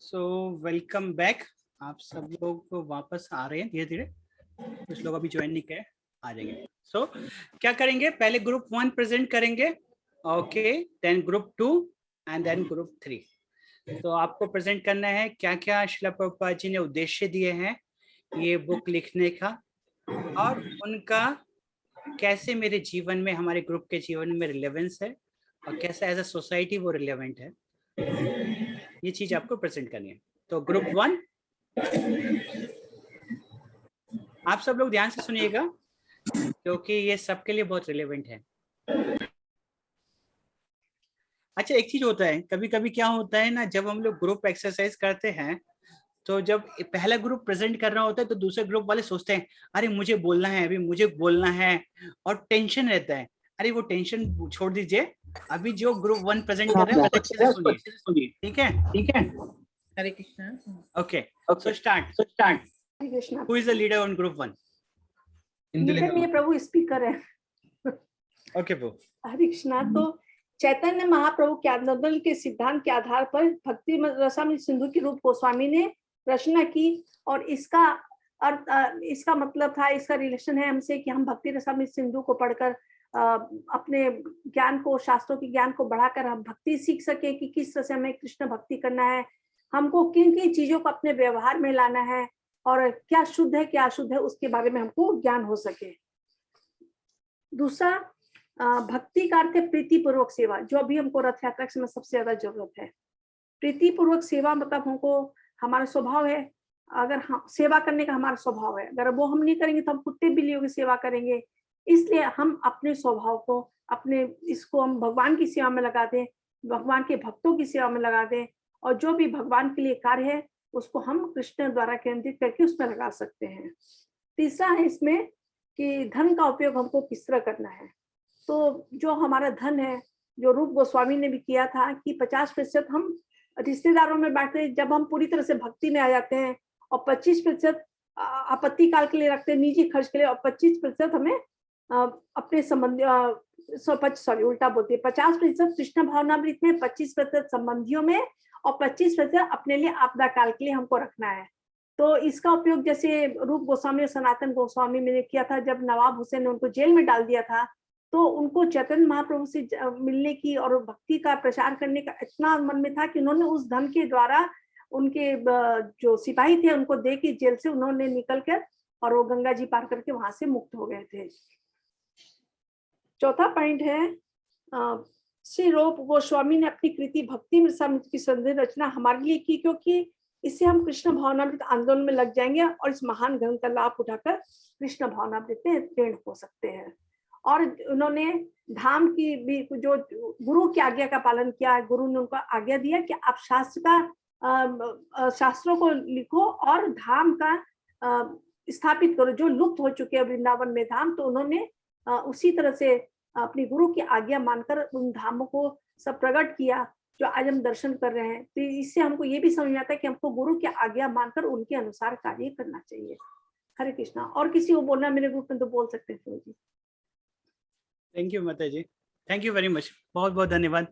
सो वेलकम बैक। आप सब लोग वापस आ रहे हैं धीरे धीरे, कुछ लोग अभी ज्वाइन नहीं किए, आ जाएंगे। सो क्या करेंगे, पहले ग्रुप 1 प्रेजेंट करेंगे, okay, then group 2 and then group 3। तो आपको प्रेजेंट करना है क्या क्या श्रील प्रभुपाद जी ने उद्देश्य दिए हैं ये बुक लिखने का, और उनका कैसे मेरे जीवन में, हमारे ग्रुप के जीवन में रिलेवेंस है, और कैसा एज अ सोसाइटी वो रिलेवेंट है, ये चीज आपको प्रेजेंट करनी है। तो ग्रुप 1, आप सब लोग ध्यान से सुनिएगा क्योंकि ये सबके लिए बहुत रिलेवेंट है। अच्छा, एक चीज होता है, कभी कभी क्या होता है ना, जब हम लोग ग्रुप एक्सरसाइज करते हैं तो जब पहला ग्रुप प्रेजेंट कर रहा होता है तो दूसरे ग्रुप वाले सोचते हैं अरे मुझे बोलना है, अभी मुझे बोलना है, और टेंशन रहता है। अरे वो टेंशन छोड़ दीजिए, अभी जो ग्रुप 1 प्रेजेंट कर रहे हैं उसको अच्छे से सुनिए, ठीक है? ठीक है, Hare Krishna. Okay, so start. Hare Krishna. Who is the leader on group 1? Leader में प्रभु स्पीकर है। ओके प्रभु। हरे कृष्णा। तो चैतन्य महाप्रभु के आंदोलन के सिद्धांत के आधार पर भक्ति रसामृत सिंधु की रूप गोस्वामी ने रचना की, और इसका अर्थ, इसका मतलब था, इसका रिलेशन है हमसे कि हम भक्ति रसामृत सिंधु को पढ़कर अपने ज्ञान को, शास्त्रों के ज्ञान को बढ़ाकर हम भक्ति सीख सके कि किस तरह से हमें कृष्ण भक्ति करना है, हमको किन किन चीजों को अपने व्यवहार में लाना है, और क्या शुद्ध है क्या अशुद्ध है उसके बारे में हमको ज्ञान हो सके। दूसरा, भक्ति का अर्थ है प्रीति पूर्वक सेवा, जो अभी हमको रथ यात्रा के समय सबसे ज्यादा जरूरत है। प्रीति पूर्वक सेवा मतलब हमको, हमारा स्वभाव है, अगर हम सेवा करने का हमारा स्वभाव है, अगर वो हम नहीं करेंगे तो हम कुत्ते बिल्लियों की सेवा करेंगे। इसलिए हम अपने स्वभाव को, अपने इसको हम भगवान की सेवा में लगा दें, भगवान के भक्तों की सेवा में लगा दें, और जो भी भगवान के लिए कार्य है उसको हम कृष्ण द्वारा केंद्रित करके उसमें लगा सकते हैं। तीसरा है इसमें कि धन का उपयोग हमको किस तरह करना है। तो जो हमारा धन है, जो रूप गोस्वामी ने भी किया था कि 50% हम रिश्तेदारों में बांटते, जब हम पूरी तरह से भक्ति में आ जाते हैं, और 25% आपत्ति काल के लिए रखते हैं, निजी खर्च के लिए, और 25% हमें अपने संबंधी, उल्टा बोलते हैं, 50% कृष्ण भावनामृत में, 25% संबंधियों में, और 25% अपने लिए आपदा काल के लिए हमको रखना है। तो इसका उपयोग जैसे रूप गोस्वामी और सनातन गोस्वामी ने किया था, जब नवाब हुसैन ने उनको जेल में डाल दिया था, तो उनको चैतन्य महाप्रभु से मिलने की और भक्ति का प्रचार करने का इतना मन में था कि उन्होंने उस धन के द्वारा उनके जो सिपाही थे उनको दे के जेल से उन्होंने निकल कर, और वो गंगा जी पार करके वहां से मुक्त हो गए थे। चौथा पॉइंट है, श्री रूप गोस्वामी ने अपनी कृति भक्ति रसामृत की संदेश रचना हमारे लिए की, क्योंकि इससे हम कृष्ण भावनामृत आंदोलन में लग जाएंगे और इस महान ग्रंथ का लाभ उठाकर कृष्ण भावनामृत में ऋण हो सकते हैं। और उन्होंने धाम की भी, जो गुरु की आज्ञा का पालन किया, गुरु ने उनको आज्ञा दिया कि आप शास्त्रों को लिखो और धाम का स्थापित करो, जो लुप्त हो चुके हैं वृंदावन में धाम। तो उन्होंने उसी तरह से अपनी गुरु की आज्ञा मानकर उन धामों को सब प्रकट किया जो आज हम दर्शन कर रहे हैं। तो इससे हमको ये भी समझ में आता है कि हमको गुरु की आज्ञा मानकर उनके अनुसार कार्य करना चाहिए। हरे कृष्णा। और किसी को बोलना मेरे ग्रुप में तो बोल सकते हैं जी। थैंक यू माता जी, थैंक यू वेरी मच, बहुत बहुत धन्यवाद।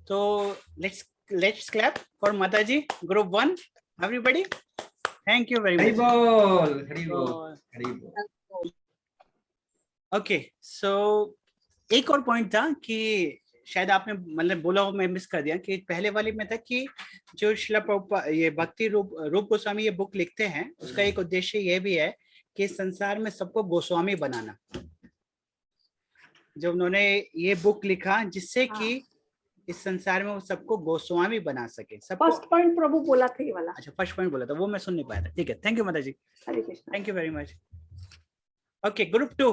तो लेट्स क्लैप फॉर माता जी, group 1, everybody, thank you very much. Hari बोल, हरि बोल, हरि बोल। ओके, सो एक और पॉइंट था कि शायद आपने मतलब बोला हो, मैं मिस कर दिया, कि पहले वाले में था कि जो श्रील प्रभुपाद ये भक्ति रूप गोस्वामी ये बुक लिखते हैं, उसका एक उद्देश्य ये भी है कि संसार में सबको गोस्वामी बनाना। जो उन्होंने ये बुक लिखा जिससे कि इस संसार में वो सबको गोस्वामी बना सके। फर्स्ट पॉइंट प्रभु बोला था ये वाला। अच्छा, फर्स्ट पॉइंट बोला था, वो मैं सुन नहीं पाया था। ठीक है, थैंक यू माता जी, Hare Krishna, thank you very much. Okay, group 2।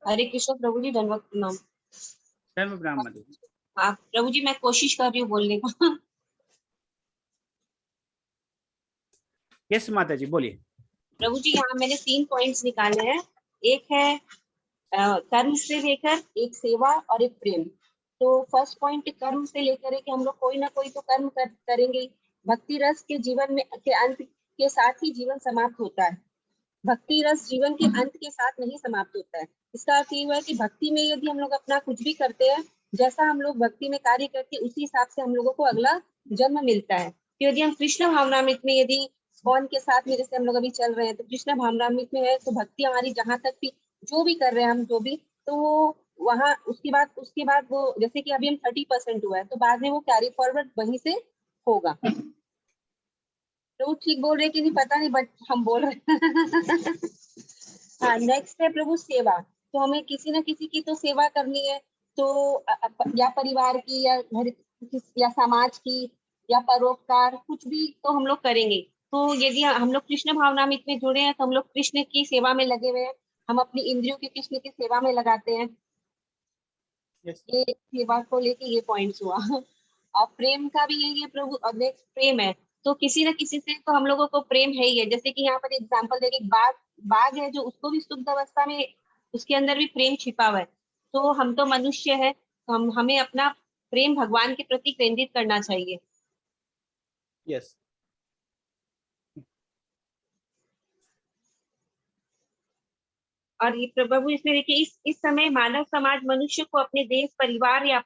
Hare Krishna Prabhu ji, धन्यवाद, प्रणाम। धन्यवाद, प्रणाम माता जी। हाँ प्रभु जी, मैं कोशिश कर रही हूँ बोलने का। यस माता जी, बोलिए। प्रभु जी, यहाँ मैंने 3 पॉइंट्स निकाले हैं। एक है कर्म से लेकर, एक सेवा और एक प्रेम। तो फर्स्ट पॉइंट कर्म से लेकर है कि हम लोग कोई ना कोई तो कर्म करेंगे। भक्ति रस के जीवन में के अंत के साथ ही जीवन समाप्त होता है। भक्ति रस जीवन के अंत के साथ नहीं समाप्त होता है। इसका अर्थ ये हुआ कि भक्ति में यदि हम लोग अपना कुछ भी करते हैं जैसा हम लोग भक्ति में कार्य करते हैं उसी हिसाब से हम लोगों को अगला जन्म मिलता है। तो यदि हम कृष्ण भावनामृत में, यदि कौन के साथ में जैसे हम लोग अभी चल रहे हैं, तो कृष्ण भावनामृत में है, तो भक्ति हमारी जहां तक भी जो भी कर रहे हैं हम, जो भी, तो वो वहाँ उसके बाद वो, जैसे कि अभी हम 30% हुआ है, तो बाद में वो कैरी फॉरवर्ड वहीं से होगा। तो वो ठीक बोल रहे कि नहीं पता नहीं, बट हम बोल रहे हैं। हाँ, नेक्स्ट है प्रभु सेवा। तो हमें किसी न किसी की तो सेवा करनी है, तो या परिवार की, या घर, या समाज की, या परोपकार, कुछ भी तो हम लोग करेंगे। तो यदि हम लोग कृष्ण भावनामृत में जुड़े हैं, तो हम लोग कृष्ण की सेवा में लगे हुए हैं, हम अपनी इंद्रियों की कृष्ण की सेवा में लगाते हैं। ये सेवा को लेके ये पॉइंट्स हुआ। और प्रेम का भी यही है प्रभु, और नेक्स्ट प्रेम है, तो किसी न किसी से तो हम लोगों को प्रेम है ही है। जैसे कि यहाँ पर एग्जांपल देके, बाघ है जो, उसको भी शुद्ध अवस्था में उसके अंदर भी प्रेम छिपा हुआ है। तो हम तो मनुष्य है, तो हमें अपना प्रेम भगवान के प्रति केंद्रित करना चाहिए। यस। और ये प्रभु इसमें देखिए, इस समय मानव समाज मनुष्य को अपने देश, परिवार या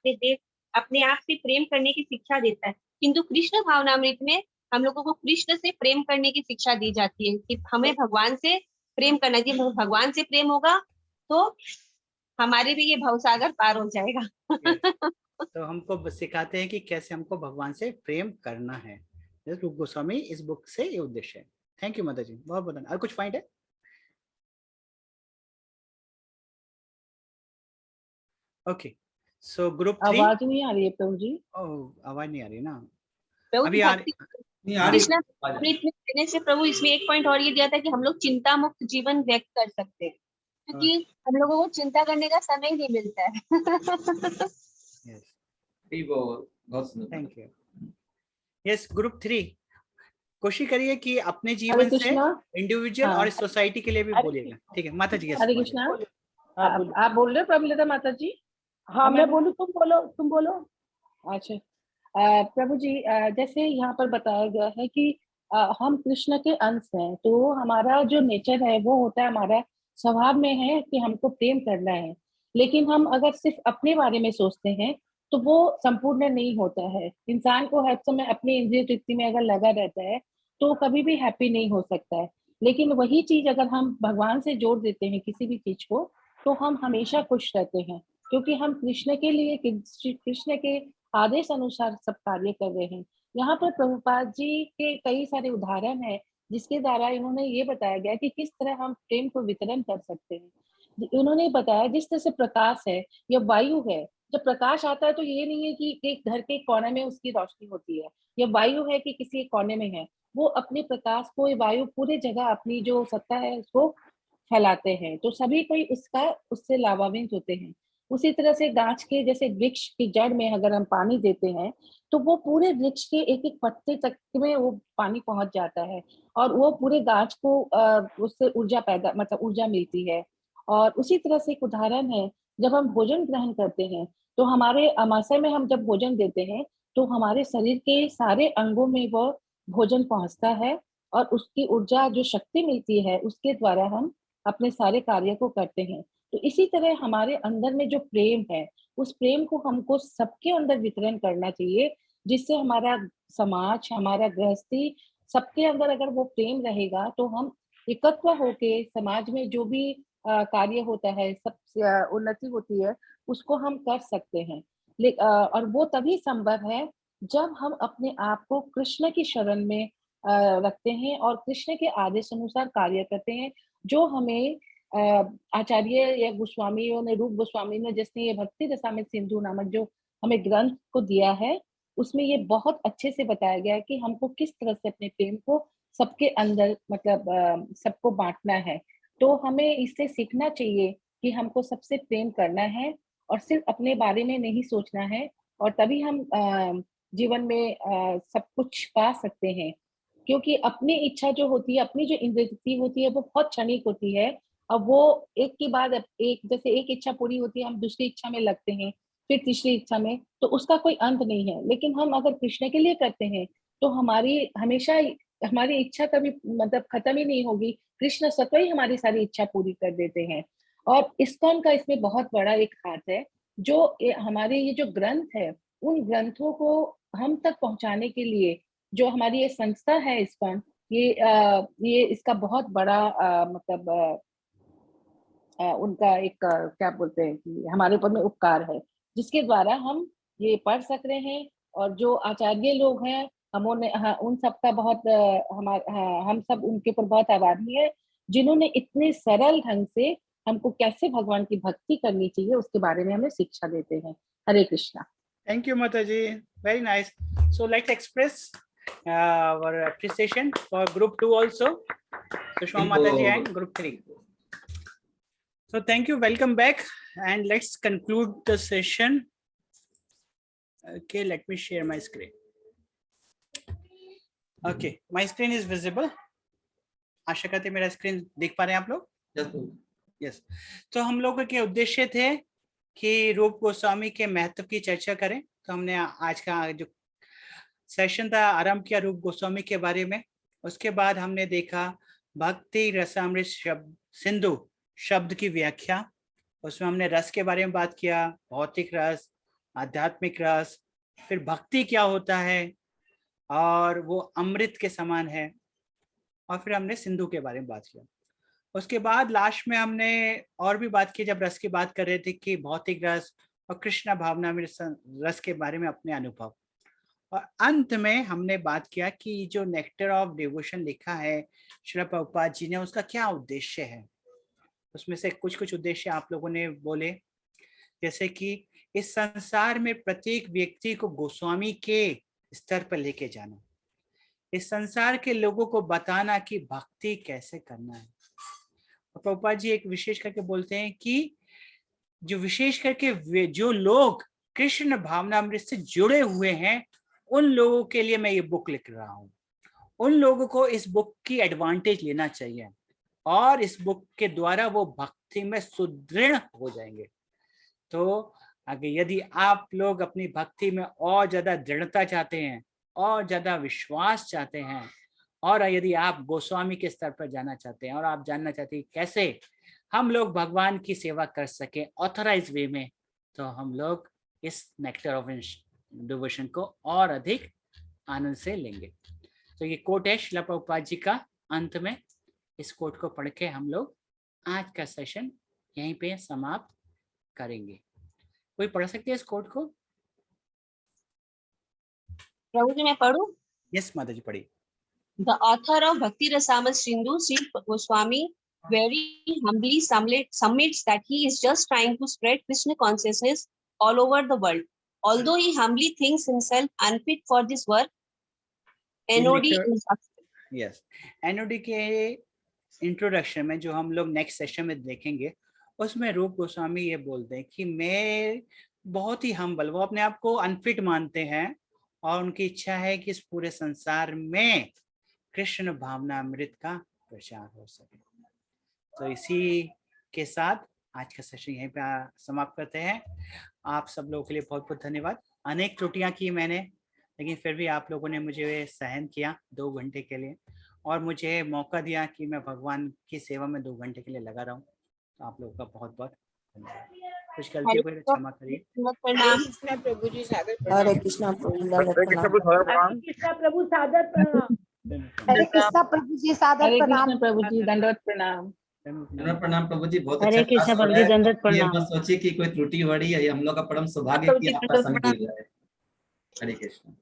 अपने आप से प्रेम करने की शिक्षा देता है, किंतु कृष्ण भावनामृत में हम लोगों को कृष्ण से प्रेम करने की शिक्षा दी जाती है कि हमें भगवान से प्रेम करना चाहिए। भगवान से प्रेम होगा तो हमारे भी ये भवसागर पार हो जाएगा। तो हमको सिखाते हैं कि कैसे हमको भगवान से प्रेम करना है। रूप गोस्वामी इस बुक से ये उद्देश्य है। थैंक यू माता जी, बहुत बहुत। और कुछ पॉइंट है? Okay, so group 3। आवाज नहीं आ रही है प्रभु जी। ओह, आवाज नहीं आ रही ना अभी आ रही? कृष्ण भावनामृत में देने से प्रभु इसमें एक पॉइंट और ये दिया था कि हम लोग चिंता मुक्त जीवन व्यक्त कर सकते हैं, क्योंकि हम लोगों को चिंता करने का समय ही नहीं मिलता है। Thank you. यस, ग्रुप 3 कोशिश करिए कि अपने जीवन से इंडिविजुअल और सोसाइटी के लिए भी बोलिएगा। ठीक है माता जी? हरे कृष्णा। आप बोल रहे हो प्रभुलता माता जी? हाँ मैं बोलूं, तुम बोलो। अच्छा, प्रभु जी, जैसे यहाँ पर बताया गया है कि हम कृष्ण के अंश हैं, तो हमारा जो नेचर है वो होता है, हमारा स्वभाव में है कि हमको प्रेम करना है। लेकिन हम अगर सिर्फ अपने बारे में सोचते हैं तो वो संपूर्ण नहीं होता है। इंसान को हर समय अपनी इंद्रिय तृप्ति में अगर लगा रहता है तो कभी भी हैप्पी नहीं हो सकता है। लेकिन वही चीज अगर हम भगवान से जोड़ देते हैं किसी भी चीज को, तो हम हमेशा खुश रहते हैं, क्योंकि हम कृष्ण के लिए, कृष्ण के आदेश अनुसार सब कार्य कर रहे हैं। यहाँ पर प्रभुपाद जी के कई सारे उदाहरण हैं जिसके द्वारा इन्होंने ये बताया गया कि किस तरह हम प्रेम को वितरण कर सकते हैं। उन्होंने बताया जिस तरह से प्रकाश है या वायु है, जब प्रकाश आता है तो ये नहीं है कि एक घर के कोने में उसकी रोशनी होती है, या वायु है कि किसी एक कोने में है, वो अपने प्रकाश को, वायु पूरे जगह अपनी जो सत्ता है उसको फैलाते हैं, तो सभी कोई उससे लाभान्वित होते हैं। उसी तरह से गाछ के, जैसे वृक्ष की जड़ में अगर हम पानी देते हैं तो वो पूरे वृक्ष के एक एक पत्ते तक में वो पानी पहुंच जाता है, और वो पूरे गाछ को उससे ऊर्जा मिलती है। और उसी तरह से एक उदाहरण है, जब हम भोजन ग्रहण करते हैं तो हमारे अमाशय में हम जब भोजन देते हैं तो हमारे शरीर के सारे अंगों में वो भोजन पहुंचता है, और उसकी ऊर्जा, जो शक्ति मिलती है, उसके द्वारा हम अपने सारे कार्य को करते हैं। तो इसी तरह हमारे अंदर में जो प्रेम है, उस प्रेम को हमको सबके अंदर वितरण करना चाहिए, जिससे हमारा समाज, हमारा गृहस्थी, सबके अंदर अगर वो प्रेम रहेगा तो हम एकत्व होके समाज में जो भी कार्य होता है, सब उन्नति होती है, उसको हम कर सकते हैं। और वो तभी संभव है जब हम अपने आप को कृष्ण की शरण में रखते हैं और कृष्ण के आदेश अनुसार कार्य करते हैं, जो हमें आचार्य या गोस्वामियों ने, रूप गोस्वामी ने, जिसने ये भक्ति रसामृत सिंधु नामक जो हमें ग्रंथ को दिया है, उसमें ये बहुत अच्छे से बताया गया है कि हमको किस तरह से अपने प्रेम को सबके अंदर, मतलब सबको बांटना है। तो हमें इससे सीखना चाहिए कि हमको सबसे प्रेम करना है और सिर्फ अपने बारे में नहीं सोचना है, और तभी हम जीवन में सब कुछ पा सकते हैं। क्योंकि अपनी इच्छा जो होती है, अपनी जो इंद्रिय होती है, वो बहुत क्षणिक होती है। अब वो एक के बाद एक, जैसे एक इच्छा पूरी होती है, हम दूसरी इच्छा में लगते हैं, फिर तीसरी इच्छा में, तो उसका कोई अंत नहीं है। लेकिन हम अगर कृष्ण के लिए करते हैं तो हमारी हमेशा हमारी इच्छा कभी, मतलब खत्म ही नहीं होगी। कृष्ण स्वतः ही हमारी सारी इच्छा पूरी कर देते हैं। और इस्कॉन का इसमें बहुत बड़ा एक हाथ है, हमारे ये जो ग्रंथ है, उन ग्रंथों को हम तक पहुंचाने के लिए जो हमारी ये संस्था है इस्कॉन, ये इसका बहुत बड़ा मतलब उनका एक क्या बोलते हैं कि हमारे ऊपर में उपकार है, जिसके द्वारा हम ये पढ़ सक रहे हैं। और जो आचार्य लोग हैं, उन सबका बहुत हम सब उनके ऊपर बहुत आभारी है, जिन्होंने इतने सरल ढंग से हमको कैसे भगवान की भक्ति करनी चाहिए उसके बारे में हमें शिक्षा देते हैं। हरे Krishna. Thank you, Mataji. Very nice. So let's express our appreciation for Group 2 also. Sushma Mataji and Group 3. So thank you. Welcome back, and let's conclude the session. Okay, let me share my screen. Okay, my screen is visible. आशा करते मेरा screen देख पा रहे हैं आप लोग? Yes. तो हम लोगों के उद्देश्य थे कि रूप गोस्वामी के महत्व की चर्चा करें। तो हमने आज का जो सेशन था आरंभ किया रूप गोस्वामी के बारे में। उसके बाद हमने देखा भक्ति रसामृत सिंधु शब्द की व्याख्या। उसमें हमने रस के बारे में बात किया, भौतिक रस, आध्यात्मिक रस, फिर भक्ति क्या होता है और वो अमृत के समान है, और फिर हमने सिंधु के बारे में बात किया। उसके बाद लास्ट में हमने और भी बात की, जब रस की बात कर रहे थे, कि भौतिक रस और कृष्ण भावना में रस के बारे में अपने अनुभव। और अंत में हमने बात किया कि जो नेक्टर ऑफ डिवोशन लिखा है श्रील प्रभुपाद जी ने, उसका क्या उद्देश्य है। उसमें से कुछ उद्देश्य आप लोगों ने बोले, जैसे कि इस संसार में प्रत्येक व्यक्ति को गोस्वामी के स्तर पर लेके जाना, इस संसार के लोगों को बताना कि भक्ति कैसे करना है। प्रभुपाद जी एक विशेष करके बोलते हैं कि जो विशेष करके जो लोग कृष्ण भावनामृत से जुड़े हुए हैं, उन लोगों के लिए मैं ये बुक लिख रहा हूँ। उन लोगों को इस बुक की एडवांटेज लेना चाहिए और इस बुक के द्वारा वो भक्ति में सुदृढ़ हो जाएंगे। तो अगर यदि आप लोग अपनी भक्ति में और ज्यादा दृढ़ता चाहते हैं, और ज्यादा विश्वास चाहते हैं, और यदि आप गोस्वामी के स्तर पर जाना चाहते हैं और आप जानना चाहते हैं कैसे हम लोग भगवान की सेवा कर सके ऑथराइज वे में, तो हम लोग इस नेक्टर ऑफ डिवोशन को और अधिक आनंद से लेंगे। तो ये कोट है श्रील प्रभुपाद जी का। अंत में इस कोट को पढ़ के हम लोग आज का सेशन यहीं पे समाप्त करेंगे। कोई पढ़ सकते हैं इस कोट को? प्रभु जी मैं पढ़ूं? यस माता जी पढ़िए। The author of Bhakti Rasamrita Sindhu, Sri Goswami, very humbly submits that he is just trying to spread Krishna consciousness all over the world. Although he humbly thinks himself unfit for this work, NOD yes, NOD के introduction में जो हम लोग next session में देखेंगे, उसमें रूप गोस्वामी ये बोलते हैं कि मैं बहुत ही हम्बल, वो अपने आप को अनफिट मानते हैं और उनकी इच्छा है कि इस पूरे संसार में कृष्ण भावनामृत का प्रचार हो सके। तो इसी के साथ आज का सेशन यहीं पे समाप्त करते हैं। आप सब लोगों के लिए बहुत बहुत धन्यवाद। अनेक त्रुटियां की मैंने, लेकिन फिर भी आप लोगों ने मुझे सहन किया 2 घंटे के लिए और मुझे मौका दिया कि मैं भगवान की सेवा में 2 घंटे के लिए लगा रहा हूँ। तो आप लोगों का बहुत बहुत धन्यवाद। कुछ गलती हुई तो क्षमा करिए। प्रभु जी सादर हरे कृष्णा प्रभु सादर प्रणाम। हरे कृष्णा प्रभु जी सादर प्रणाम। प्रभु जी दंडवत प्रणाम। प्रणाम प्रभु जी, बहुत हरे अच्छा कृष्णा क्लास हो प्रभु रहा जी है। दंडवत ये प्रणाम। मत सोचिए कि कोई त्रुटि हो रही है, हम लोग का परम सौभाग्य कि आपका संग मिल रहा है। हरे कृष्ण।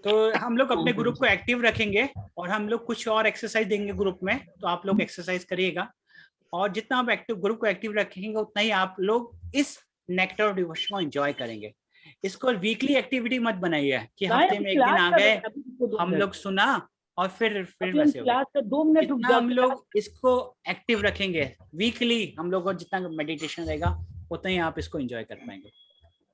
तो हम लोग अपने ग्रुप को एक्टिव रखेंगे और हम लोग कुछ और एक्सरसाइज देंगे ग्रुप में, तो आप लोग एक्सरसाइज करिएगा और जितना आप एक्टिव ग्रुप को एक्टिव रखेंगे उतना ही आप लोग इस नेक्टर ऑफ डिवोशन को एंजॉय करेंगे। इसको वीकली एक्टिविटी मत बनाइए कि हफ्ते में 1 दिन आ गए, हम लोग सुना और फिर वैसे हो गया। जितना हम लोग इसको एक्टिव रखेंगे वीकली, हम लोग को जितना मेडिटेशन रहेगा उतना ही आप इसको एंजॉय कर पाएंगे।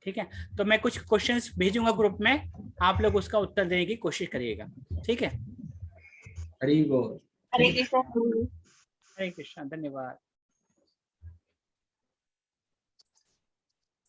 ठीक है, तो मैं कुछ क्वेश्चंस भेजूंगा ग्रुप में, आप लोग उसका उत्तर देने की कोशिश करिएगा। ठीक है, हरि बोल। हरे कृष्णा। हरे कृष्णा, धन्यवाद।